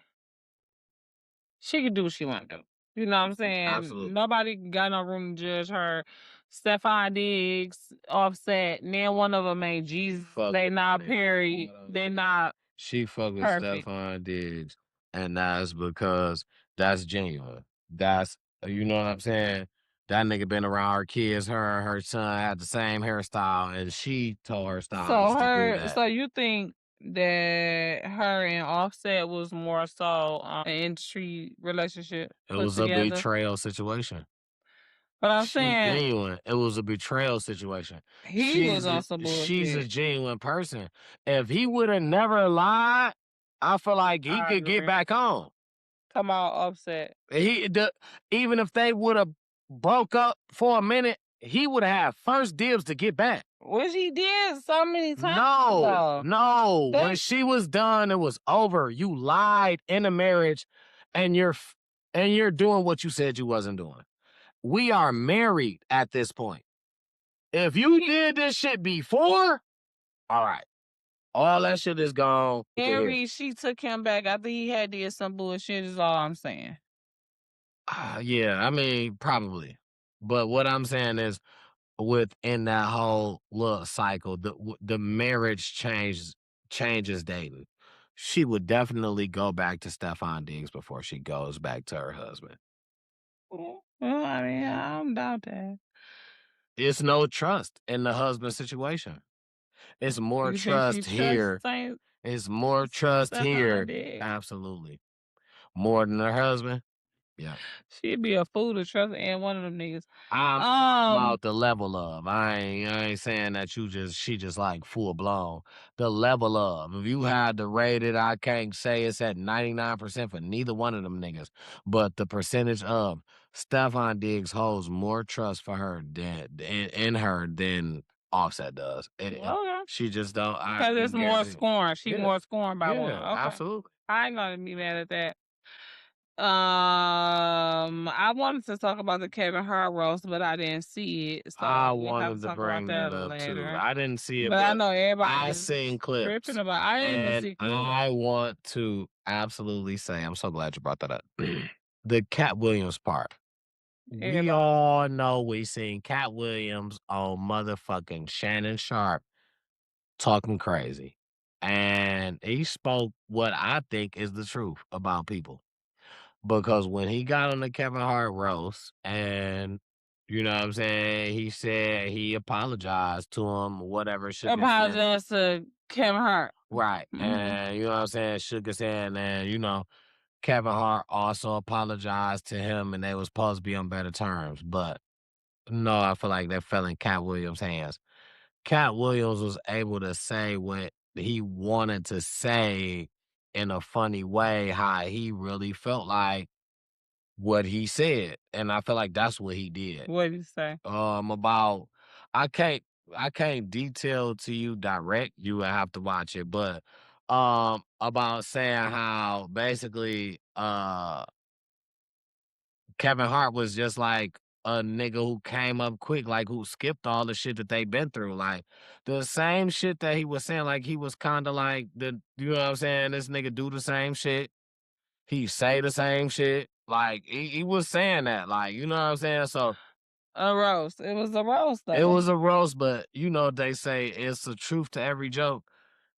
she can do what she want to do. You know what I'm saying? Absolutely. Nobody got no room to judge her. Stefan Diggs, Offset, neither one of them ain't Jesus. They not period. They not. She fucked with Perfect. Stepon Diggs, and that's because that's genuine. That's you know what I'm saying? That nigga been around her kids, her and her son had the same hairstyle, and she told her So stylist to do that. you think that her and Offset was more so, an industry relationship It put was a together? betrayal situation. But I'm She's saying genuine. It was a betrayal situation. he was on some She's a bullshit. genuine person. If he would have never lied, I feel like he I could get agree. back on. Talking about Offset. Even if they would have broke up for a minute, he would have had first dibs to get back. Which he did so many times No, though. no. When They she was done, it was over. You lied in a marriage, and you're doing what you said you wasn't doing. We are married at this point. If you did this shit before, all right, all that shit is gone. married, she took him back after he had did some bullshit is all I'm saying. Yeah, I mean, probably. But what I'm saying is, within that whole little cycle, the marriage changes daily. She would definitely go back to Stepon Diggs before she goes back to her husband. Well, I mean, I don't doubt that. It's no trust in the husband situation. It's more You think she trust trusts here. Saint It's more trust Stefan here. did? Absolutely. More than her husband. Yeah. She'd be a fool to trust and one of them niggas. I'm talking Um, about the level of. I ain't saying that she just like full blown. The level of. If you had to rate it, I can't say it's at 99% for neither one of them niggas. But the percentage of Stefan Diggs holds more trust for her in her than Offset does. okay. She just don't. I 'Cause can it's more guarantee. scoring. She Yeah, more scoring by one. yeah, Okay. absolutely. I ain't gonna be mad at that. I wanted to talk about the Kevin Hart roast, but I didn't see it, I so we'll have to wanted to talk about bring that that up too. later. I didn't see it, But I but know everybody I is seen tripping clips, about. I didn't even and see clips. I want to absolutely say, I'm so glad you brought that up. The Cat Williams part. We Everybody. all know we seen Cat Williams on motherfucking Shannon Sharp talking crazy. And he spoke what I think is the truth about people. Because when he got on the Kevin Hart roast and you know what I'm saying, he said he apologized to him, whatever, shook his hand. Apologize to Kevin Hart. Right. Mhm. And you know what I'm saying, shook his hand, and Kevin Hart also apologized to him, and they was supposed to be on better terms. But no, I feel like that fell in Cat Williams' hands. Cat Williams was able to say what he wanted to say in a funny way, how he really felt like what he said, and I feel like that's what he did. What did you say? About I can't I can't detail to you direct, you would have to watch it, but about saying how basically Kevin Hart was just like a nigga who came up quick, like who skipped all the shit that they been through. Like the same shit that he was saying, like he was kinda like you know what I'm saying, this nigga do the same shit. He say the same shit. Like he was saying that, like, you know what I'm saying? So A roast. It was a roast it though. was a roast, but they say it's a truth to every joke.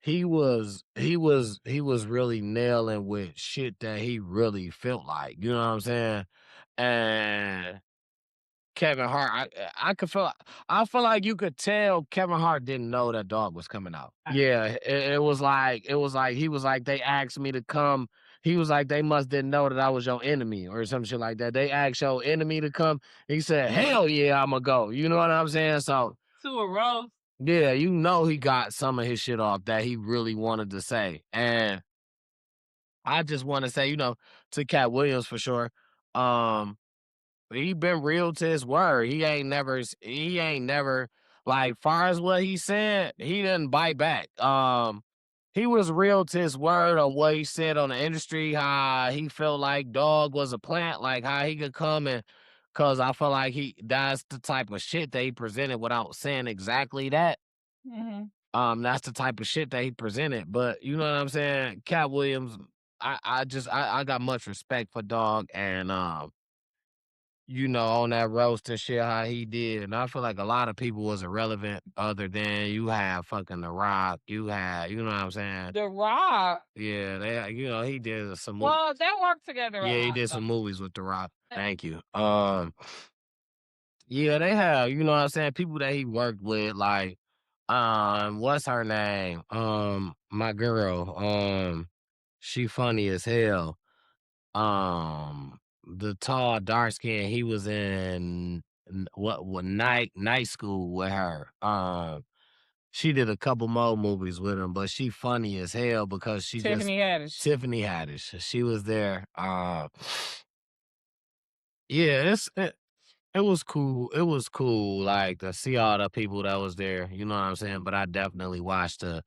He was really nailing with shit that he really felt like. You know what I'm saying? And Kevin Hart, I feel like you could tell Kevin Hart didn't know that dog was coming out. Yeah, it was like he was like, they asked me to come. He was like, they must didn't know that I was your enemy or some shit like that. They asked your enemy to come. He said, hell yeah, I'ma go. You know what I'm saying? So To a roast. yeah, he got some of his shit off that he really wanted to say. And I just want to say, to Cat Williams for sure. Um, he been real to his word. He ain't never like far as what he said, he didn't bite back. He was real to his word on what he said on the industry, how he felt like dog was a plant, like how he could come and cause I feel like that's the type of shit that he presented without saying exactly that. Mhm. That's the type of shit that he presented. But you know what I'm saying? Cat Williams, I got much respect for dog, and on that roast and shit how he did. And I feel like a lot of people was irrelevant other than you have fucking The Rock. You had, you know what I'm saying? The Rock. Yeah, he did some Well, they work together a yeah, he lot did though. some movies with The Rock. Thank you. Yeah, they have, you know what I'm saying, people that he worked with, like, what's her name? My girl, she funny as hell. The tall, dark skin, he was in what night school with her. She did a couple more movies with him, but she funny as hell because she just Tiffany Haddish. Tiffany Haddish. She was there. Yeah, it was cool. It was cool, like, to see all the people that was there, you know what I'm saying? But I definitely watched the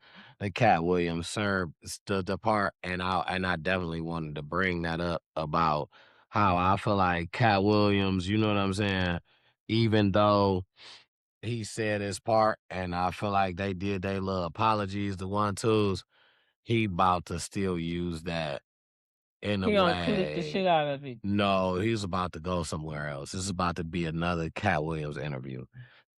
Cat Williams serve the part, and I definitely wanted to bring that up about how I feel like Cat Williams, you know what I'm saying? Even though he said his part, and I feel like they did they little apologies, the 1-2s, he about to still use that in a He gonna clip the way. shit out of it. No, he's about to go somewhere else. This is about to be another Cat Williams interview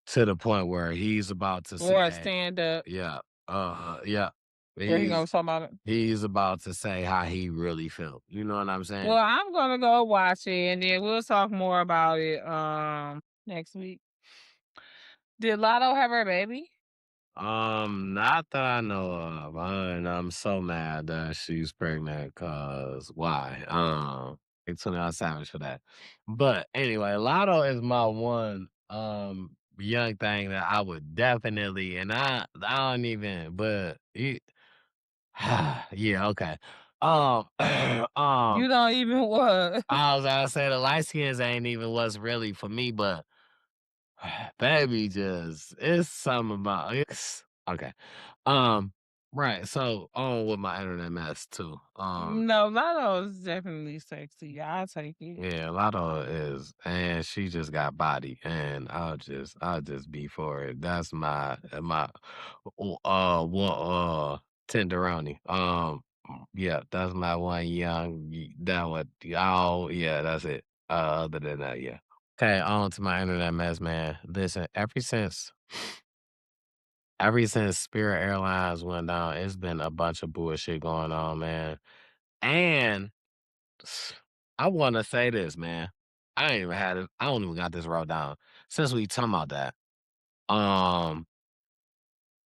to the point where he's about to Or a say, stand up. yeah, yeah, Where he gonna he's talk about it. he's about to say how he really felt. You know what I'm saying? Well, I'm gonna go watch it and then we'll talk more about it next week. Did Lotto have her baby? Not that I know of, and I'm so mad that she's pregnant. Cause why? It's 21 Savage for that. But anyway, Lotto is my one young thing that I would definitely, and I don't even, but yeah, okay. You don't even what? I was gonna say the light skins ain't even what's really for me, but baby, just it's something about it's okay. Um, right. So on with my internet mess too. No, Lotto is definitely sexy. I'll take it. Yeah, Lotto is, and she just got body, and I'll just be for it. That's my one tenderoni. Yeah, that's my one that what oh yeah, that's it. Other than that, yeah. Okay, on to my internet mess, man. Listen, ever since Spirit Airlines went down, it's been a bunch of bullshit going on, man. And I want to say this, man. I ain't even had it. I don't even got this wrote down. Since we talking about that, um,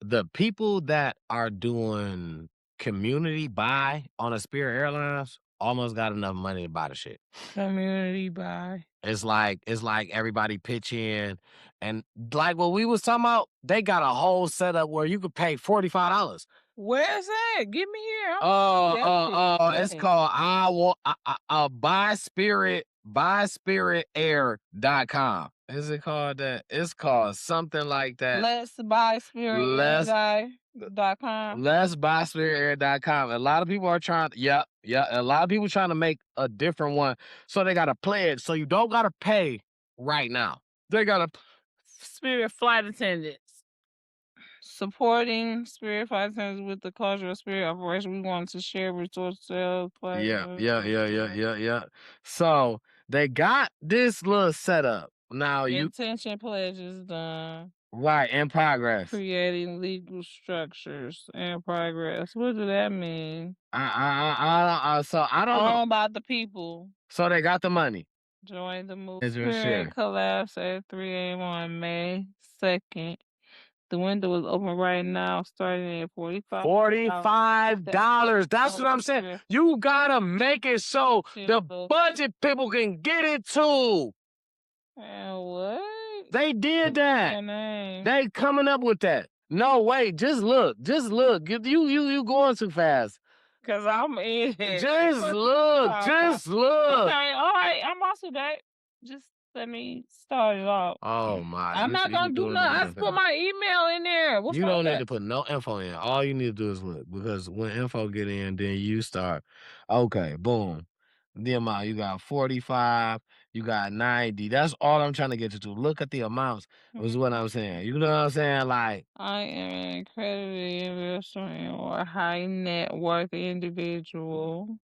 the people that are doing community buy on a Spirit Airlines almost got enough money to buy the shit. Community buy. It's like everybody pitch in, and like what we was talking about, they got a whole setup where you could pay $45. Where's that? Get me here. I It's called I want buyspiritair.com. Is it called that? It's called something like that. Let's buy spirit Let's guy.com. let'sbuyspiritair.com. A lot of people are trying, yeah, a lot of people trying to make a different one. So they got to pledge. So you don't got to pay right now. They got to, Spirit flight attendants. Supporting spirit flight attendants with the cultural spirit operation. We want to share resources. yeah. So they got this little setup. Now Intention pledges done. right, in progress. Creating legal structures in progress. What does that mean? So I don't know. Owned by the people. So they got the money. Join the movement. Is your share. Spirit collapse at 3 a.m. on May 2nd. The window is open right now, starting at $45. That's what I'm saying. You gotta make it so the budget people can get it too. And what? They did that. They coming up with that. No, wait, just look. You going too fast. Cause I'm in it. Just look. Okay, all right. I'm also back. Just let me start it off. Oh my! I'm not gonna do nothing. I just put my email in there. You don't need to put no info in. All you need to do is look, because when info get in, then you start. Okay, boom. The amount you got 45, you got 90. That's all I'm trying to get you to. Look at the amounts. Is what I'm saying. You know what I'm saying? Like, I am an accredited investor or high net worth individual.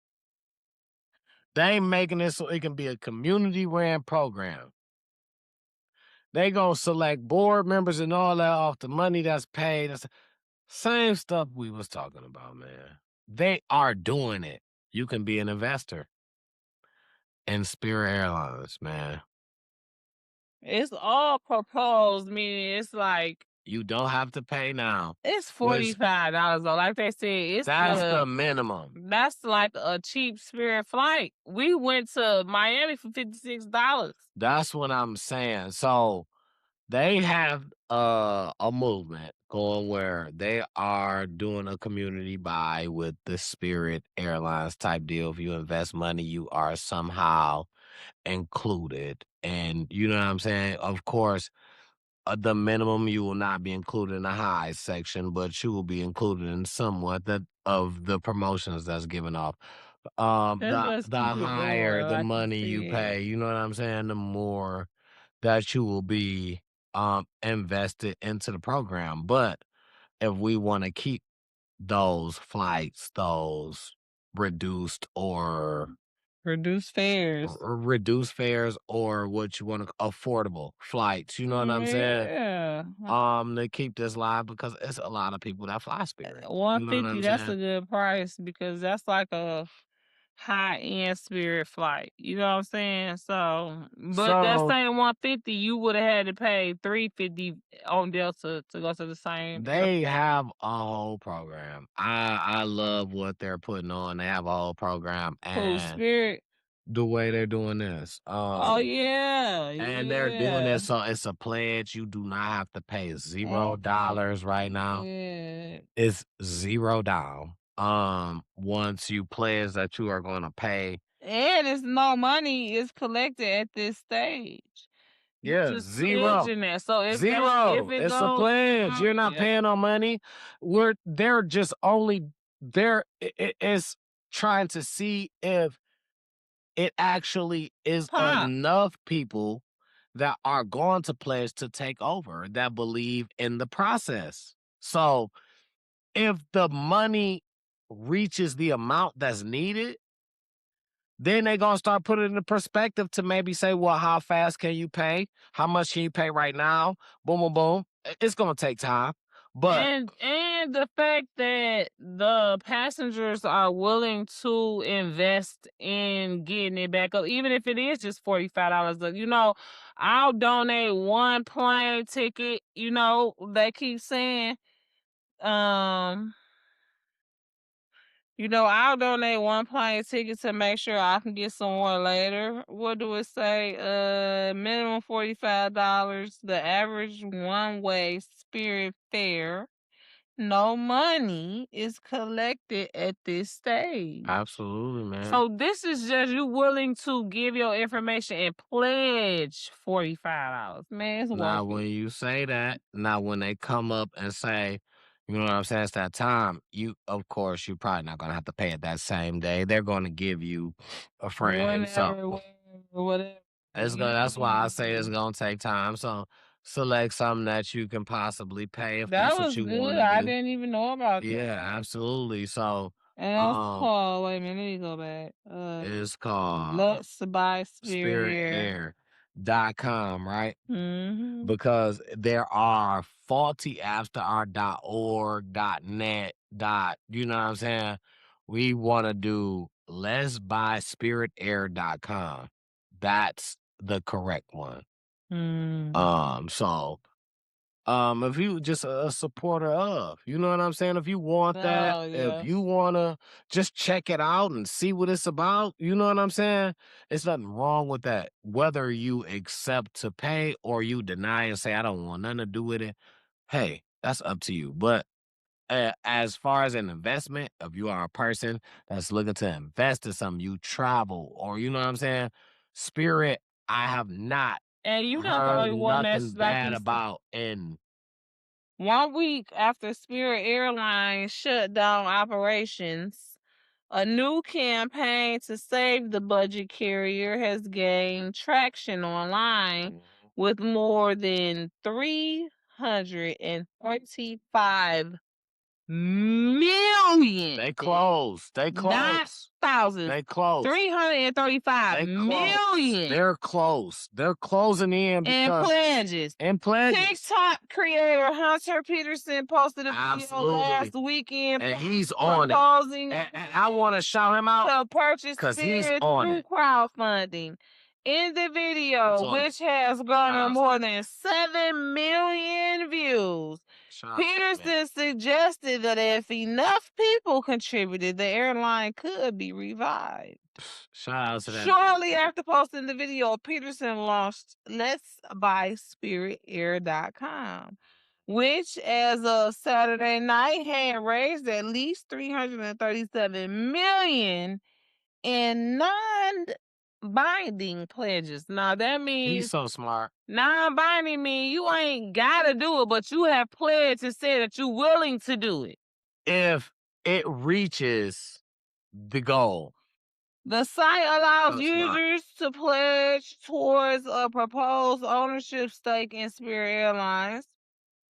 They making it so it can be a community ran program. They gonna select board members and all that off the money that's paid. That's same stuff we was talking about, man. They are doing it. You can be an investor in Spirit Airlines, man. It's all proposed, meaning it's like You don't have to pay now, it's which $45 though. Like they said, that's the minimum. that's like a cheap Spirit flight. We went to Miami for $56. That's what I'm saying. So they have a movement going where they are doing a community buy with the Spirit Airlines type deal. If you invest money, you are somehow included. And you know what I'm saying? Of course, the minimum you will not be included in the high section, but you will be included in somewhat that of the promotions that's given off. Let's The keep it higher going, the like you money you said. pay, you know what I'm saying, the more that you will be invested into the program. But if we want to keep those flights, those reduced or Reduce fares. reduced fares or what you want to affordable flights, you know what I'm saying? Yeah. To keep this live because it's a lot of people that fly Spirit. You know what 150, I'm that's saying? a good price because that's like a high-end Spirit flight. You know what I'm saying? So, but that So same 150, you would have had to pay 350 on Delta to go to the same they airport. have a whole program. I love what they're putting on. They have a whole program Cool and Spirit. the way they're doing this. Oh yeah, And they're doing yeah. it so it's a pledge. You do not have to pay And $0 right now. yeah. It's 0 down. Once you pledge that you are gonna pay. And it's no money is collected at this stage. You Yeah, just 0. pledging that. So if 0. it It's a goes pledge. wrong, You're not yeah. paying no money. They're just only there is trying to see if it actually is Pop. enough people that are going to pledge to take over that believe in the process. So if the money reaches the amount that's needed, then they're gonna start putting it into perspective to maybe say, well, how fast can you pay? How much can you pay right now? Boom, boom, boom. It's gonna take time. But And the fact that the passengers are willing to invest in getting it back up, even if it is just $45. I'll donate one plane ticket. They keep saying, um, I'll donate one plane ticket to make sure I can get some more later. What do it say? Minimum $45. The average one-way Spirit fare. No money is collected at this stage. absolutely, man. So this is just you willing to give your information and pledge $45. Man, it's worth Now, it. when you say that, now when they come up and say, you know what I'm saying, it's that time, you of course you're probably not gonna have to pay it that same day. They're gonna give you a frame. So Whenever, whatever. it's gonna that's why I say it's gonna take time. So select something that you can possibly pay if That that's what was you good. want to I do. didn't even know about Yeah, that. absolutely. So And that was um called, wait a minute, let me go back. it's called Let's Buy Spirit Air. spiritair.com, right? Mm-hmm. Because there are faulty apps that are .org, .net, you know what I'm saying? We want to do letsbuyspiritair.com. That's the correct one. Mm. So if you just a supporter of, you know what I'm saying? If you want that, Oh if yeah. you wanna just check it out and see what it's about, you know what I'm saying? It's nothing wrong with that. Whether you accept to pay or you deny and say, I don't want nothing to do with it, hey, that's up to you. But as far as an investment, if you are a person that's looking to invest in something, you travel, or you know what I'm saying? Spirit, I have not And you're not the heard only one nothing that's like bad you said. about in 1 week after Spirit Airlines shut down operations, a new campaign to save the budget carrier has gained traction online with more than 345 million. They close. They Not close. thousands. They close. 335 They close. million. They're close. They're closing in And pledges. and pledges. TikTok creator Hunter Peterson posted a video Absolutely. last weekend And he's on proposing it. And I want to shout him out to purchase because he's Spirit on through it. crowdfunding. In the video, which has garnered more than 7 million views, Peterson suggested that if enough people contributed, the airline could be revived. Shout out to that. Shortly after posting the video, Peterson launched LetsBuySpiritAir.com, which as of Saturday night had raised at least $337 million in non-binding pledges. Now that means He's so smart. non-binding means you ain't gotta do it, but you have pledged to say that you're willing to do it. If it reaches the goal. The site allows users to pledge towards a proposed ownership stake in Spirit Airlines,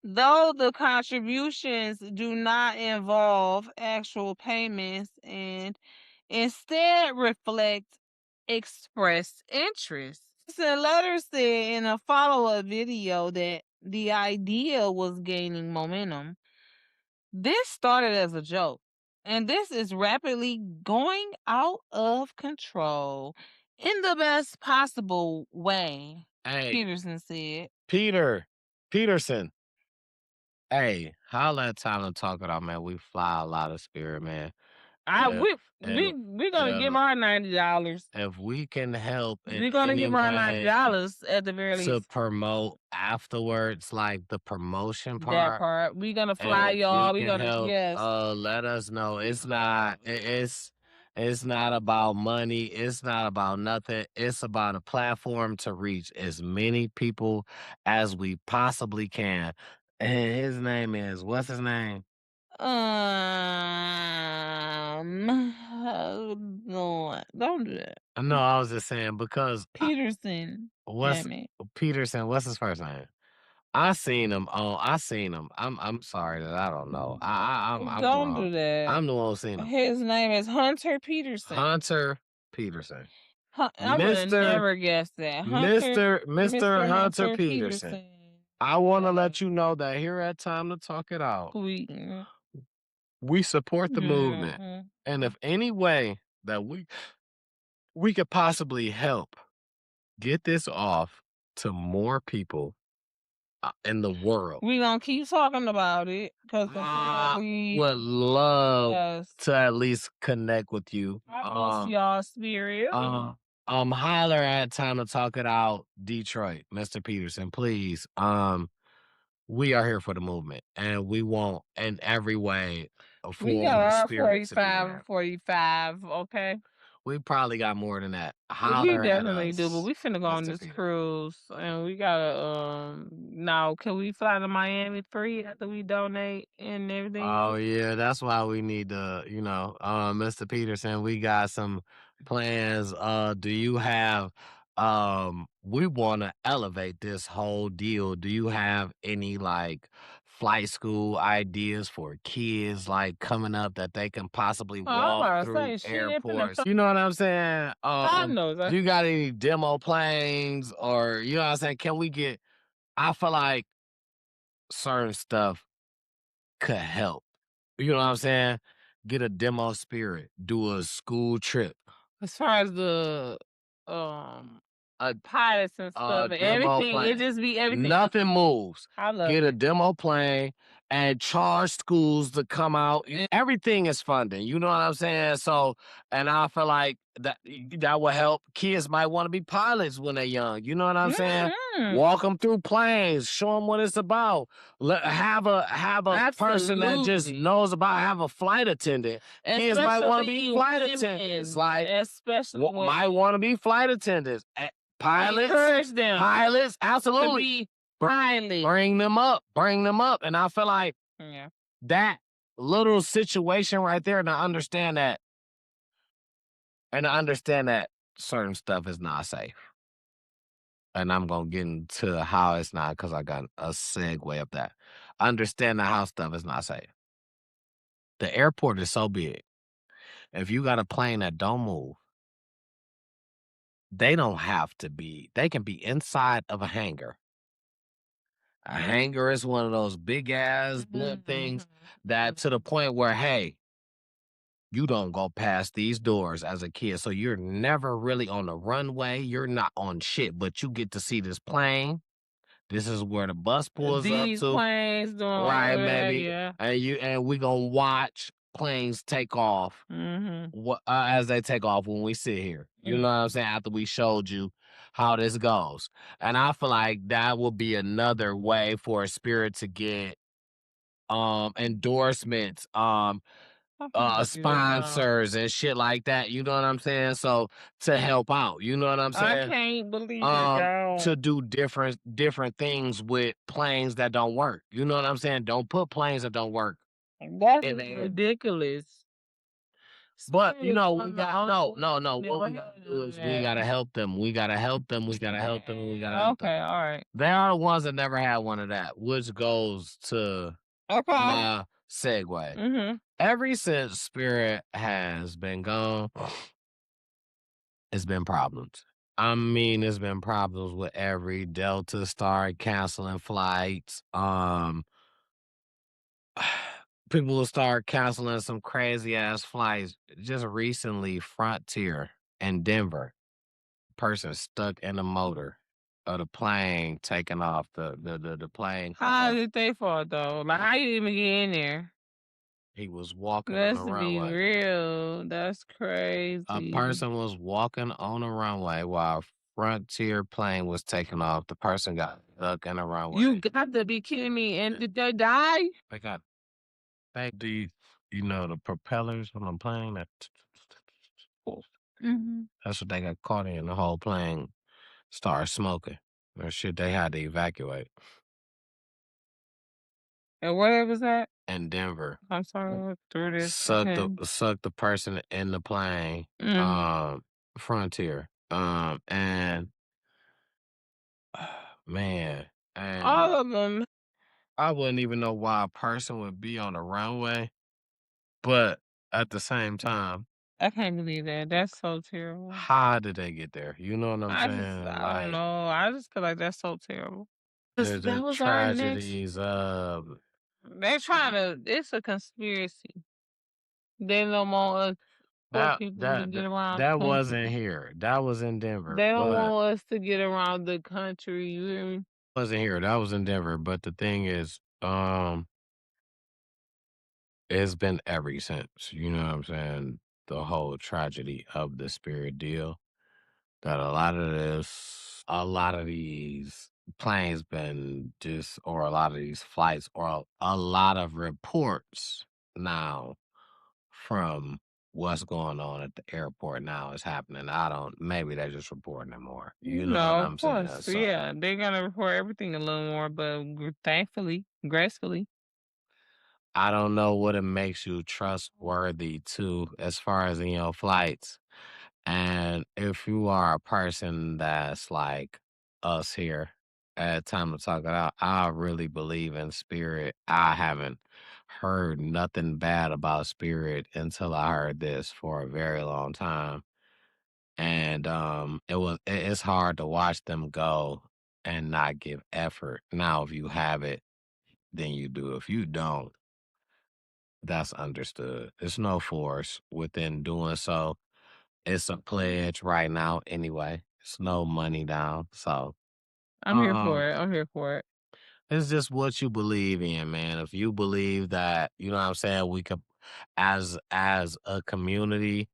though the contributions do not involve actual payments and instead reflect expressed interest. The letter said in a follow-up video that the idea was gaining momentum. This started as a joke, and this is rapidly going out of control in the best possible way, Peterson said. Peterson. Hey, holla at Time to Talk It Out, man. We fly a lot of Spirit, man. We're gonna give our $90. If we can help, we're gonna give our $90 at the very least to promote afterwards, like the promotion part. That part. We're gonna fly y'all. We're gonna help, yes. Let us know. It's not. It's not about money. It's not about nothing. It's about a platform to reach as many people as we possibly can. And his name is, what's his name? No, don't do that. No, I was just saying because Peterson. Peterson? What's his first name? I seen him. I'm sorry that I don't know. I'm don't do that. I'm the one who seen him. His name is Hunter Peterson. Hunter Peterson. I would never guess that. Mr. Hunter Peterson. I want to let you know that here at Time to Talk It Out, we support the movement. And if any way that we could possibly help get this off to more people in the world. We're going to keep talking about it because we would love to at least connect with you. Y'all Spirit. Holler at Time to Talk It Out, Detroit, Mr. Peterson, please. We are here for the movement, and we want in every way for we got our 45, okay? We probably got more than that. We definitely do, but we finna go on this cruise, and we gotta, now, can we fly to Miami free after we donate and everything? Oh, yeah, that's why we need to, Mr. Peterson, we got some plans. Do you have, we want to elevate this whole deal. Do you have any, like, flight school ideas for kids, like, coming up that they can possibly walk through airports? You know what I'm saying? Do you got any demo planes or, you know what I'm saying? Can we get, I feel like certain stuff could help. You know what I'm saying? Get a demo Spirit, do a school trip. As far as the pilots and stuff, and everything, it just be everything. Nothing moves. I love Get a demo plane and charge schools to come out. Everything is funding. You know what I'm saying? So, and I feel like that will help. Kids might want to be pilots when they're young. You know what I'm saying? Walk them through planes, show them what it's about. Have a person that just knows about. Have a flight attendant. Kids might want to be flight attendants. Like, especially might want to be flight attendants. Pilots, encourage them. Pilots, absolutely. Bring them up. And I feel like that little situation right there, and I understand that certain stuff is not safe. And I'm going to get into how it's not because I got a segue of that. Understand that how stuff is not safe. The airport is so big. If you got a plane that don't move, they don't have to be. They can be inside of a hangar. A hangar is one of those big ass blimp things that to the point where, hey, you don't go past these doors as a kid. So you're never really on the runway. You're not on shit, but you get to see this plane. This is where the bus pulls up These to. planes doing all Right, that, baby. yeah. And we gonna watch planes take off Mhm. as they take off when we sit here. You know what I'm saying? After we showed you how this goes. And I feel like that will be another way for a spirit to get endorsements, I finna see that now. sponsors and shit like that. You know what I'm saying? So to help out, you know what I'm I saying? can't believe it, y'all. To do different things with planes that don't work. You know what I'm saying? Don't put planes that don't work That's in the air. ridiculous. But you Spirit know, we on the got own no. What never we gotta had do none of is we that. gotta help them. We gotta help them. We gotta help them. We gotta help them. Okay, alright. They are the ones that never had one of that, which goes to Okay. my segue. Mhm. Ever since Spirit has been gone, it's been problems. I mean, it's been problems with every Delta start canceling flights. People will start canceling some crazy ass flights. Just recently, Frontier in Denver, person stuck in the motor of the plane taking off the plane. How did they fall though? Like how you even get in there? He was walking on the Let's be runway. real. That's A crazy. person was walking on a runway while Frontier plane was taking off. The person got stuck in the You runway. got to be kidding me. And did they die? They got the the propellers on the plane that Mhm. that's what they got caught in. The whole plane started smoking. That shit they had to evacuate And where was that? in Denver. I'm sorry, through this. Sucked the person in the plane, Mhm. Frontier. And man, and All of them. I wouldn't even know why a person would be on the runway, but at the same time, I can't believe that. That's so terrible. how did they get there? You know what I'm saying? I don't Like know. I just feel like that's so terrible. 'Cause the that was our next. tragedies of They're trying to. It's a conspiracy. They don't want us poor that people to that get around that the wasn't country. here. That was in Denver, They don't but want us to get around the country. You hear me? wasn't here. That was in Denver. But the thing is, it's been ever since. You know what I'm saying? The whole tragedy of the spirit deal. That a lot of these planes been just, or a lot of these flights, or a lot of reports now from what's going on at the airport now is happening. I don't, maybe they're just reporting it more. You You know what know, I'm of saying? course. So Yeah, they're gonna report everything a little more, but thankfully, gracefully. I don't know what it makes you trustworthy to as far as in your flights. And if you are a person that's like us here at Time to Talk It Out, I really believe in spirit. I haven't heard nothing bad about spirit until I heard this for a very long time. And it's hard to watch them go and not give effort. Now if you have it, then you do. If you don't, that's understood. There's no force within doing so. It's a pledge right now anyway. It's no money down. So, I'm here for um, it. I'm here for it. it's just what you believe in, man. If you believe that, you know what I'm saying, we could as a community,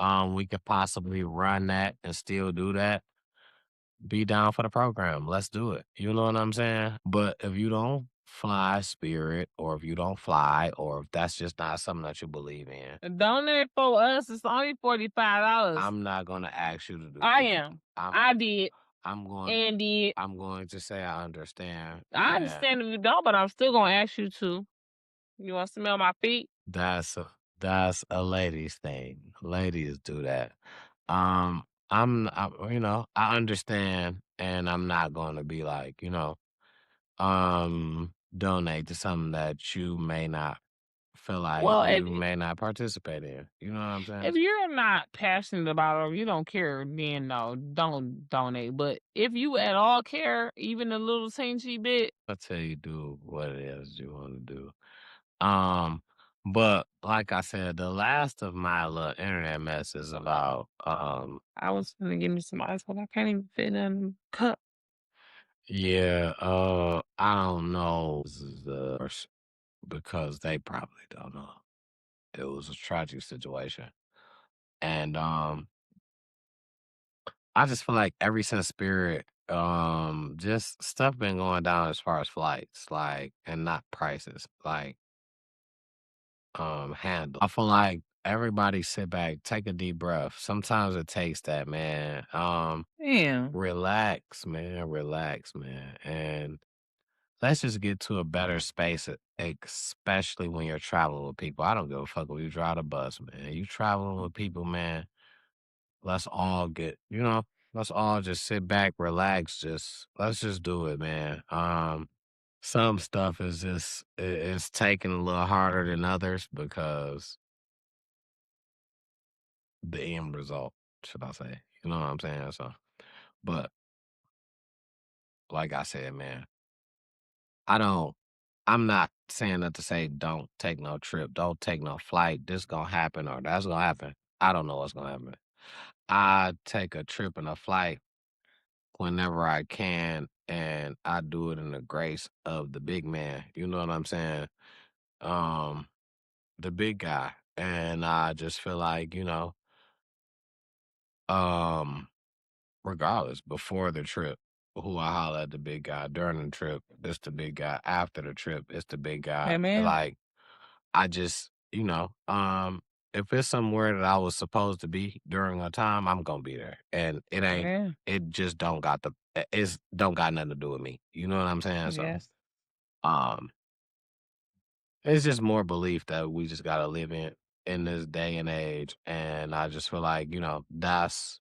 we could possibly run that and still do that, be down for the program. Let's do it. You know what I'm saying? But if you don't fly spirit, or if you don't fly, or if that's just not something that you believe in, Donate for us. It's only $45. I'm not gonna ask you to do I that. am. I'm I did I'm going and did. I'm going to say I understand. I And understand if you don't, but I'm still gonna ask you to. You want to smell my feet? that's a ladies thing. Ladies do that. Um, I understand, and I'm not going to be like, donate to something that you may not feel like Well, you may not participate in. You know what I'm saying? if you're not passionate about it or you don't care, then no, don't donate. But if you at all care, even a little teensy bit, I'll tell you do what it is you want to do. Um, but like I said, the last of my little internet mess is about I was gonna give me some ice, but I can't even fit in the cup. yeah, I don't know this is because they probably don't know. It was a tragic situation. And I just feel like ever since Spirit, just stuff been going down as far as flights, like, and not prices, like, handle. I feel like everybody sit back, take a deep breath. Sometimes it takes that, man. Damn. Relax, man. And let's just get to a better space, especially when you're traveling with people. I don't give a fuck when you drive the bus, man. You traveling with people, man. Let's all let's all just sit back, relax, let's just do it, man. Some stuff is just it's taking a little harder than others because the end result, should I say. You know what I'm saying? So but like I said, man, I don't I'm not saying that to say don't take no trip, don't take no flight, this gonna happen or that's gonna happen. I don't know what's gonna happen. I take a trip and a flight whenever I can, and I do it in the grace of the big man. You know what I'm saying? Um, the big guy. And I just feel like, um, regardless, before the trip, who I holler at the big guy during the trip, it's the big guy. After the trip, it's the big guy. Hey man. Like I just, if it's somewhere that I was supposed to be during a time, I'm gonna be there. And Yeah. it just don't got it's don't got nothing to do with me. You know what I'm saying? So Yes. um it's just more belief that we just gotta live in this day and age. And I just feel like, that's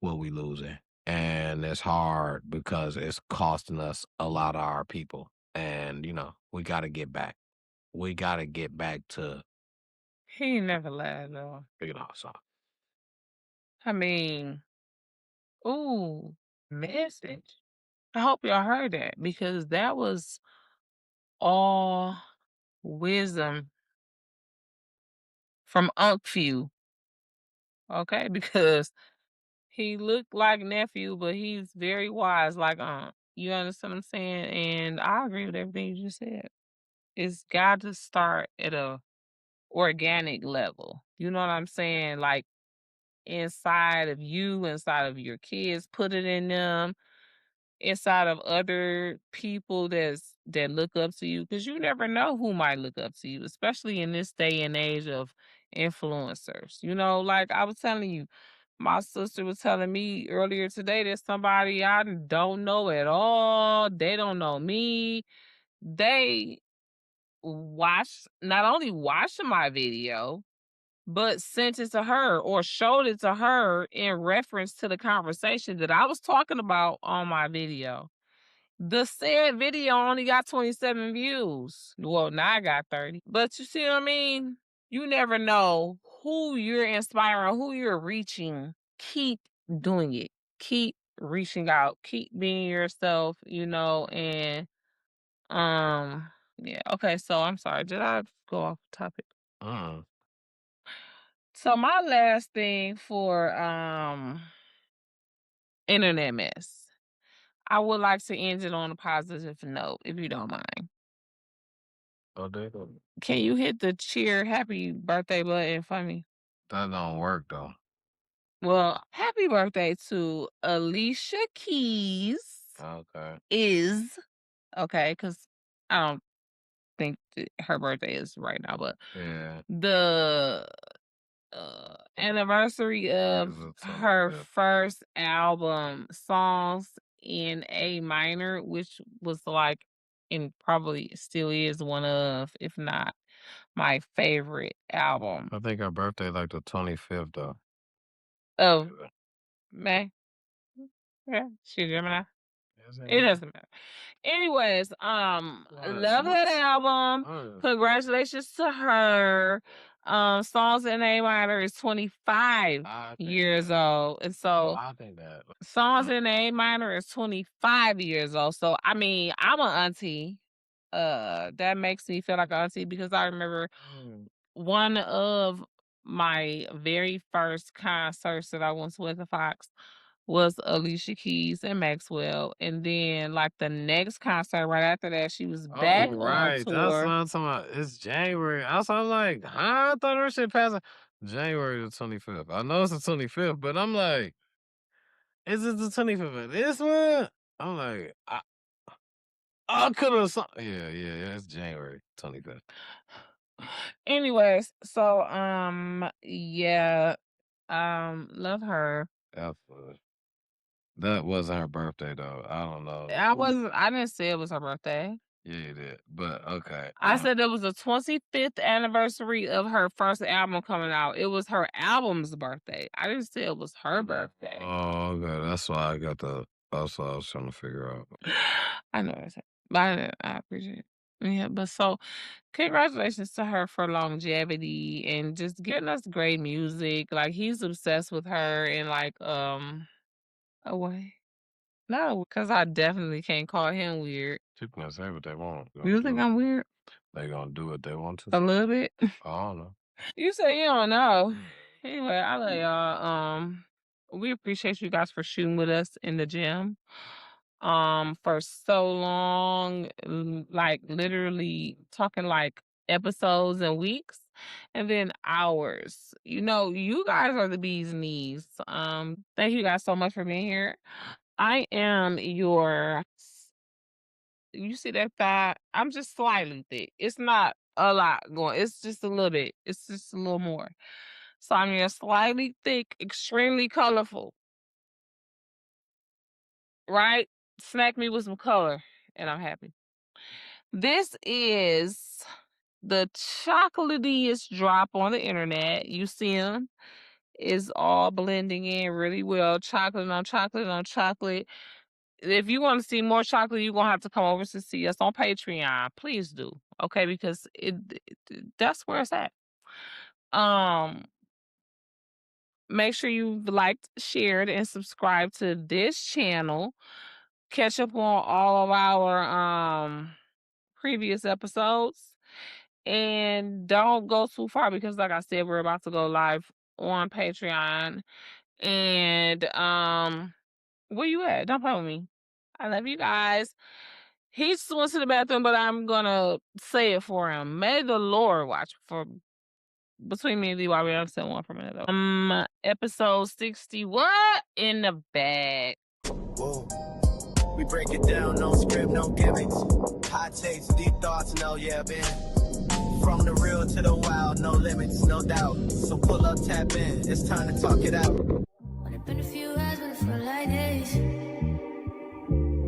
what we losing. And it's hard because it's costing us a lot of our people. And, we gotta get back. We gotta get back to, He ain't never lied though. so I mean, ooh, message. I hope y'all heard that because that was all wisdom from Unc Few. Okay, because he looked like nephew, but he's very wise like Unc. You understand what I'm saying? And I agree with everything you just said. It's got to start at a organic level. You know what I'm saying? Like inside of you, inside of your kids, put it in them, inside of other people that look up to you, because you never know who might look up to you, especially in this day and age of influencers. Like I was telling you, my sister was telling me earlier today that somebody I don't know at all, they don't know me, they not only watched my video, but sent it to her or showed it to her in reference to the conversation that I was talking about on my video. The said video only got 27 views. Well, now I got 30. But you see what I mean? You never know who you're inspiring, who you're reaching. Keep doing it. Keep reaching out. Keep being yourself, and yeah, okay, so I'm sorry. Did I go off topic? uh, So my last thing for internet mess. I would like to end it on a positive note, if you don't mind. oh, Can you hit the cheer happy birthday button for me? that don't work though. Well, happy birthday to Alicia Keys Okay. is okay, because I don't think that her birthday is right now, but Yeah. the anniversary of Is it her 25th? first album, Songs in A Minor, which was like, and probably still is one of, if not my favorite album I think our birthday like the 25th though. of May. Yeah, she Gemini. It doesn't matter. Anyways, love that album. Congratulations to her. Songs in A minor is 25 years old. And so I think that. Songs in A minor is 25 years old. So I mean, I'm an auntie. That makes me feel like an auntie because I remember one of my very first concerts that I went to with the Fox was Alicia Keys and Maxwell. And then like the next concert right after that, she was back on Right. That's what tour. I'm talking about. It's January. Also, I'm like, huh? I thought that shit passed January the 25th. I know it's the 25th, but I'm like, is it the 25th of this month? I'm like, I could have. Yeah. It's January 25th. Anyways, so yeah, love her. Absolutely. That wasn't her birthday though. I don't know. I didn't say it was her birthday. Yeah, you did. But okay. I said it was the 25th anniversary of her first album coming out. It was her album's birthday. I didn't say it was her birthday. Oh, okay. That's why I got the. That's what I was trying to figure out. I know what I said, but I appreciate it. Yeah, but so congratulations to her for longevity and just getting us great music. Like he's obsessed with her in like a way. Not a because I definitely can't call him weird. People can say what they want. You think I'm weird? They gonna do what they want A to. little bit. I don't know. You say you don't know. Anyway, I love y'all. We appreciate you guys for shooting with us in the gym. For so long, like literally talking like episodes and weeks, and then hours. You know, you guys are the bee's knees. Thank you guys so much for being here. I am your. You see that thigh? I'm just slightly thick. It's not a lot going. It's just a little bit. It's just a little more. So I'm your slightly thick, extremely colorful. Right? Snack me with some color, and I'm happy. This is the chocolatiest drop on the internet. You see them? It's all blending in really well. Chocolate on chocolate on chocolate. If you want to see more chocolate, you're gonna have to come over to see us on Patreon. Please do. Okay, because that's where it's at. Make sure you've liked, shared, and subscribed to this channel. Catch up on all of our previous episodes. And don't go too far because like I said, we're about to go live on Patreon. And where you at? Don't play with me. I love you guys. He just went to the bathroom, but I'm gonna say it for him. May the Lord watch for between me and thee while we don't one for a minute though. Episode 60. What in the bag? Whoa. We break it down, no script, no gimmicks. Hot takes, deep thoughts, no yeah, man. From the real to the wild, no limits, no doubt. So pull up, tap in, it's time to talk it out. Only been a few hours, but it felt like days.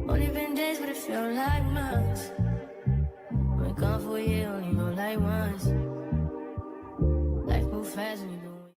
Only been days, but it felt like months. Been gone for a year, only know like once. Life move fast.